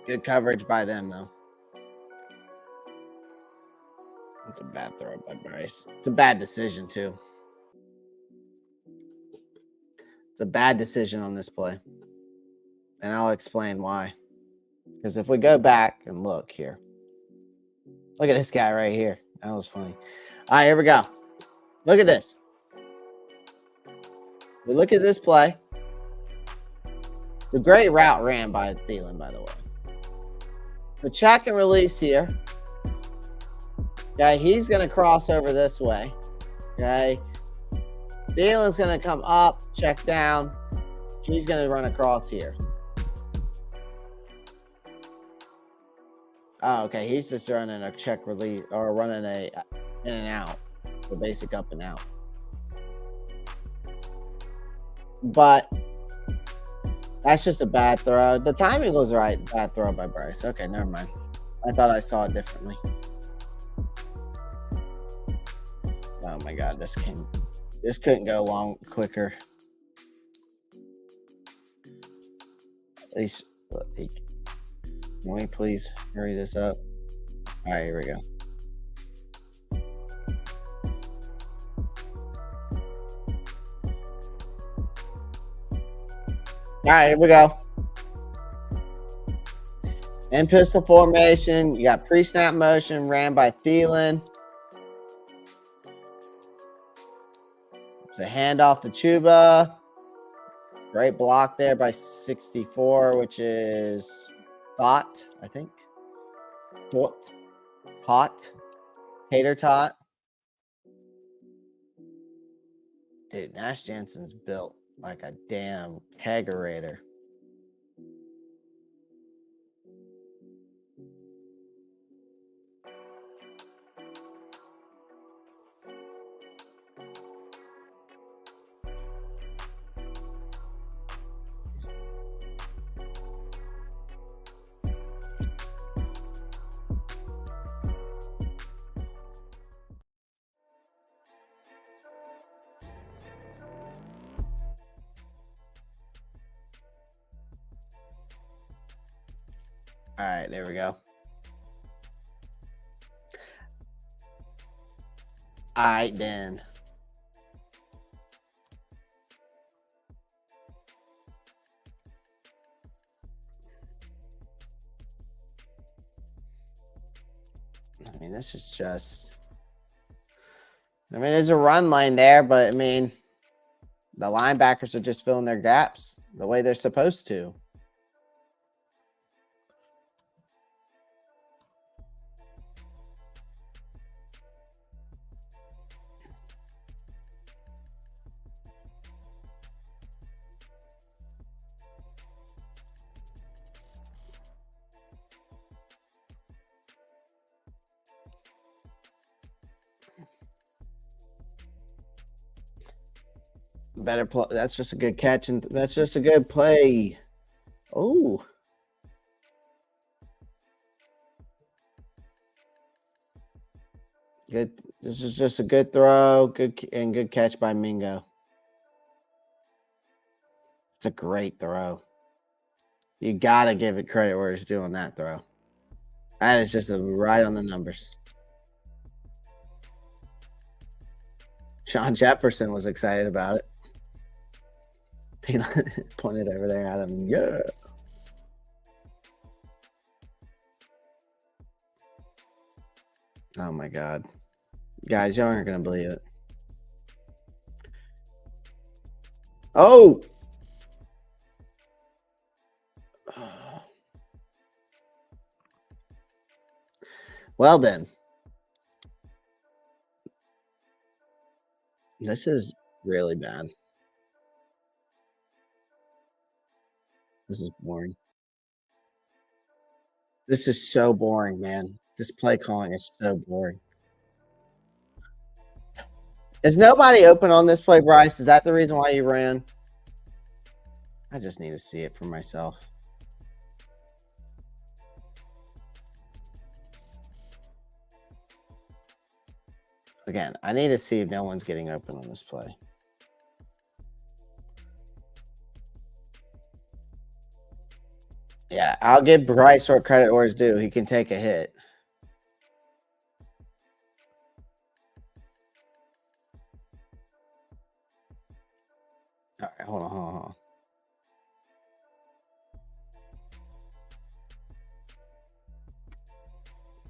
S1: Good coverage by them, though. It's a bad throw by Bryce. It's a bad decision, too. It's a bad decision on this play. And I'll explain why. Because if we go back and look here. Look at this guy right here. That was funny. All right, here we go. Look at this. We look at this play. It's a great route ran by Thielen, by the way. The check and release here. Okay, he's going to cross over this way. Okay. Thielen's going to come up, check down. He's going to run across here. Oh, okay. He's just running a check release or running a in and out. The basic up and out. But that's just a bad throw. The timing was right. Bad throw by Bryce. Okay, never mind. I thought I saw it differently. Oh my God, this couldn't go long quicker. At least, can we please hurry this up? All right, here we go. All right, here we go. In pistol formation, you got pre-snap motion ran by Thielen. It's a handoff to Chuba. Great block there by 64, which is Tot, I think. Tot. Tater Tot. Dude, Nash Jensen's built like a damn kegerator. All right, there we go. All right, then. I mean, this is just... I mean, there's a run lane there, but, I mean, the linebackers are just filling their gaps the way they're supposed to. Better play. That's just a good catch, and that's just a good play. Oh. Good. This is just a good throw. Good catch by Mingo. It's a great throw. You got to give it credit where it's due on that throw. That is just right on the numbers. Sean Jefferson was excited about it. He pointed over there at him. Yeah. Oh my God. Guys, y'all aren't going to believe it. Oh! Well then. This is really bad. This is boring. This is so boring, man. This play calling is so boring. Is nobody open on this play, Bryce? Is that the reason why you ran? I just need to see it for myself. Again, I need to see if no one's getting open on this play. Yeah, I'll give Bryce what credit where it's due. He can take a hit. All right, hold on.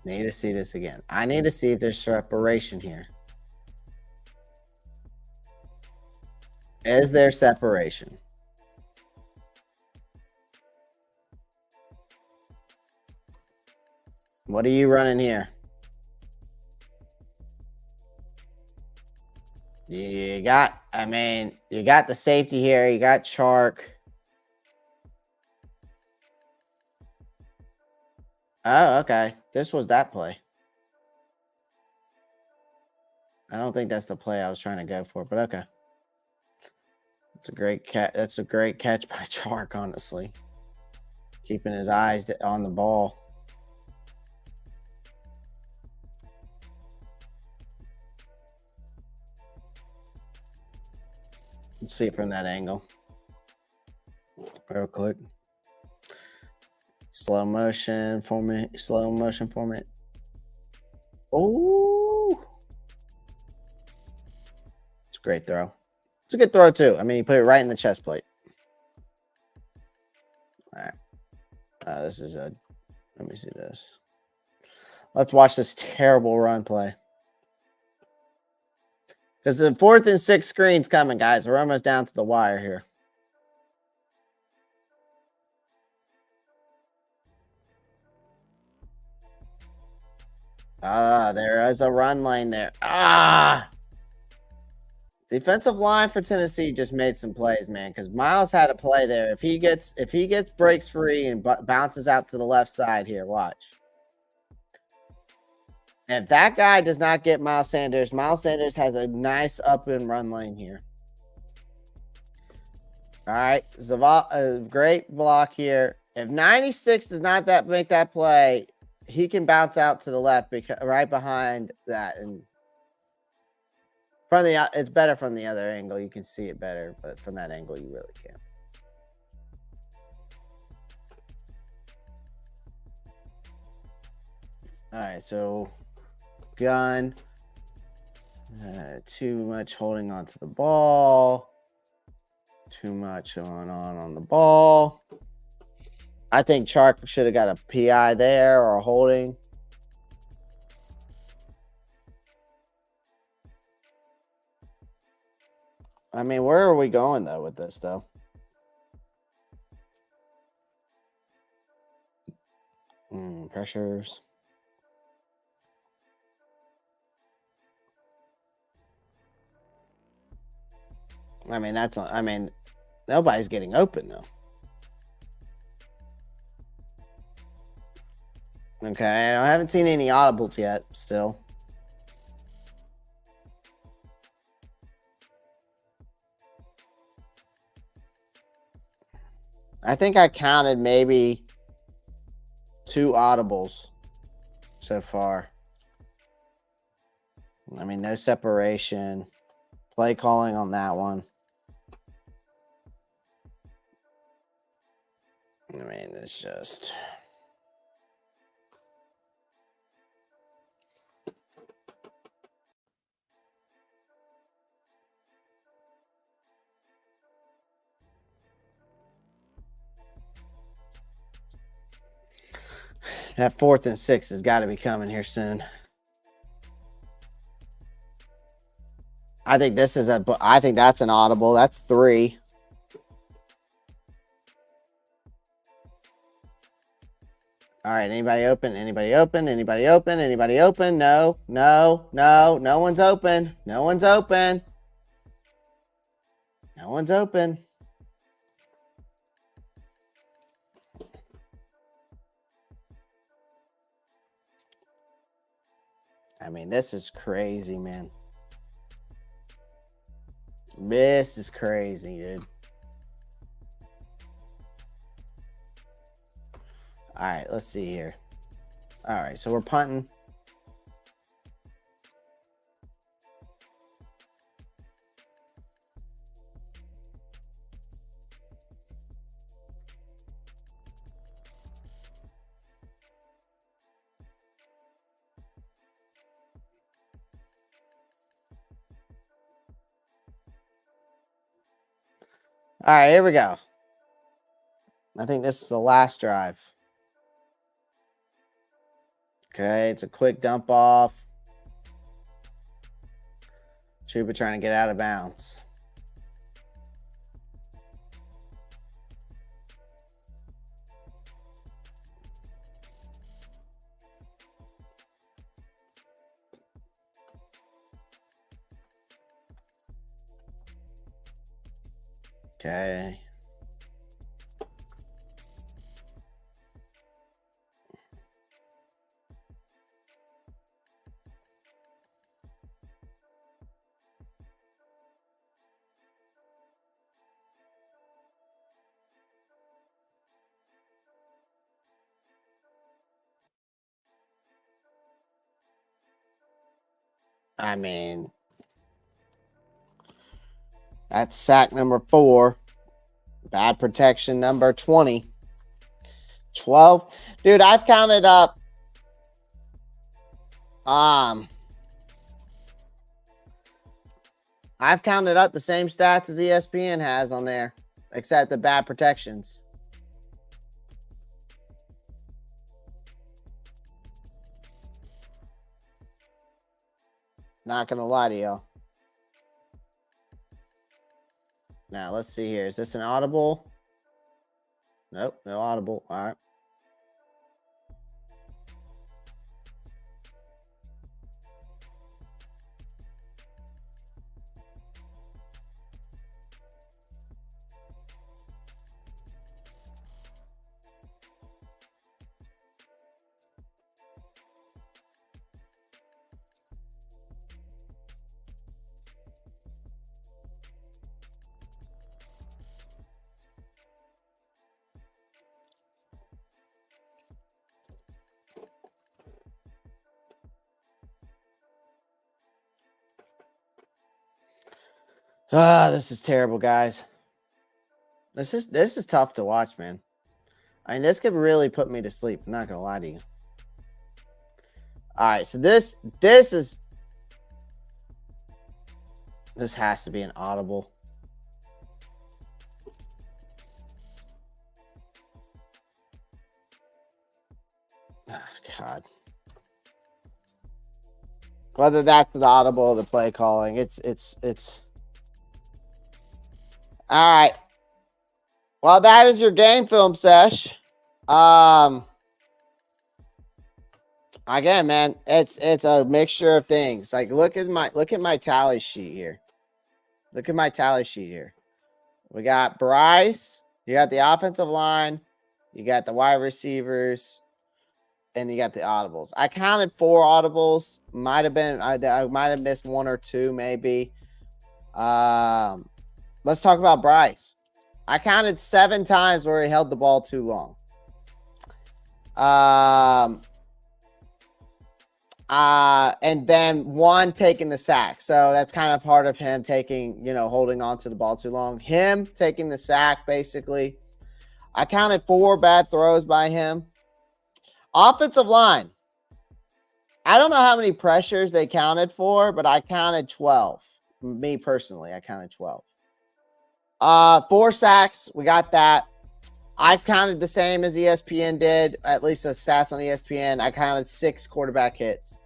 S1: Need to see this again. I need to see if there's separation here. Is there separation? What are you running here? You got, you got the safety here. You got Chark. Oh, okay. This was that play. I don't think that's the play I was trying to go for, but okay. It's a great catch. That's a great catch by Chark, honestly. Keeping his eyes on the ball. Let's see it from that angle. Real quick. Slow motion for me. Slow motion for me. Oh, it's a great throw. It's a good throw too. I mean, you put it right in the chest plate. All right. This is a. Let me see this. Let's watch this terrible run play. Because the 4th and 6 screen's coming, guys. We're almost down to the wire here. There is a run lane there. Defensive line for Tennessee just made some plays, man. Because Miles had a play there. If he gets breaks free and bounces out to the left side here, watch. If that guy does not get Miles Sanders has a nice up and run lane here. All right, great block here. If 96 does not make that play, he can bounce out to the left because right behind that, and from the it's better from the other angle. You can see it better, but from that angle, you really can't. All right, so gun. Too much holding on to the ball. Too much going on the ball. I think Chark should have got a PI there or a holding. I mean, where are we going, though, with this, though? Pressures. I mean, nobody's getting open, though. Okay, I haven't seen any audibles yet, still. I think I counted maybe 2 audibles so far. I mean, no separation. Play calling on that one. I mean, it's just... That 4th and 6 has got to be coming here soon. I think this is I think that's an audible. That's 3. All right. Anybody open? Anybody open? Anybody open? Anybody open? No, no, no. No one's open. No one's open. No one's open. I mean, this is crazy, man. This is crazy, dude. All right, let's see here. All right, so we're punting. All right, here we go. I think this is the last drive. Okay, it's a quick dump off. Chuba trying to get out of bounds. Okay. I mean, that's sack number 4. Bad protection number 20. 12. Dude, I've counted up. I've counted up the same stats as ESPN has on there, except the bad protections. Not gonna lie to y'all. Now let's see here. Is this an audible? Nope, no audible. All right. This is terrible, guys. This is tough to watch, man. I mean, this could really put me to sleep. I'm not gonna lie to you. All right, so this has to be an audible. Oh, God. Whether that's the audible or the play calling, it's all right. Well, that is your game film sesh. Again, man, it's a mixture of things. Like look at my tally sheet here. Look at my tally sheet here. We got Bryce, you got the offensive line, you got the wide receivers, and you got the audibles. I counted 4 audibles. Might have been I might have missed 1 or 2 maybe. Let's talk about Bryce. I counted 7 times where he held the ball too long. And then 1 taking the sack. So that's kind of part of him taking, holding on to the ball too long. Him taking the sack, basically. I counted 4 bad throws by him. Offensive line. I don't know how many pressures they counted for, but I counted 12. Me personally, I counted 12. 4 sacks. We got that. I've counted the same as ESPN did, at least the stats on ESPN. I counted 6 quarterback hits.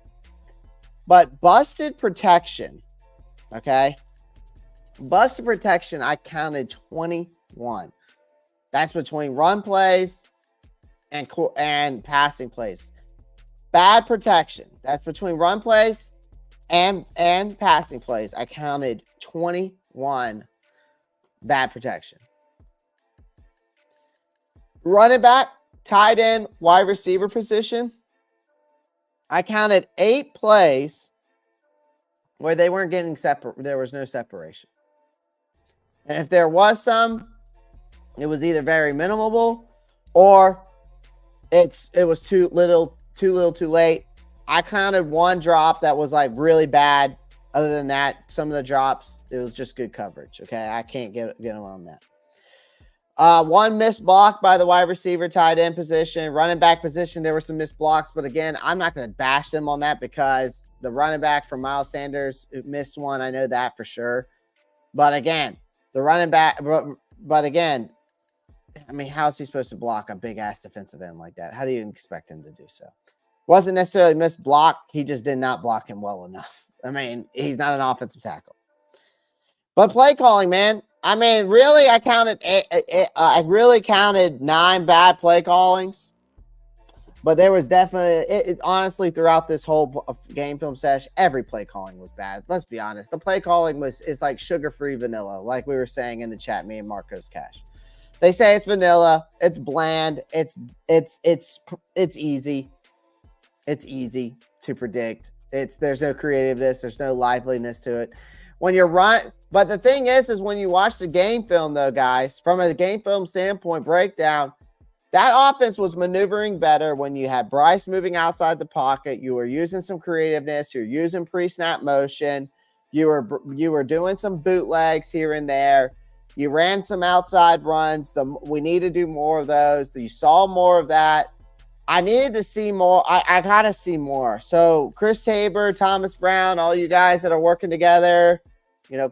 S1: But busted protection, okay? Busted protection, I counted 21. That's between run plays and passing plays. Bad protection, that's between run plays and passing plays. I counted 21 bad protection. Running back, tight end, wide receiver position. I counted 8 plays where they weren't getting separate. There was no separation. And if there was some, it was either very minimal or it was too little, too late. I counted 1 drop that was like really bad. Other than that, some of the drops, it was just good coverage. Okay, I can't get them on that. 1 missed block by the wide receiver, tight end position, running back position. There were some missed blocks, but again, I'm not going to bash them on that because the running back for Miles Sanders missed one. I know that for sure. But again, the running back, but again, I mean, how is he supposed to block a big ass defensive end like that? How do you expect him to do so? Wasn't necessarily missed block. He just did not block him well enough. I mean, he's not an offensive tackle. But play calling, man. I mean, really, I really counted 9 bad play callings. But there was definitely, honestly, throughout this whole game film session, every play calling was bad. Let's be honest. The play calling is like sugar-free vanilla, like we were saying in the chat, me and Marcos Cash. They say it's vanilla, it's bland, it's easy. It's easy to predict. There's no creativeness, there's no liveliness to it. When you're but the thing is when you watch the game film, though, guys, from a game film standpoint breakdown, that offense was maneuvering better when you had Bryce moving outside the pocket. You were using some creativeness. You're using pre-snap motion. You were doing some bootlegs here and there. You ran some outside runs. We need to do more of those. You saw more of that. I needed to see more. I got to see more. So Chris Tabor, Thomas Brown, all you guys that are working together,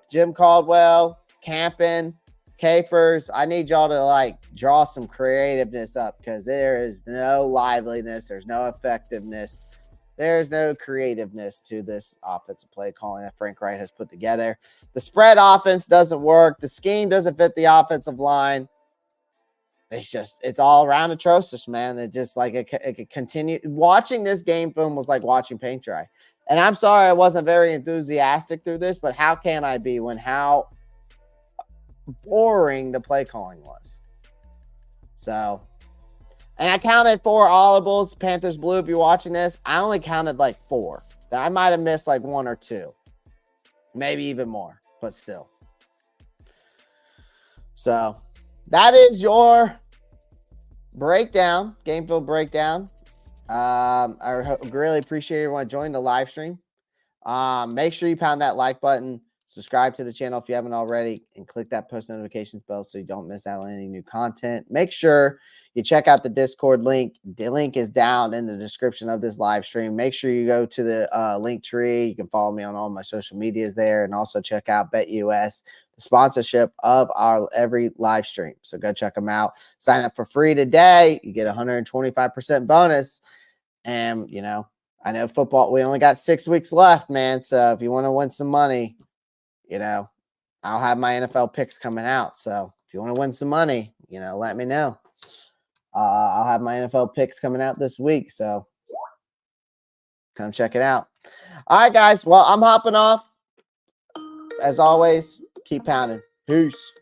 S1: Jim Caldwell, Campin, Capers, I need y'all to draw some creativeness up because there is no liveliness. There's no effectiveness. There's no creativeness to this offensive play calling that Frank Wright has put together. The spread offense doesn't work. The scheme doesn't fit the offensive line. It's all around atrocious, man. It just it could continue. Watching this game film was like watching paint dry. And I'm sorry I wasn't very enthusiastic through this, but how can I be when how boring the play calling was? So, and I counted 4 audibles. Panthers blue. If you're watching this, I only counted 4. I might have missed 1 or 2, maybe even more, but still. So that is your breakdown, game field breakdown. I really appreciate everyone joining the live stream. Make sure you pound that like button. Subscribe to the channel if you haven't already, and click that post notifications bell so you don't miss out on any new content. Make sure you check out the Discord link. The link is down in the description of this live stream. Make sure you go to the link tree. You can follow me on all my social medias there, and also check out BetUS, the sponsorship of our every live stream. So go check them out. Sign up for free today. You get 125% bonus. And, I know football, we only got 6 weeks left, man. So if you want to win some money, I'll have my NFL picks coming out. So if you want to win some money, let me know. I'll have my NFL picks coming out this week. So come check it out. All right, guys. Well, I'm hopping off. As always, keep pounding. Peace.